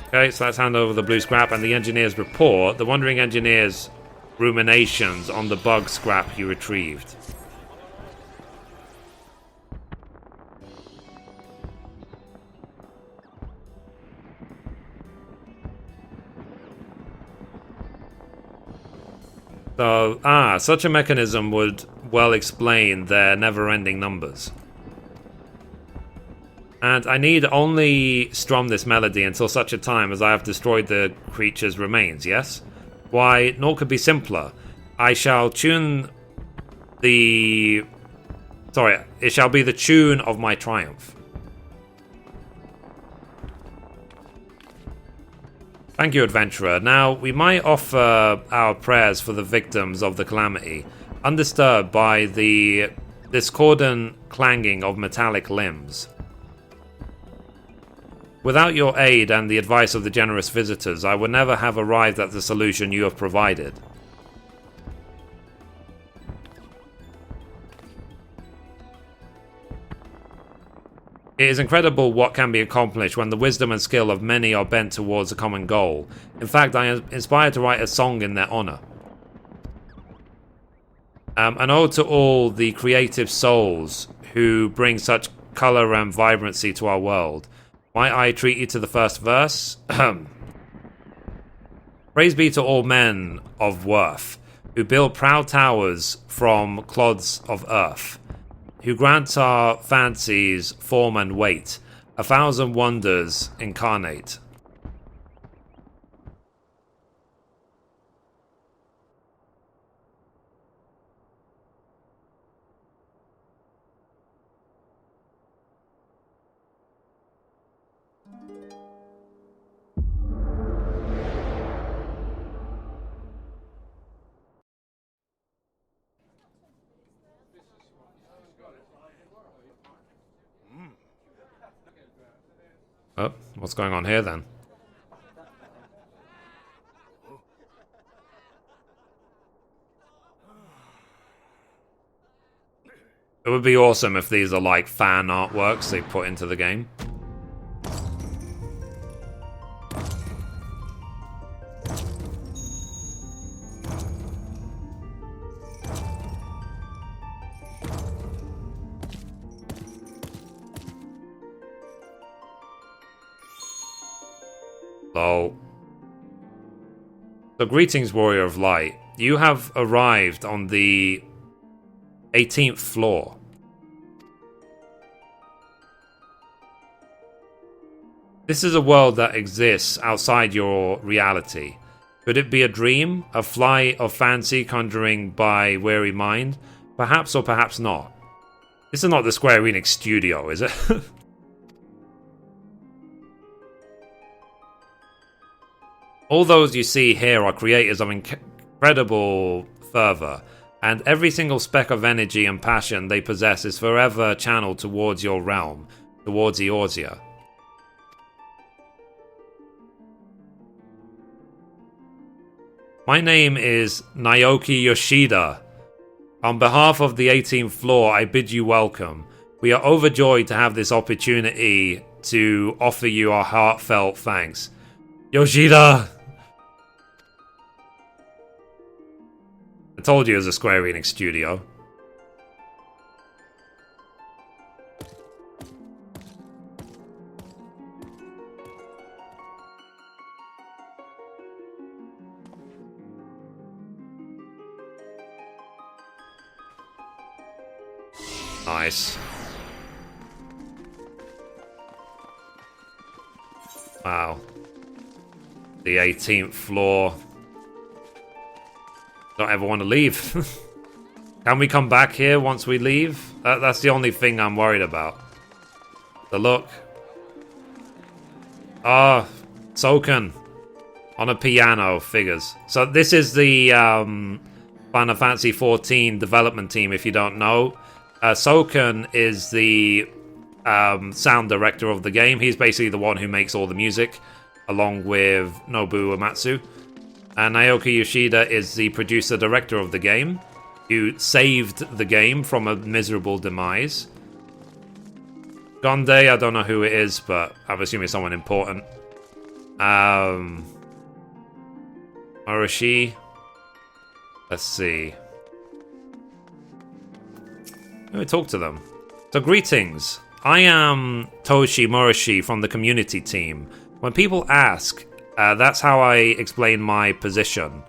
Okay, so let's hand over the blue scrap and the engineer's report. The Wandering Engineer's ruminations on the bug scrap he retrieved. So, such a mechanism would well explain their never-ending numbers. And I need only strum this melody until such a time as I have destroyed the creature's remains, yes? Why, naught could be simpler. I shall tune the... Sorry, it shall be the tune of my triumph. Thank you, adventurer. Now, we might offer our prayers for the victims of the calamity, undisturbed by the discordant clanging of metallic limbs. Without your aid and the advice of the generous visitors, I would never have arrived at the solution you have provided. It is incredible what can be accomplished when the wisdom and skill of many are bent towards a common goal. In fact, I am inspired to write a song in their honor. An ode to all the creative souls who bring such color and vibrancy to our world. Might I treat you to the first verse? Praise be to all men of worth, who build proud towers from clods of earth, who grant our fancies form and weight, 1,000 wonders incarnate. Oh, what's going on here then? It would be awesome if these are like fan artworks they put into the game. So greetings, Warrior of Light. You have arrived on the 18th floor. This is a world that exists outside your reality. Could it be a dream? A flight of fancy conjuring by weary mind? Perhaps or perhaps not. This is not the Square Enix studio, is it? All those you see here are creators of incredible fervor, and every single speck of energy and passion they possess is forever channeled towards your realm, towards Eorzea. My name is Naoki Yoshida. On behalf of the 18th floor, I bid you welcome. We are overjoyed to have this opportunity to offer you our heartfelt thanks. Yoshida! I told you it was a Square Enix studio. Nice. Wow. The 18th floor. Don't ever want to leave. Can we come back here once we leave? That's the only thing I'm worried about. The look. Ah, Soken. On a piano, figures. So this is the Final Fantasy XIV development team, if you don't know. Soken is the sound director of the game. He's basically the one who makes all the music, along with Nobuo Uematsu. And Naoki Yoshida is the producer-director of the game, who saved the game from a miserable demise. Gonde, I don't know who it is, but I'm assuming it's someone important. Moroshi. Let's see. Let me talk to them. So greetings. I am Toshi Moroshi from the community team. When people ask, that's how I explain my position.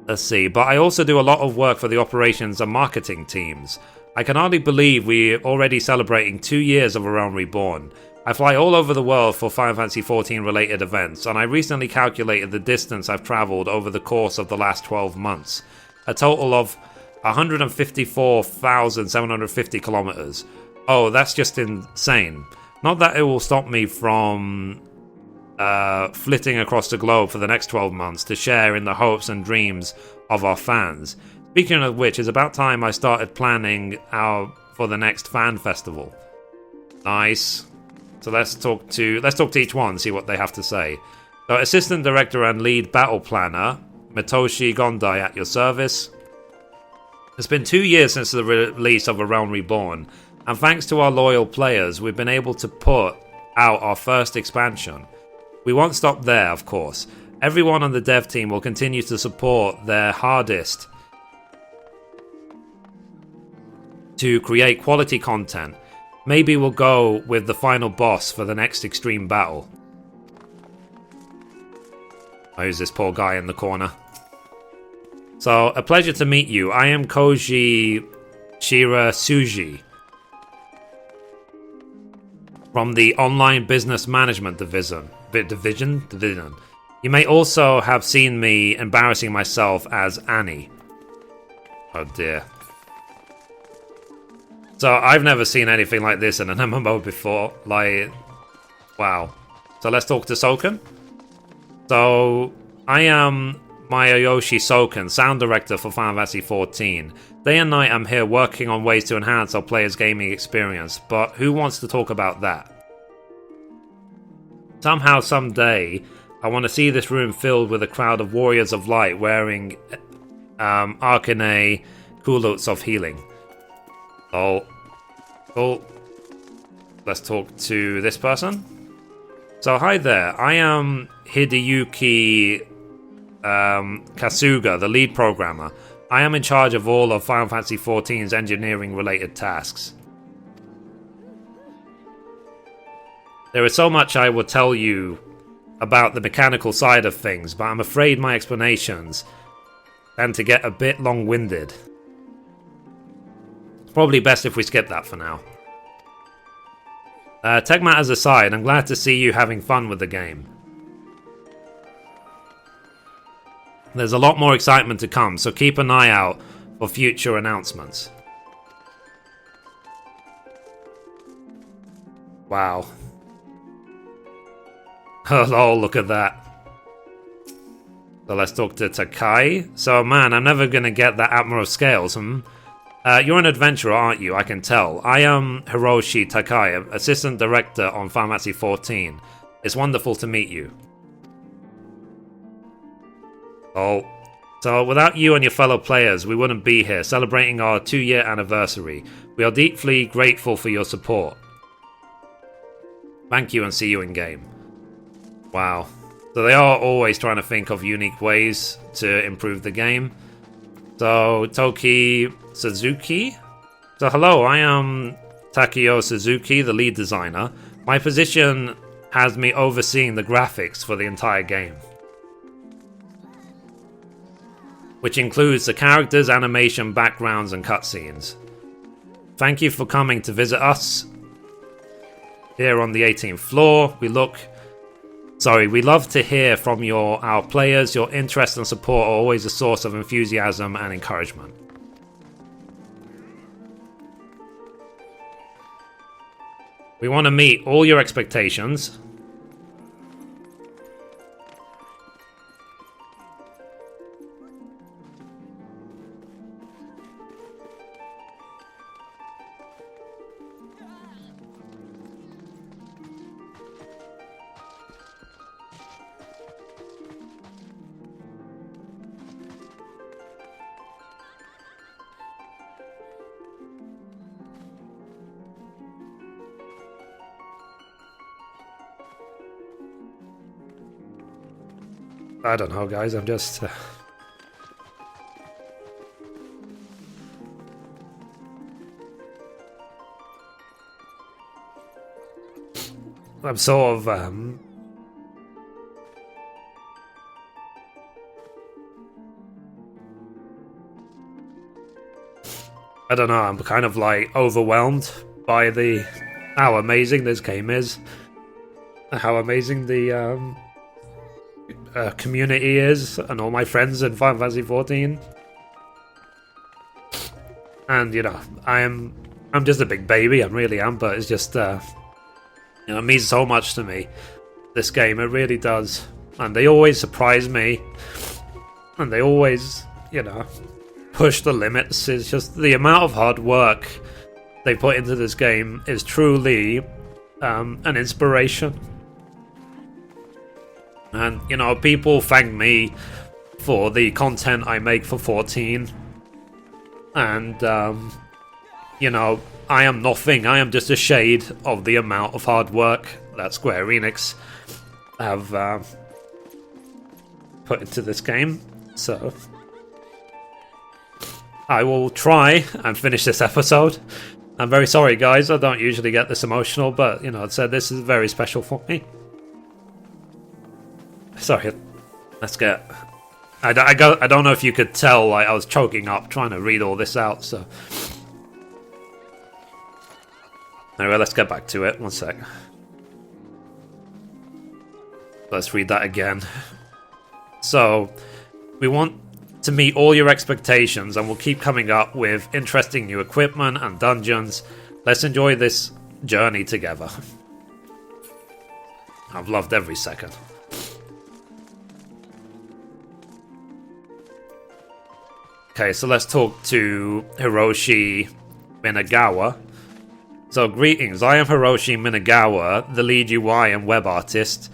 Let's see, but I also do a lot of work for the operations and marketing teams. I can hardly believe we're already celebrating 2 years of A Realm Reborn. I fly all over the world for Final Fantasy XIV related events, and I recently calculated the distance I've travelled over the course of the last 12 months. A total of 154,750 kilometers. Oh, that's just insane. Not that it will stop me from flitting across the globe for the next 12 months to share in the hopes and dreams of our fans. Speaking of which, it's about time I started planning for the next fan festival. Nice. So let's talk to each one, see what they have to say. So, Assistant Director and Lead Battle Planner, Mitoshi Gondai at your service. It's been 2 years since the release of A Realm Reborn, and thanks to our loyal players, we've been able to put out our first expansion. We won't stop there, of course. Everyone on the dev team will continue to support their hardest to create quality content. Maybe we'll go with the final boss for the next extreme battle. Who's this poor guy in the corner? So, a pleasure to meet you. I am Koji Shirasuji from the Online Business Management Division. You may also have seen me embarrassing myself as Annie. Oh dear. So, I've never seen anything like this in an MMO before. Like, wow. So, let's talk to Soken. So, I am Masayoshi Soken, Sound Director for Final Fantasy XIV. Day and night I'm here working on ways to enhance our players' gaming experience, but who wants to talk about that? Somehow, someday, I want to see this room filled with a crowd of warriors of light wearing Arcane culottes of healing. Oh, cool. Let's talk to this person. So, hi there. I am Hideyuki Kasuga, the lead programmer. I am in charge of all of Final Fantasy XIV's engineering-related tasks. There is so much I will tell you about the mechanical side of things, but I'm afraid my explanations tend to get a bit long-winded. It's probably best if we skip that for now. Tech matters aside, I'm glad to see you having fun with the game. There's a lot more excitement to come, so keep an eye out for future announcements. Wow. Oh, look at that. So let's talk to Takai. So, man, I'm never gonna get that Admiral Scales, you're an adventurer, aren't you? I can tell. I am Hiroshi Takai, Assistant Director on Final Fantasy XIV. It's wonderful to meet you. Oh, so without you and your fellow players, we wouldn't be here, celebrating our 2-year anniversary. We are deeply grateful for your support. Thank you and see you in game. Wow. So they are always trying to think of unique ways to improve the game. So, Toki Suzuki? So, hello, I am Takio Suzuki, the lead designer. My position has me overseeing the graphics for the entire game, which includes the characters, animation, backgrounds, and cutscenes. Thank you for coming to visit us here on the 18th floor. We love to hear from our players. Your interest and support are always a source of enthusiasm and encouragement. We want to meet all your expectations. I don't know, guys, I'm just... I'm sort of, I don't know, I'm kind of, like, overwhelmed by how amazing this game is. How amazing the, community is, and all my friends in Final Fantasy XIV. And, you know, I'm just a big baby, I really am, but it's just, it means so much to me. this game, it really does. And they always surprise me. And they always, push the limits. It's just the amount of hard work they put into this game is truly an inspiration. And, people thank me for the content I make for 14. And, I am nothing. I am just a shade of the amount of hard work that Square Enix have put into this game. So I will try and finish this episode. I'm very sorry, guys. I don't usually get this emotional, but, I said this is very special for me. Sorry. Let's get... I don't know if you could tell, I was choking up trying to read all this out, so... Anyway, let's get back to it. One sec. Let's read that again. So, we want to meet all your expectations, and we'll keep coming up with interesting new equipment and dungeons. Let's enjoy this journey together. I've loved every second. Okay, so let's talk to Hiroshi Minagawa. So, greetings, I am Hiroshi Minagawa, the lead UI and web artist.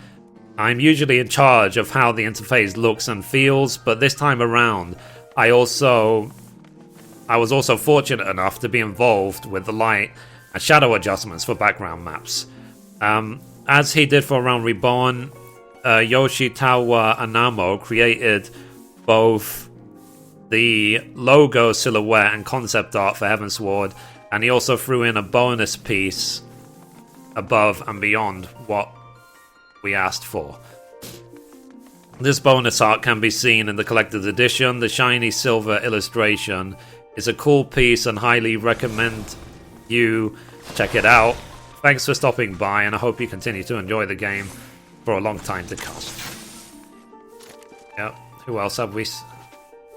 I'm usually in charge of how the interface looks and feels, but this time around, I was also fortunate enough to be involved with the light and shadow adjustments for background maps. As he did for A Realm Reborn, Yoshitawa Anamo created both the logo silhouette and concept art for Heavensward, and he also threw in a bonus piece above and beyond what we asked for. This bonus art can be seen in the collector's edition. The shiny silver illustration is a cool piece and highly recommend you check it out. Thanks for stopping by, and I hope you continue to enjoy the game for a long time to come. Yep. Who else have we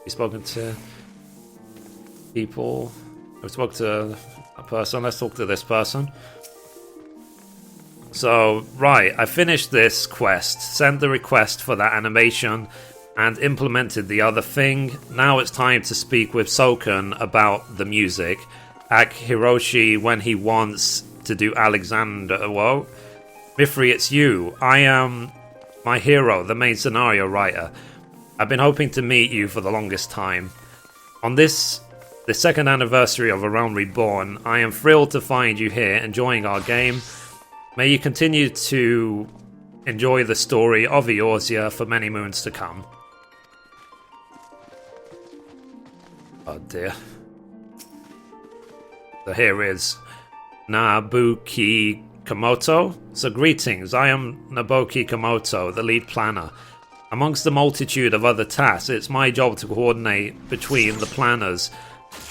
spoken to? People. We spoke to a person. Let's talk to this person. So, right, I finished this quest, sent the request for that animation, and implemented the other thing. Now it's time to speak with Soken about the music. Ask Hiroshi when he wants to do Alexander. Whoa. Mithrie, it's you. I am my hero, the main scenario writer. I've been hoping to meet you for the longest time. On the second anniversary of A Realm Reborn, I am thrilled to find you here, enjoying our game. May you continue to enjoy the story of Eorzea for many moons to come. Oh dear. So here is Nabuki Komoto. So greetings, I am Nabuki Komoto, the lead planner. Amongst the multitude of other tasks, it's my job to coordinate between the planners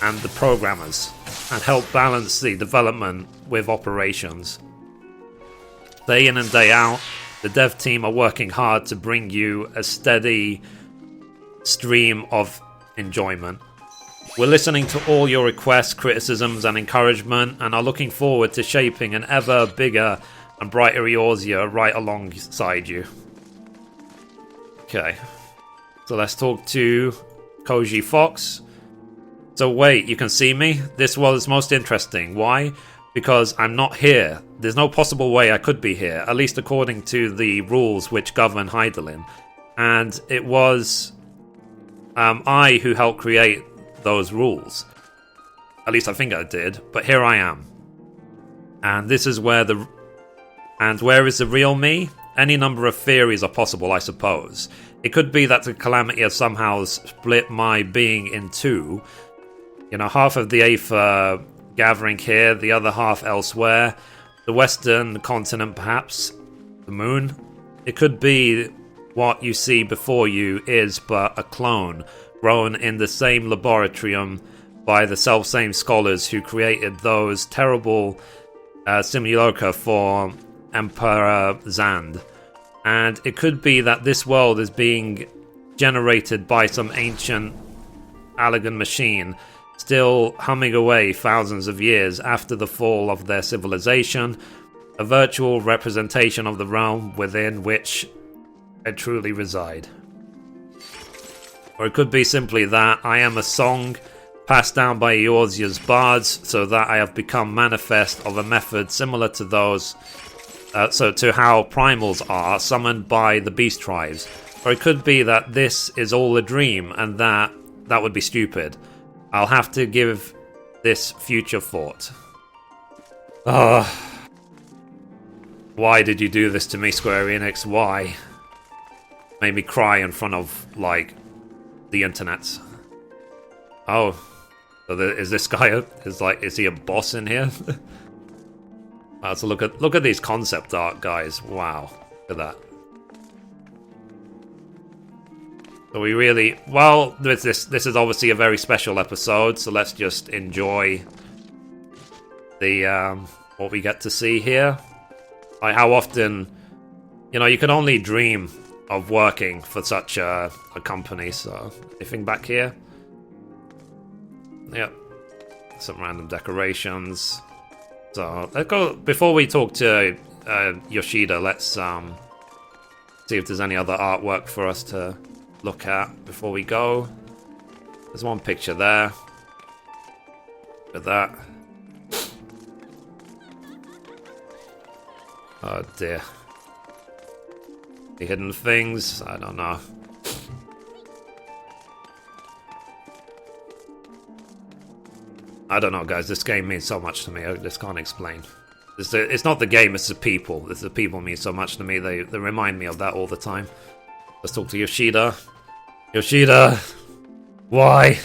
and the programmers, and help balance the development with operations. Day in and day out, the dev team are working hard to bring you a steady stream of enjoyment. We're listening to all your requests, criticisms, and encouragement, and are looking forward to shaping an ever bigger and brighter Eorzea right alongside you. Okay, so let's talk to Koji Fox. So wait, you can see me? This was most interesting. Why? Because I'm not here. There's no possible way I could be here, at least according to the rules which govern Hydaelyn. And it was I who helped create those rules. At least I think I did, but here I am. And this is where where is the real me? Any number of theories are possible, I suppose. It could be that the Calamity has somehow split my being in two. Half of the Aether gathering here, the other half elsewhere. The western continent, perhaps. The moon. It could be what you see before you is but a clone, grown in the same laboratorium by the self-same scholars who created those terrible simulacra for Emperor Zand. And it could be that this world is being generated by some ancient Allagan machine, still humming away thousands of years after the fall of their civilization. a virtual representation of the realm within which I truly reside. Or it could be simply that I am a song passed down by Eorzea's bards, so that I have become manifest of a method similar to those, to how primals are summoned by the beast tribes. Or it could be that this is all a dream, and that would be stupid. I'll have to give this future thought. Why did you do this to me, Square Enix? Why? Made me cry in front of, like, the internet. Oh, so is this guy is he a boss in here? So look at these concept art, guys. Wow, look at that. So we really, well, this is obviously a very special episode, so let's just enjoy the what we get to see here. Like, how often, you know, you can only dream of working for such a company. So anything back here? Yep, some random decorations. So let's go, before we talk to Yoshida, let's see if there's any other artwork for us to look at before we go. There's one picture there. Look at that. Oh dear. The hidden things? I don't know. I don't know, guys. This game means so much to me. I just can't explain. It's not the game, it's the people. It's the people mean so much to me. They remind me of that all the time. Let's talk to Yoshida. Yoshida! Why?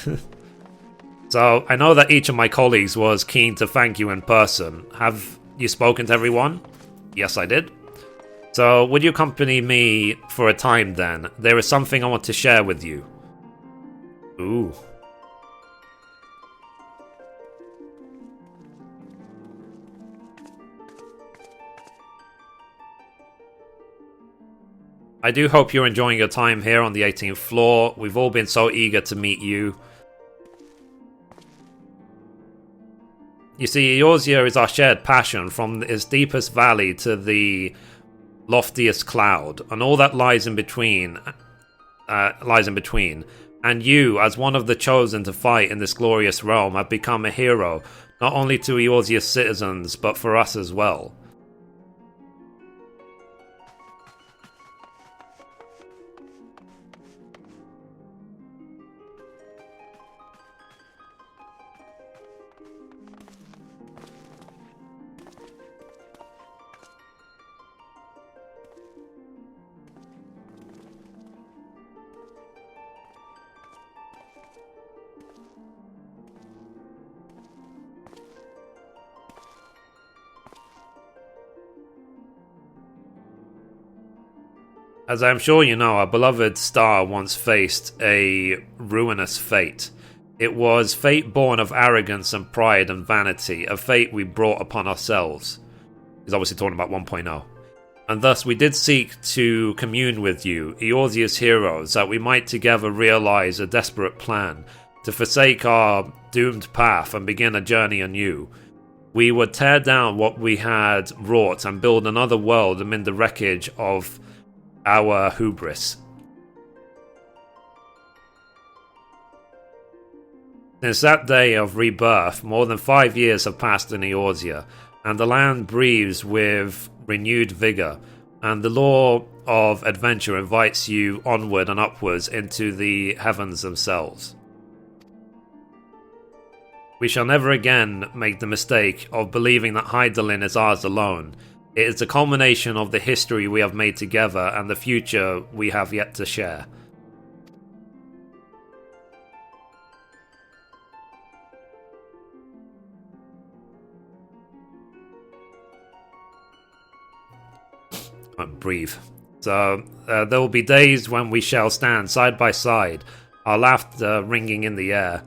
So, I know that each of my colleagues was keen to thank you in person. Have you spoken to everyone? Yes, I did. So, would you accompany me for a time then? There is something I want to share with you. Ooh. I do hope you're enjoying your time here on the 18th floor. We've all been so eager to meet you. You see, Eorzea is our shared passion, from its deepest valley to the loftiest cloud, and all that lies in between. And you, as one of the chosen to fight in this glorious realm, have become a hero, not only to Eorzea's citizens, but for us as well. As I am sure you know, our beloved star once faced a ruinous fate. It was fate born of arrogance and pride and vanity, a fate we brought upon ourselves. He's obviously talking about 1.0. And thus we did seek to commune with you, Eorzea's heroes, that we might together realize a desperate plan to forsake our doomed path and begin a journey anew. We would tear down what we had wrought and build another world amid the wreckage of our hubris. Since that day of rebirth, more than 5 years have passed in Eorzea, and the land breathes with renewed vigor, and the law of adventure invites you onward and upwards into the heavens themselves. We shall never again make the mistake of believing that Hydaelyn is ours alone. It is the culmination of the history we have made together and the future we have yet to share. Breathe. So, there will be days when we shall stand side by side, our laughter ringing in the air.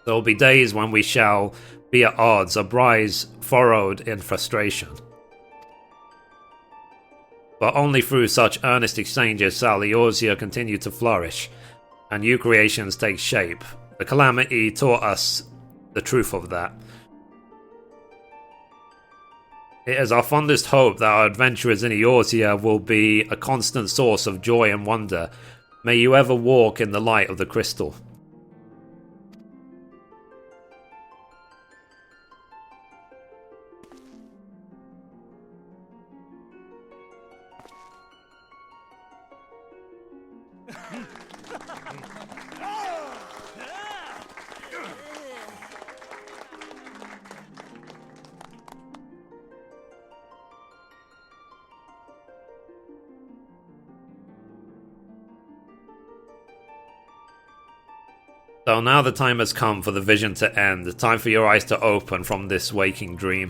There will be days when we shall be at odds, our brows furrowed in frustration. But only through such earnest exchanges shall Eorzea continue to flourish, and new creations take shape. The calamity taught us the truth of that. It is our fondest hope that our adventures in Eorzea will be a constant source of joy and wonder. May you ever walk in the light of the crystal. So now the time has come for the vision to end, the time for your eyes to open from this waking dream.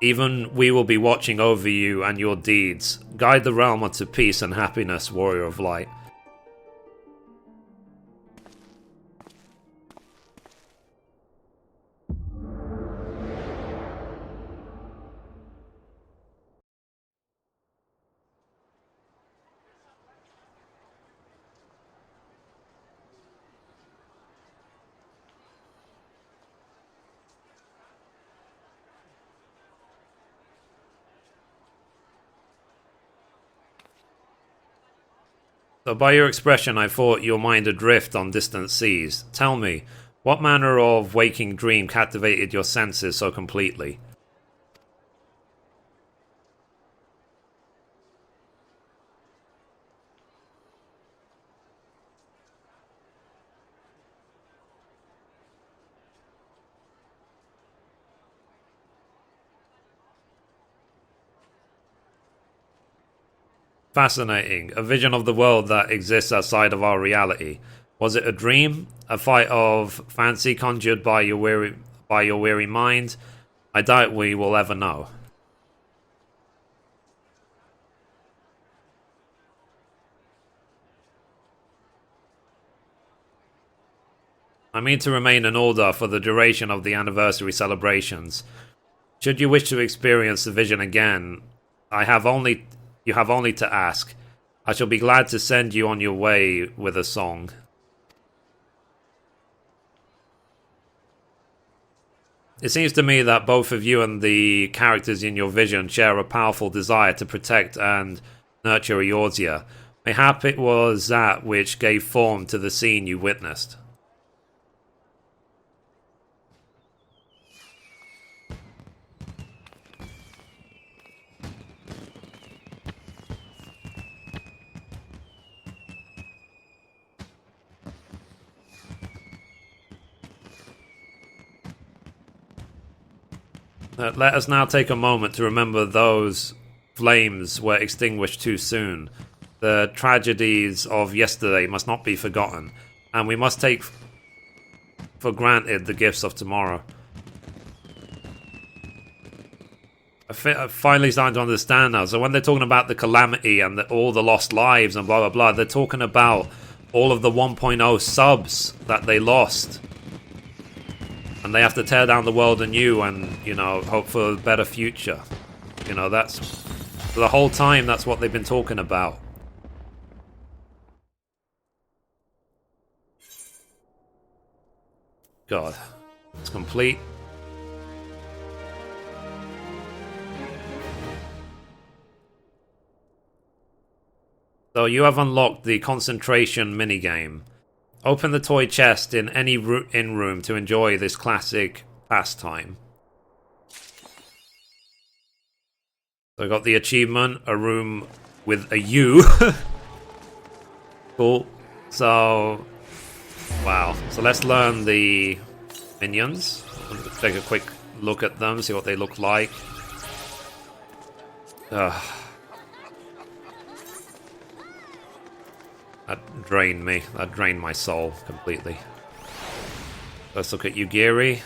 Even we will be watching over you and your deeds. Guide the realm unto peace and happiness, warrior of light. So by your expression I thought your mind adrift on distant seas. Tell me, what manner of waking dream captivated your senses so completely? Fascinating. A vision of the world that exists outside of our reality. Was it a dream? A fight of fancy conjured by your weary mind? I doubt we will ever know. I mean to remain in order for the duration of the anniversary celebrations. Should you wish to experience the vision again, you have only to ask. I shall be glad to send you on your way with a song. It seems to me that both of you and the characters in your vision share a powerful desire to protect and nurture Eorzea. Mayhap it was that which gave form to the scene you witnessed. Let us now take a moment to remember those flames were extinguished too soon. The tragedies of yesterday must not be forgotten, and we must take for granted the gifts of tomorrow. I'm finally starting to understand now. So when they're talking about the calamity and all the lost lives and blah blah blah, they're talking about all of the 1.0 subs that they lost. And they have to tear down the world anew and, you know, hope for a better future. You know, that's... the whole time, that's what they've been talking about. God. It's complete. So you have unlocked the concentration minigame. Open the toy chest in any inn room to enjoy this classic pastime. So I got the achievement, a room with a U. Cool. So, wow. So let's learn the minions. Let's take a quick look at them, see what they look like. That drained me. That drained my soul completely. Let's look at Yugiri.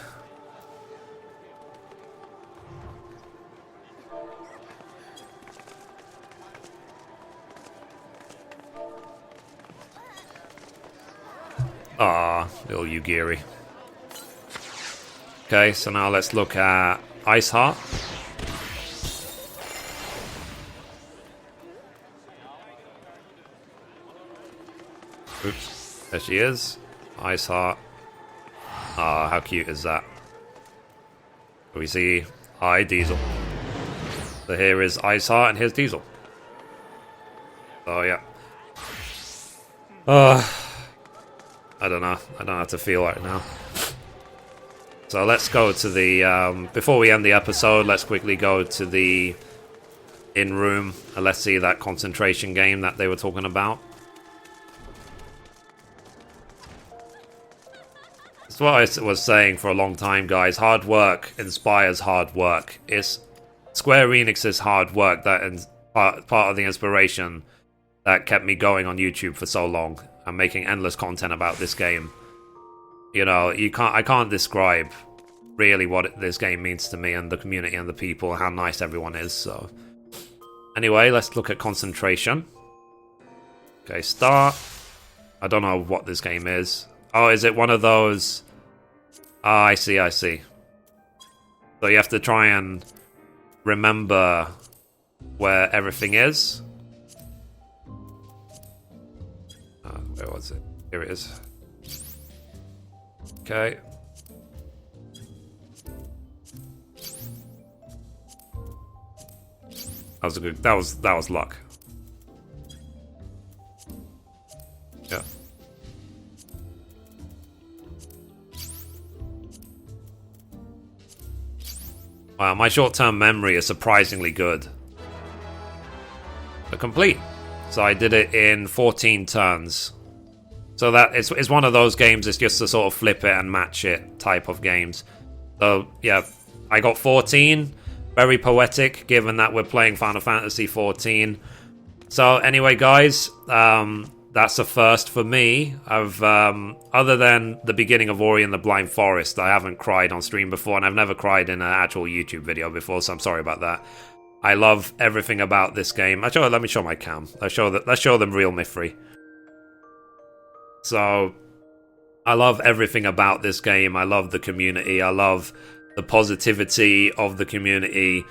Ah, little Yugiri. Okay, so now let's look at Iceheart. Oops, there she is. Iceheart. Ah, how cute is that? We see Diesel. So here is Iceheart and here's Diesel. Oh yeah. I don't know. I don't know how to feel right now. So let's go to the... before we end the episode, let's quickly go to the in-room and let's see that concentration game that they were talking about. That's what I was saying for a long time, guys. Hard work inspires hard work. It's Square Enix's hard work that is part of the inspiration that kept me going on YouTube for so long and making endless content about this game. You know, I can't describe really what this game means to me and the community and the people, how nice everyone is. So anyway, let's look at concentration. Okay, start. I don't know what this game is. Oh, is it one of those? Oh, I see. So you have to try and remember where everything is. Where was it? Here it is. Okay. That was a good. That was luck. Yeah. Wow, my short-term memory is surprisingly good. So complete. So I did it in 14 turns. So that it's one of those games. It's just to sort of flip it and match it type of games. So yeah, I got 14. Very poetic, given that we're playing Final Fantasy XIV. So anyway, guys, that's a first for me. I've other than the beginning of Ori and the Blind Forest, I haven't cried on stream before, and I've never cried in an actual YouTube video before. So I'm sorry about that. I love everything about this game. Let me show my cam. Let's show them real Mithrie. So, I love everything about this game. I love the community. I love the positivity of the community.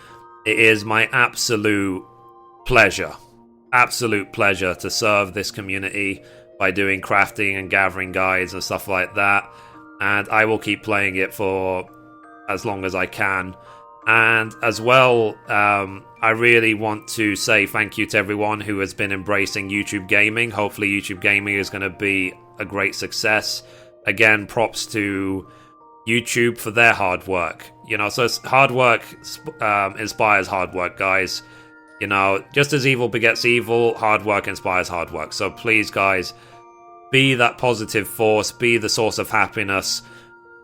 It is my absolute pleasure to serve this community by doing crafting and gathering guides and stuff like that. And I will keep playing it for as long as I can. And as well, I really want to say thank you to everyone who has been embracing YouTube gaming. Hopefully YouTube gaming is going to be a great success. Again, props to YouTube for their hard work. You know, so hard work inspires hard work, guys. You know, just as evil begets evil, hard work inspires hard work. So please, guys, be that positive force, be the source of happiness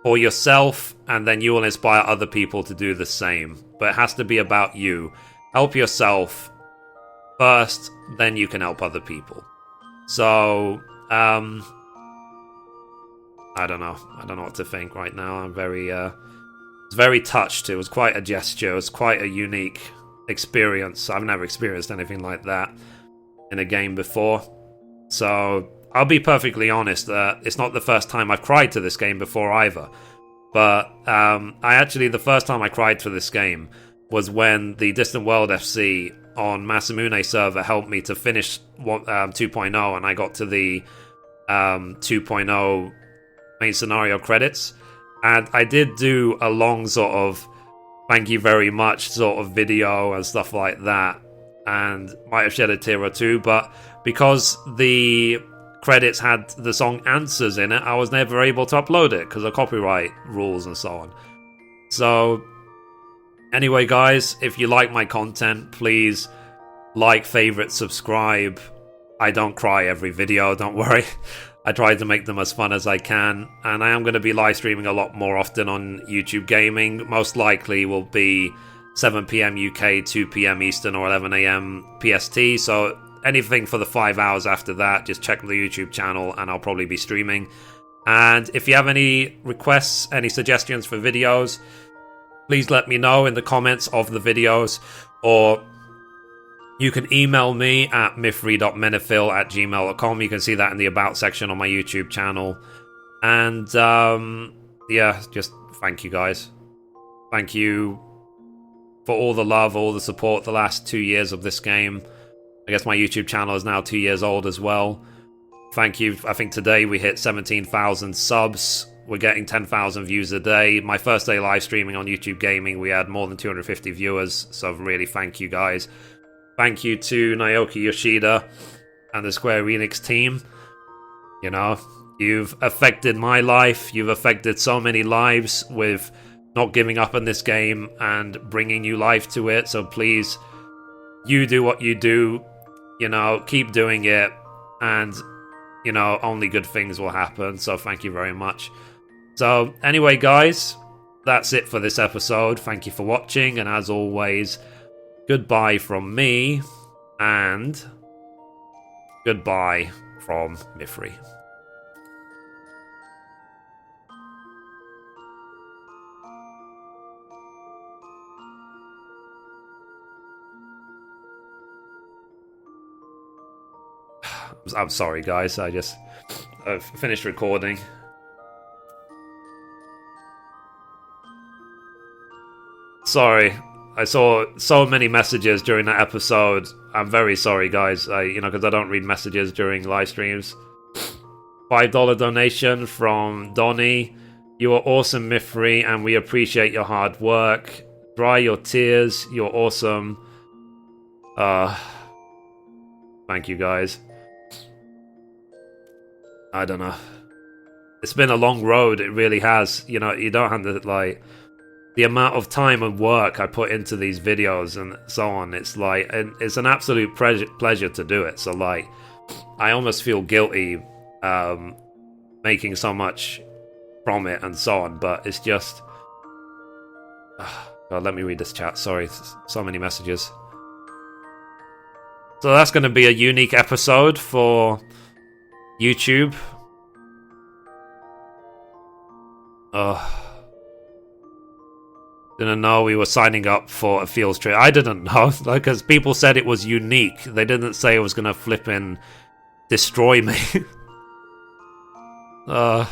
for yourself, and then you will inspire other people to do the same. But it has to be about you. Help yourself first, then you can help other people. So, I don't know. I don't know what to think right now. I'm very touched. It was quite a gesture. It was quite a unique experience. I've never experienced anything like that in a game before. So I'll be perfectly honest. It's not the first time I've cried to this game before either. But the first time I cried for this game was when the Distant World FC on Masamune server helped me to finish 2.0, and I got to the 2.0 main scenario credits. And I did do a long sort of thank you very much sort of video and stuff like that, and might have shed a tear or two, but because the credits had the song Answers in it, I was never able to upload it because of copyright rules and so on. So anyway, guys, if you like my content, please like, favorite, subscribe. I don't cry every video, don't worry. I try to make them as fun as I can, and I am going to be live streaming a lot more often on YouTube Gaming. Most likely will be 7 PM UK, 2 PM Eastern, or 11 AM PST, so anything for the 5 hours after that, just check the YouTube channel and I'll probably be streaming. And if you have any requests, any suggestions for videos, please let me know in the comments of the videos, or you can email me at mithrie.menifil@gmail.com. You can see that in the About section on my YouTube channel. And, yeah, just thank you, guys. Thank you for all the love, all the support the last 2 years of this game. I guess my YouTube channel is now 2 years old as well. Thank you. I think today we hit 17,000 subs. we're getting 10,000 views a day. My first day live streaming on YouTube Gaming, we had more than 250 viewers, so really thank you guys. Thank you to Naoki Yoshida and the Square Enix team. You know, you've affected my life, you've affected so many lives with not giving up on this game and bringing new life to it, so please, you do what you do, you know, keep doing it, and, you know, only good things will happen, so thank you very much. So, anyway, guys, that's it for this episode. Thank you for watching, and as always, goodbye from me, and goodbye from Mithrie. I'm sorry, guys. I've finished recording. Sorry, I saw so many messages during that episode. I'm very sorry, guys. Because I don't read messages during live streams. $5 donation from Donnie. You are awesome, Mithrie, and we appreciate your hard work. Dry your tears. You're awesome. Thank you, guys. I don't know. It's been a long road, it really has. You know, you don't have to, like, the amount of time and work I put into these videos and so on, it's like, it's an absolute pleasure to do it. So, like, I almost feel guilty making so much from it and so on, but it's just... God, let me read this chat, sorry, so many messages. So that's going to be a unique episode for YouTube. Didn't know we were signing up for a field trip. I didn't know, because people said it was unique. They didn't say it was gonna flippin' destroy me. I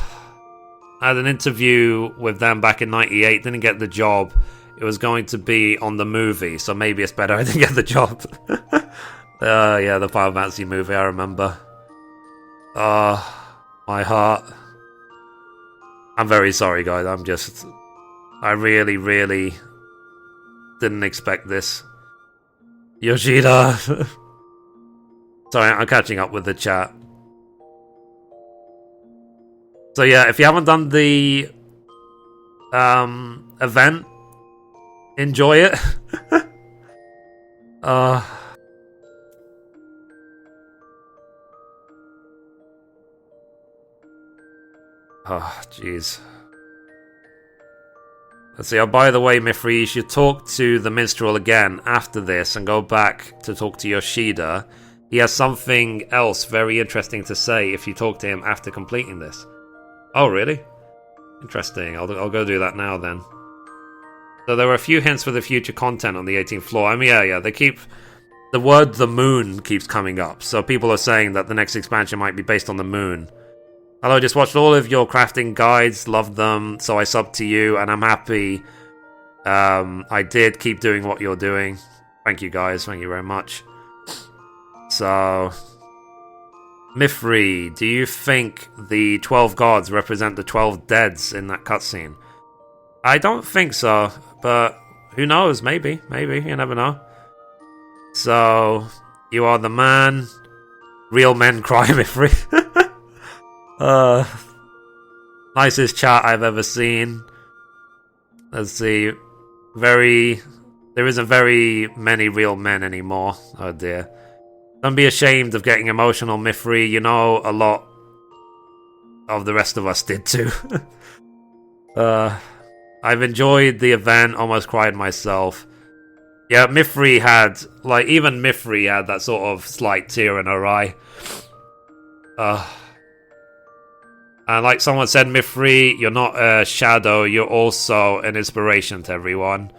had an interview with them back in '98. Didn't get the job. It was going to be on the movie, so maybe it's better I didn't get the job. Yeah, the Final Fantasy movie. I remember. My heart. I'm very sorry, guys. I really, really didn't expect this. Yoshida. Sorry, I'm catching up with the chat. So yeah, if you haven't done the event, enjoy it. Oh, jeez. Let's see. Oh, by the way, Mithrie, you should talk to the minstrel again after this and go back to talk to Yoshida. He has something else very interesting to say if you talk to him after completing this. Oh, really? Interesting. I'll go do that now then. So there were a few hints for the future content on the 18th floor. I mean, yeah, they keep... The word the moon keeps coming up. So people are saying that the next expansion might be based on the moon. Hello, just watched all of your crafting guides, loved them, so I subbed to you, and I'm happy I did keep doing what you're doing. Thank you, guys. Thank you very much. So, Mithrie, do you think the 12 gods represent the 12 deads in that cutscene? I don't think so, but who knows? Maybe. You never know. So, you are the man. Real men cry, Mithrie. Nicest chat I've ever seen. Let's see. There isn't very many real men anymore. Oh dear. Don't be ashamed of getting emotional, Mithrie. You know, a lot of the rest of us did too. I've enjoyed the event, almost cried myself. Yeah, Mithrie had, like, even Mithrie had that sort of slight tear in her eye. And like someone said, Mithrie, you're not a shadow, you're also an inspiration to everyone.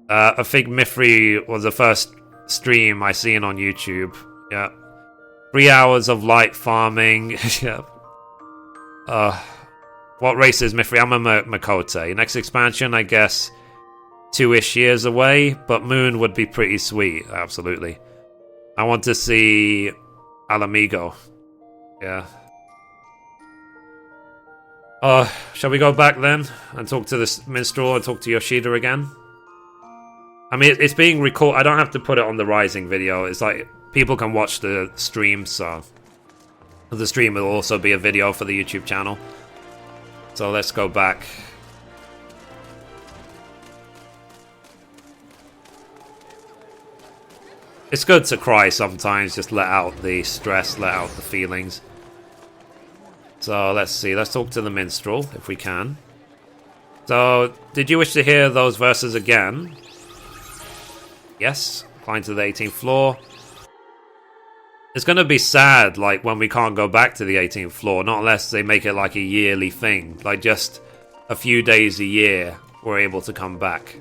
I think Mithrie was the first stream I seen on YouTube. Yeah. 3 hours of light farming. Yeah. What race is Mithrie? I'm a Makote. Next expansion, I guess, 2-ish years away, but Moon would be pretty sweet, absolutely. I want to see Alamigo. Yeah. Shall we go back then and talk to this minstrel and talk to Yoshida again? I mean, it's being recorded. I don't have to put it on the Rising video. It's like people can watch the stream, so the stream will also be a video for the YouTube channel. So let's go back. It's good to cry sometimes, just let out the stress, let out the feelings. So let's see, let's talk to the minstrel if we can. So, did you wish to hear those verses again? Yes, climb to the 18th floor. It's gonna be sad, like, when we can't go back to the 18th floor, not unless they make it like a yearly thing. Like, just a few days a year, we're able to come back.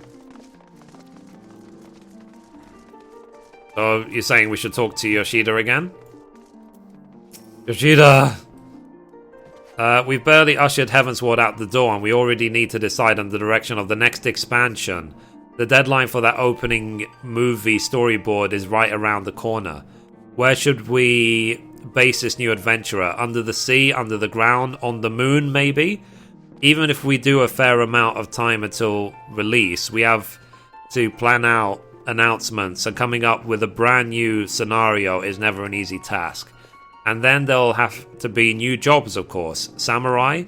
So, you're saying we should talk to Yoshida again? Yoshida! We've barely ushered Heavensward out the door, and we already need to decide on the direction of the next expansion. The deadline for that opening movie storyboard is right around the corner. Where should we base this new adventurer? Under the sea, under the ground, on the moon, maybe? Even if we do a fair amount of time until release, we have to plan out announcements, and coming up with a brand new scenario is never an easy task. And then there'll have to be new jobs, of course. Samurai?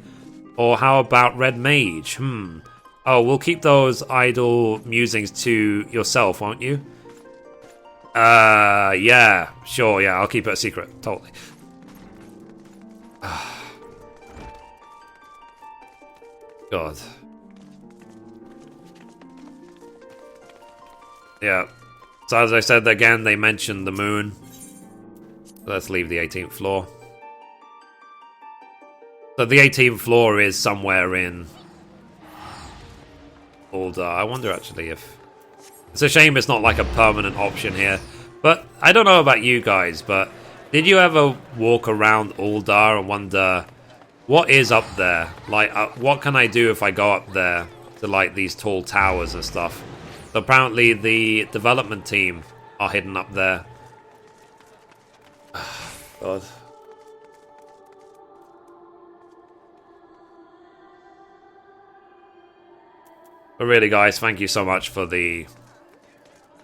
Or how about Red Mage? Oh, we'll keep those idle musings to yourself, won't you? Yeah. Sure, yeah, I'll keep it a secret. Totally. God. Yeah. So as I said again, they mentioned the moon. Let's leave the 18th floor. So the 18th floor is somewhere in Uldar. I wonder actually if... It's a shame it's not like a permanent option here. But I don't know about you guys, but did you ever walk around Uldar and wonder what is up there? Like, what can I do if I go up there to like these tall towers and stuff? So apparently the development team are hidden up there. God. But really, guys, thank you so much for the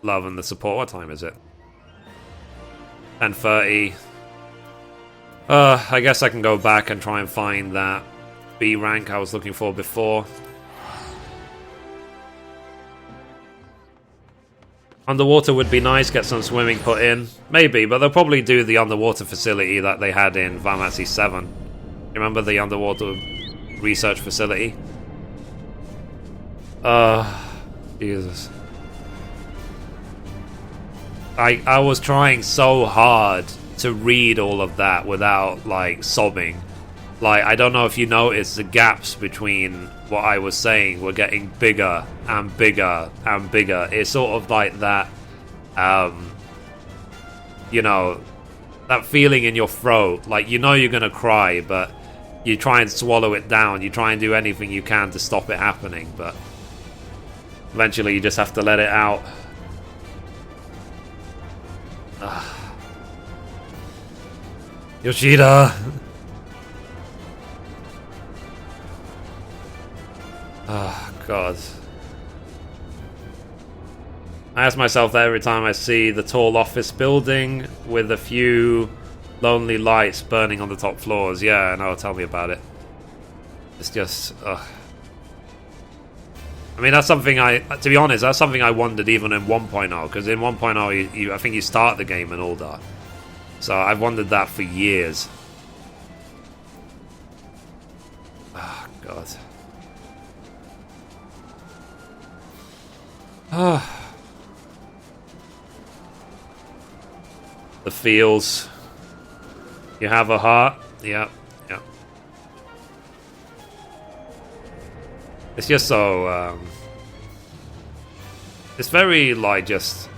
love and the support. What time is it? 10:30. I guess I can go back and try and find that B rank I was looking for before. Underwater would be nice, get some swimming put in. Maybe, but they'll probably do the underwater facility that they had in Final Fantasy XIV. Remember the underwater research facility? Jesus. I was trying so hard to read all of that without, like, sobbing. Like, I don't know if you noticed the gaps between what I was saying were getting bigger and bigger and bigger. It's sort of like that, you know, that feeling in your throat. Like, you know you're gonna cry, but you try and swallow it down. You try and do anything you can to stop it happening, but eventually you just have to let it out. Yoshida! Oh, God. I ask myself that every time I see the tall office building with a few lonely lights burning on the top floors. Yeah, I know, tell me about it. It's just... I mean, that's something to be honest, that's something I wondered even in 1.0, because in 1.0, I think you start the game in Uldar. So I've wondered that for years. Oh, God. The feels. You have a heart? Yeah, yeah. It's just so, it's very, like, just...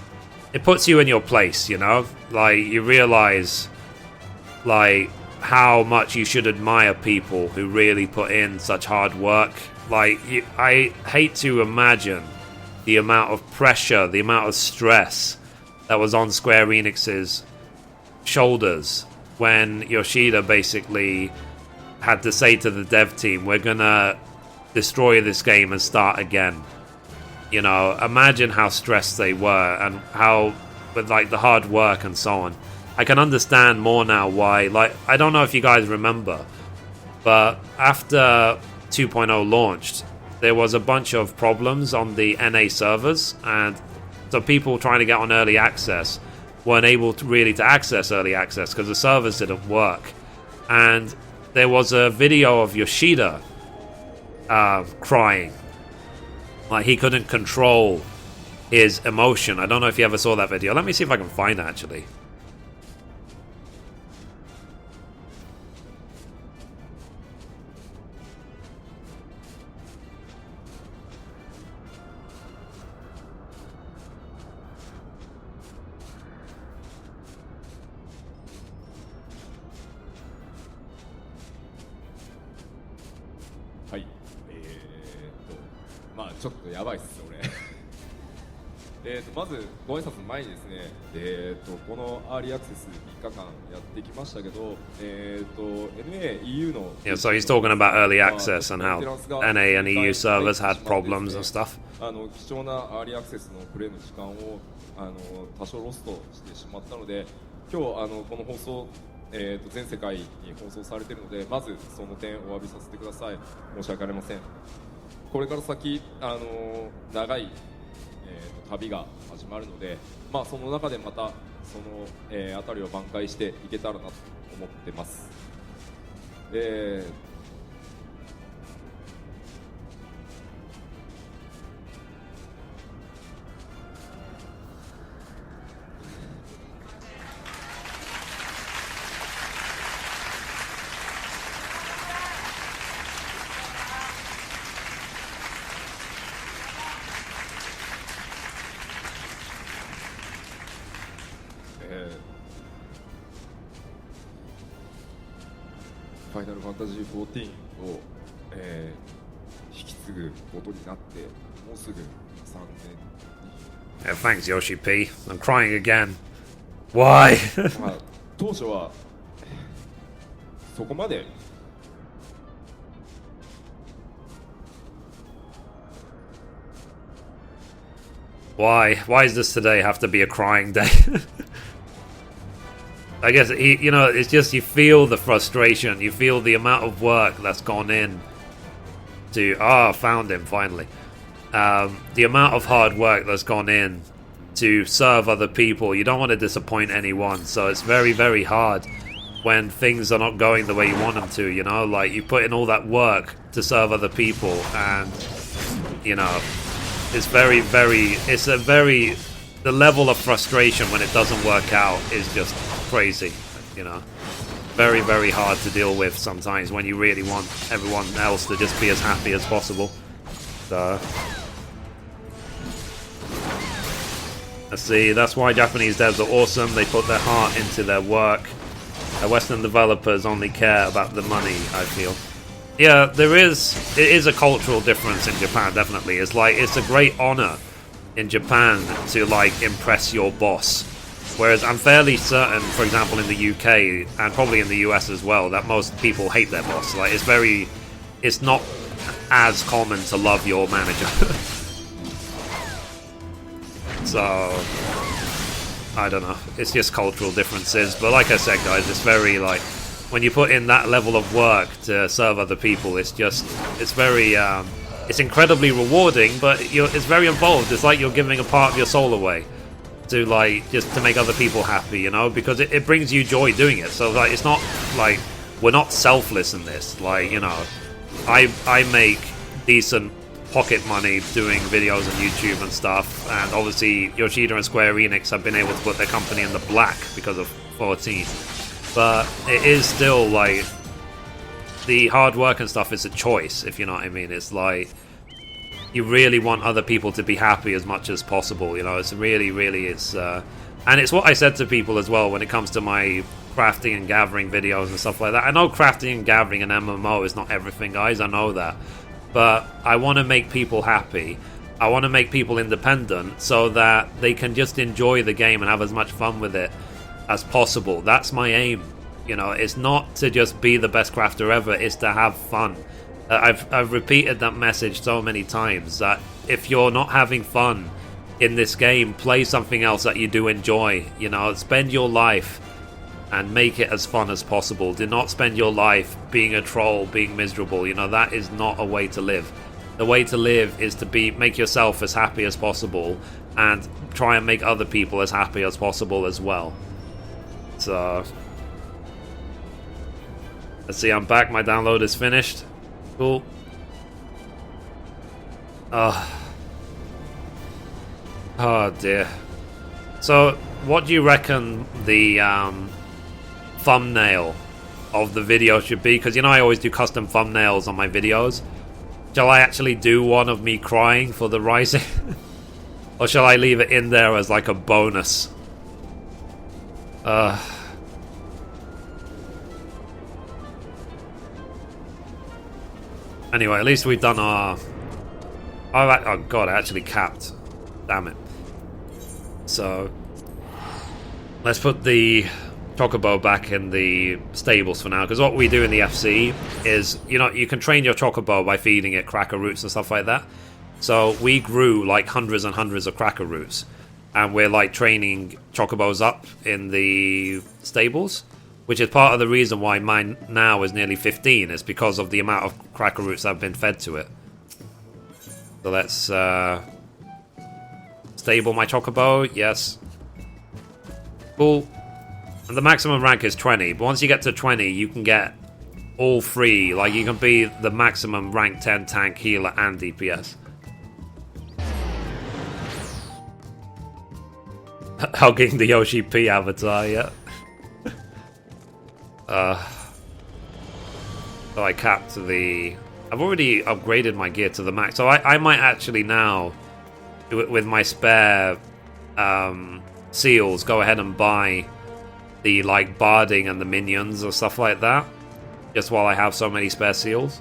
It puts you in your place, you know? Like, you realize, like, how much you should admire people who really put in such hard work. Like, I hate to imagine the amount of pressure, the amount of stress that was on Square Enix's shoulders when Yoshida basically had to say to the dev team, we're gonna destroy this game and start again. You know, imagine how stressed they were and how, with like the hard work and so on. I can understand more now why, like, I don't know if you guys remember, but after 2.0 launched, there was a bunch of problems on the NA servers, and so people trying to get on early access weren't able to really to access early access because the servers didn't work. And there was a video of Yoshida crying, like he couldn't control his emotion. I don't know if you ever saw that video. Let me see if I can find it actually.ちょっとやばいっす俺まずご挨拶の前にですね、このアーリーアクセス3日間やってきましたけど、NA、EU の Yeah, so he's talking about early access and how NA and EU servers had problems and stuff. 貴重なアーリーアクセスのプレイの時間を多少ロストしてしまったので、今日この放送全世界に放送されているので、まずその点お詫びさせてください。申し訳ありません。これから先、長い、旅が始まるので、まあ、その中でまたその、辺りを挽回していけたらなと思ってます。ファイナルファンタジー14を、引き継ぐことになってもうすぐ3年。Yeah, thanks, Yoshi P. I'm crying again. Why? まあ、当初はそこまでWhy does this today have to be a crying day? I guess, you know, it's just you feel the frustration, you feel the amount of work that's gone in to... found him, finally. The amount of hard work that's gone in to serve other people. You don't want to disappoint anyone, so it's very, very hard when things are not going the way you want them to, you know? Like, you put in all that work to serve other people, and, you know, it's very, very... It's a very... The level of frustration when it doesn't work out is just crazy, you know. Very, very hard to deal with sometimes when you really want everyone else to just be as happy as possible. So, let's see, that's why Japanese devs are awesome. They put their heart into their work. Western developers only care about the money, I feel. Yeah, it is a cultural difference in Japan, definitely. It's like, it's a great honor in Japan to like impress your boss, whereas I'm fairly certain, for example in the UK and probably in the US as well, that most people hate their boss. Like, it's not as common to love your manager. So I don't know, it's just cultural differences. But like I said, guys, it's very like, when you put in that level of work to serve other people, it's very it's incredibly rewarding, but it's very involved. It's like you're giving a part of your soul away to, like, just to make other people happy, you know, because it brings you joy doing it. So, like, it's not like we're not selfless in this. Like, you know, I make decent pocket money doing videos on YouTube and stuff, and obviously Yoshida and Square Enix have been able to put their company in the black because of 14. But it is still like, the hard work and stuff is a choice, if you know what I mean. It's like, you really want other people to be happy as much as possible, you know. It's really, really, and it's what I said to people as well when it comes to my crafting and gathering videos and stuff like that. I know crafting and gathering and MMO is not everything, guys, I know that. But I want to make people happy. I want to make people independent so that they can just enjoy the game and have as much fun with it as possible. That's my aim You know, it's not to just be the best crafter ever, it's to have fun. I've repeated that message so many times, that if you're not having fun in this game, play something else that you do enjoy. You know, spend your life and make it as fun as possible. Do not spend your life being a troll, being miserable. You know, that is not a way to live. The way to live is to make yourself as happy as possible and try and make other people as happy as possible as well. So let's see, I'm back. My download is finished. Cool. Oh dear. So, what do you reckon the thumbnail of the video should be? Because, you know, I always do custom thumbnails on my videos. Shall I actually do one of me crying for the Rising? Or shall I leave it in there as like a bonus? Anyway, at least we've done our... Oh god, I actually capped. Damn it. So, let's put the Chocobo back in the stables for now, because what we do in the FC is, you know, you can train your Chocobo by feeding it cracker roots and stuff like that. So we grew like hundreds and hundreds of cracker roots, and we're like training Chocobos up in the stables, which is part of the reason why mine now is nearly 15, is because of the amount of cracker roots that have been fed to it. So let's stable my Chocobo, yes. Cool. And the maximum rank is 20, but once you get to 20, you can get all three. Like, you can be the maximum rank 10 tank, healer, and DPS. Hugging the Yoshi P avatar, yeah. So I capped the... I've already upgraded my gear to the max, so I might actually now, with my spare seals, go ahead and buy the like barding and the minions or stuff like that, just while I have so many spare seals.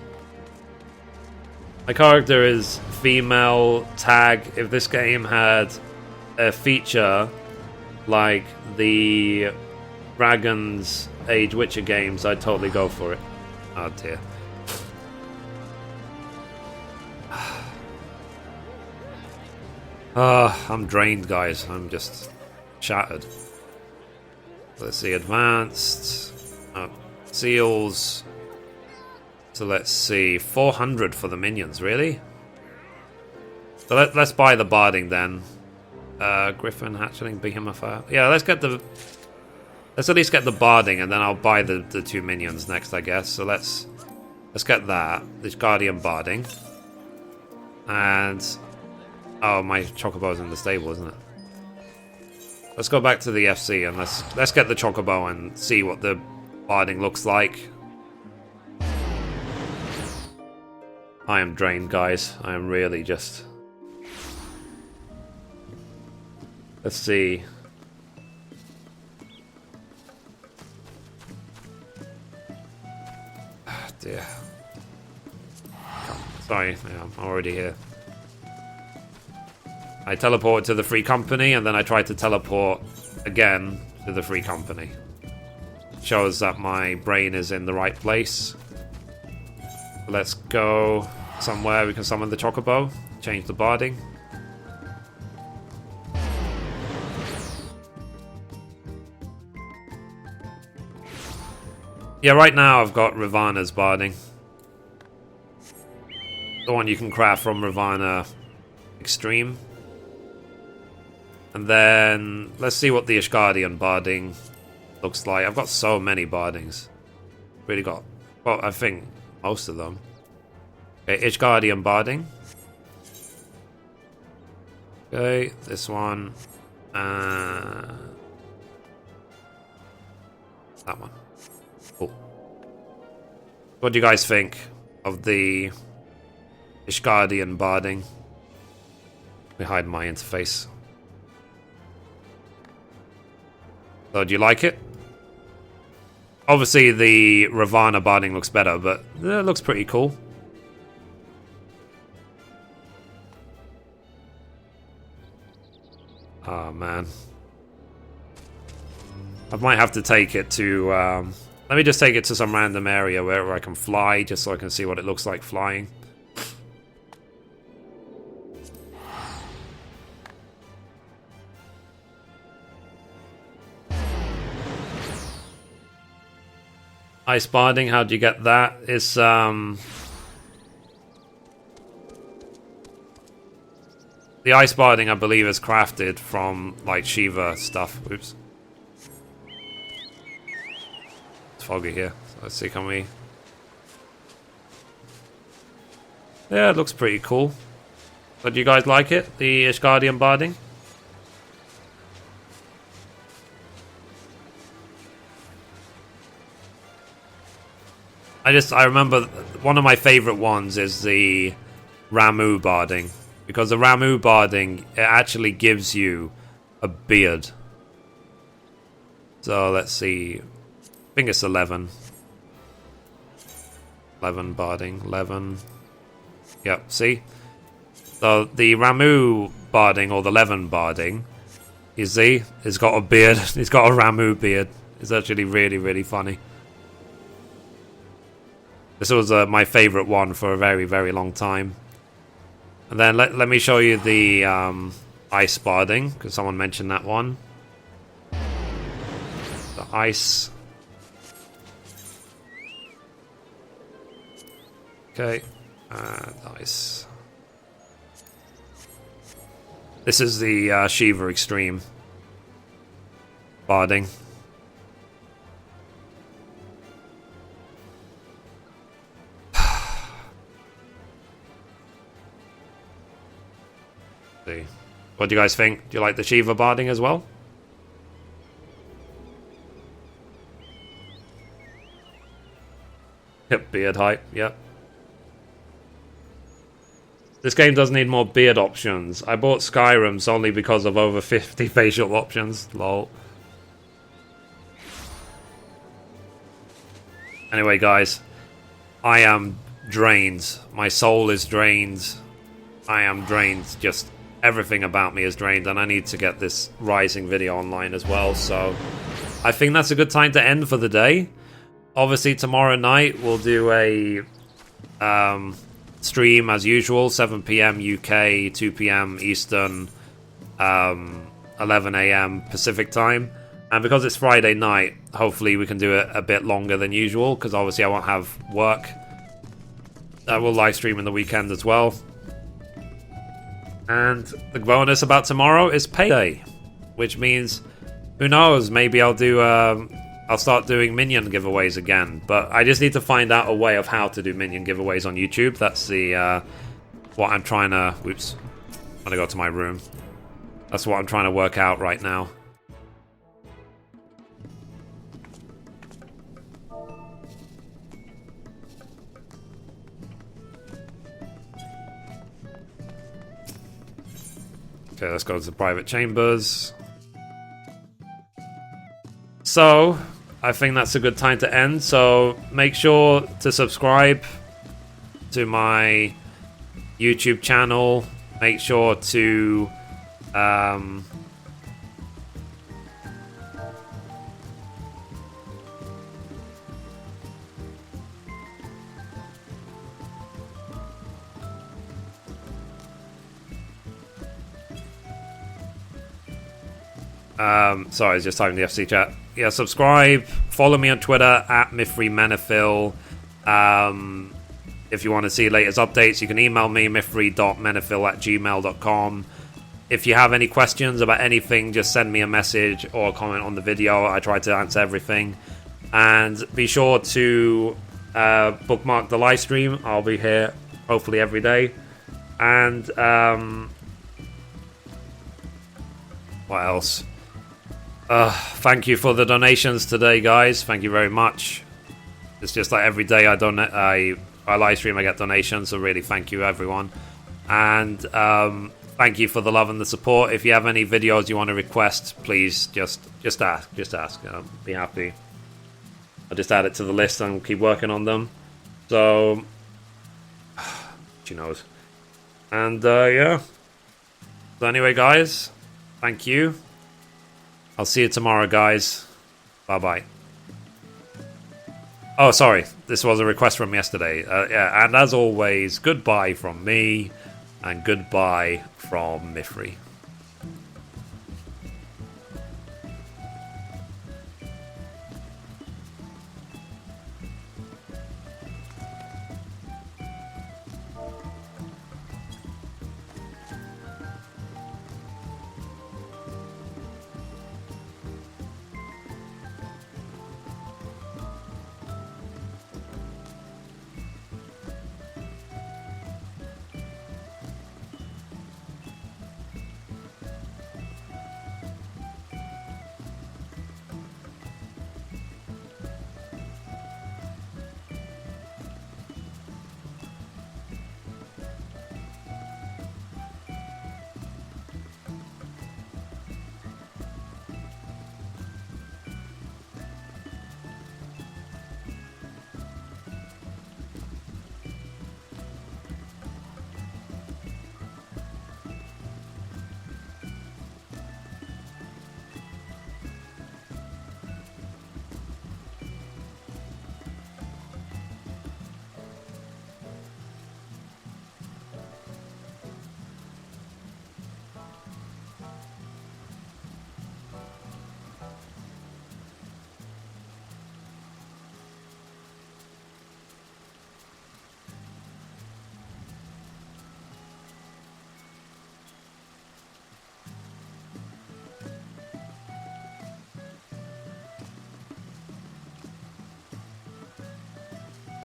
My character is female tag. If this game had a feature like the Dragon's Age Witcher games, I'd totally go for it. Oh dear. I'm drained, guys. I'm just shattered. Let's see, advanced. Seals. So let's see, 400 for the minions, really? So let's buy the barding then. Griffin, Hatchling, Behemoth. Yeah, let's at least get the barding, and then I'll buy the two minions next, I guess. So let's get that. This Guardian barding. And oh, my Chocobo's in the stable, isn't it? Let's go back to the FC and let's get the Chocobo and see what the barding looks like. I am drained, guys. I am really just... Let's see. Oh, dear. Sorry, yeah, I'm already here. I teleported to the free company, and then I tried to teleport again to the free company. Shows that my brain is in the right place. Let's go somewhere we can summon the Chocobo. Change the barding. Yeah, right now I've got Ravana's barding. The one you can craft from Ravana Extreme. And then let's see what the Ishgardian barding looks like. I've got so many bardings. Really got, well, I think most of them. Okay, Ishgardian barding. Okay, this one. That one. Cool. What do you guys think of the Ishgardian barding? Let me hide my interface. So, do you like it? Obviously, the Ravana barding looks better, but it looks pretty cool. Oh, man. I might have to take it to Let me just take it to some random area where I can fly, just so I can see what it looks like flying. Ice barding, how'd you get that? It's the ice barding, I believe, is crafted from like Shiva stuff. Oops. It's foggy here. So let's see, can we... Yeah, it looks pretty cool. But do you guys like it? The Ishgardian barding? I remember one of my favorite ones is the Ramu barding, because the Ramu barding, it actually gives you a beard. So let's see, I think it's 11. 11 barding, 11. Yep, see? So the Ramu barding, or the 11 barding, you see, it's got a beard. It's got a Ramu beard. It's actually really, really funny. This was my favorite one for a very, very long time. And then let me show you the ice barding, because someone mentioned that one. The ice. Okay, ice. This is the Shiva Extreme barding. What do you guys think? Do you like the Shiva barding as well? Yep, beard height, yep. This game does need more beard options. I bought Skyrim solely because of over 50 facial options. Lol. Anyway, guys. I am drained. My soul is drained. I am drained. Just everything about me is drained, and I need to get this Rising video online as well. So I think that's a good time to end for the day. Obviously, tomorrow night we'll do a stream as usual, 7 PM UK, 2 PM Eastern, 11 AM Pacific time. And because it's Friday night, hopefully we can do it a bit longer than usual, because obviously I won't have work. I will live stream in the weekend as well. And the bonus about tomorrow is payday, which means, who knows, maybe I'll do I'll start doing minion giveaways again. But I just need to find out a way of how to do minion giveaways on YouTube. That's the what I'm trying to... Oops. I'm gonna go to my room. That's what I'm trying to work out right now. Okay, let's go to the private chambers. So, I think that's a good time to end. So, make sure to subscribe to my YouTube channel. Make sure to sorry, I was just typing the FC chat. Yeah, subscribe. Follow me on Twitter at Mithrie Menifil. If you want to see latest updates, you can email me, mithrie.menifil@gmail.com. If you have any questions about anything, just send me a message or a comment on the video. I try to answer everything. And be sure to bookmark the live stream. I'll be here hopefully every day. And what else? Thank you for the donations today, guys. Thank you very much. It's just like every day I live stream, I get donations, so really thank you, everyone. And thank you for the love and the support. If you have any videos you want to request, please just ask. I'll be happy. I'll just add it to the list and keep working on them. So, she knows. And yeah. So anyway, guys, thank you. I'll see you tomorrow, guys. Bye-bye. Oh, sorry. This was a request from yesterday. Yeah, and as always, goodbye from me, and goodbye from Mithrie.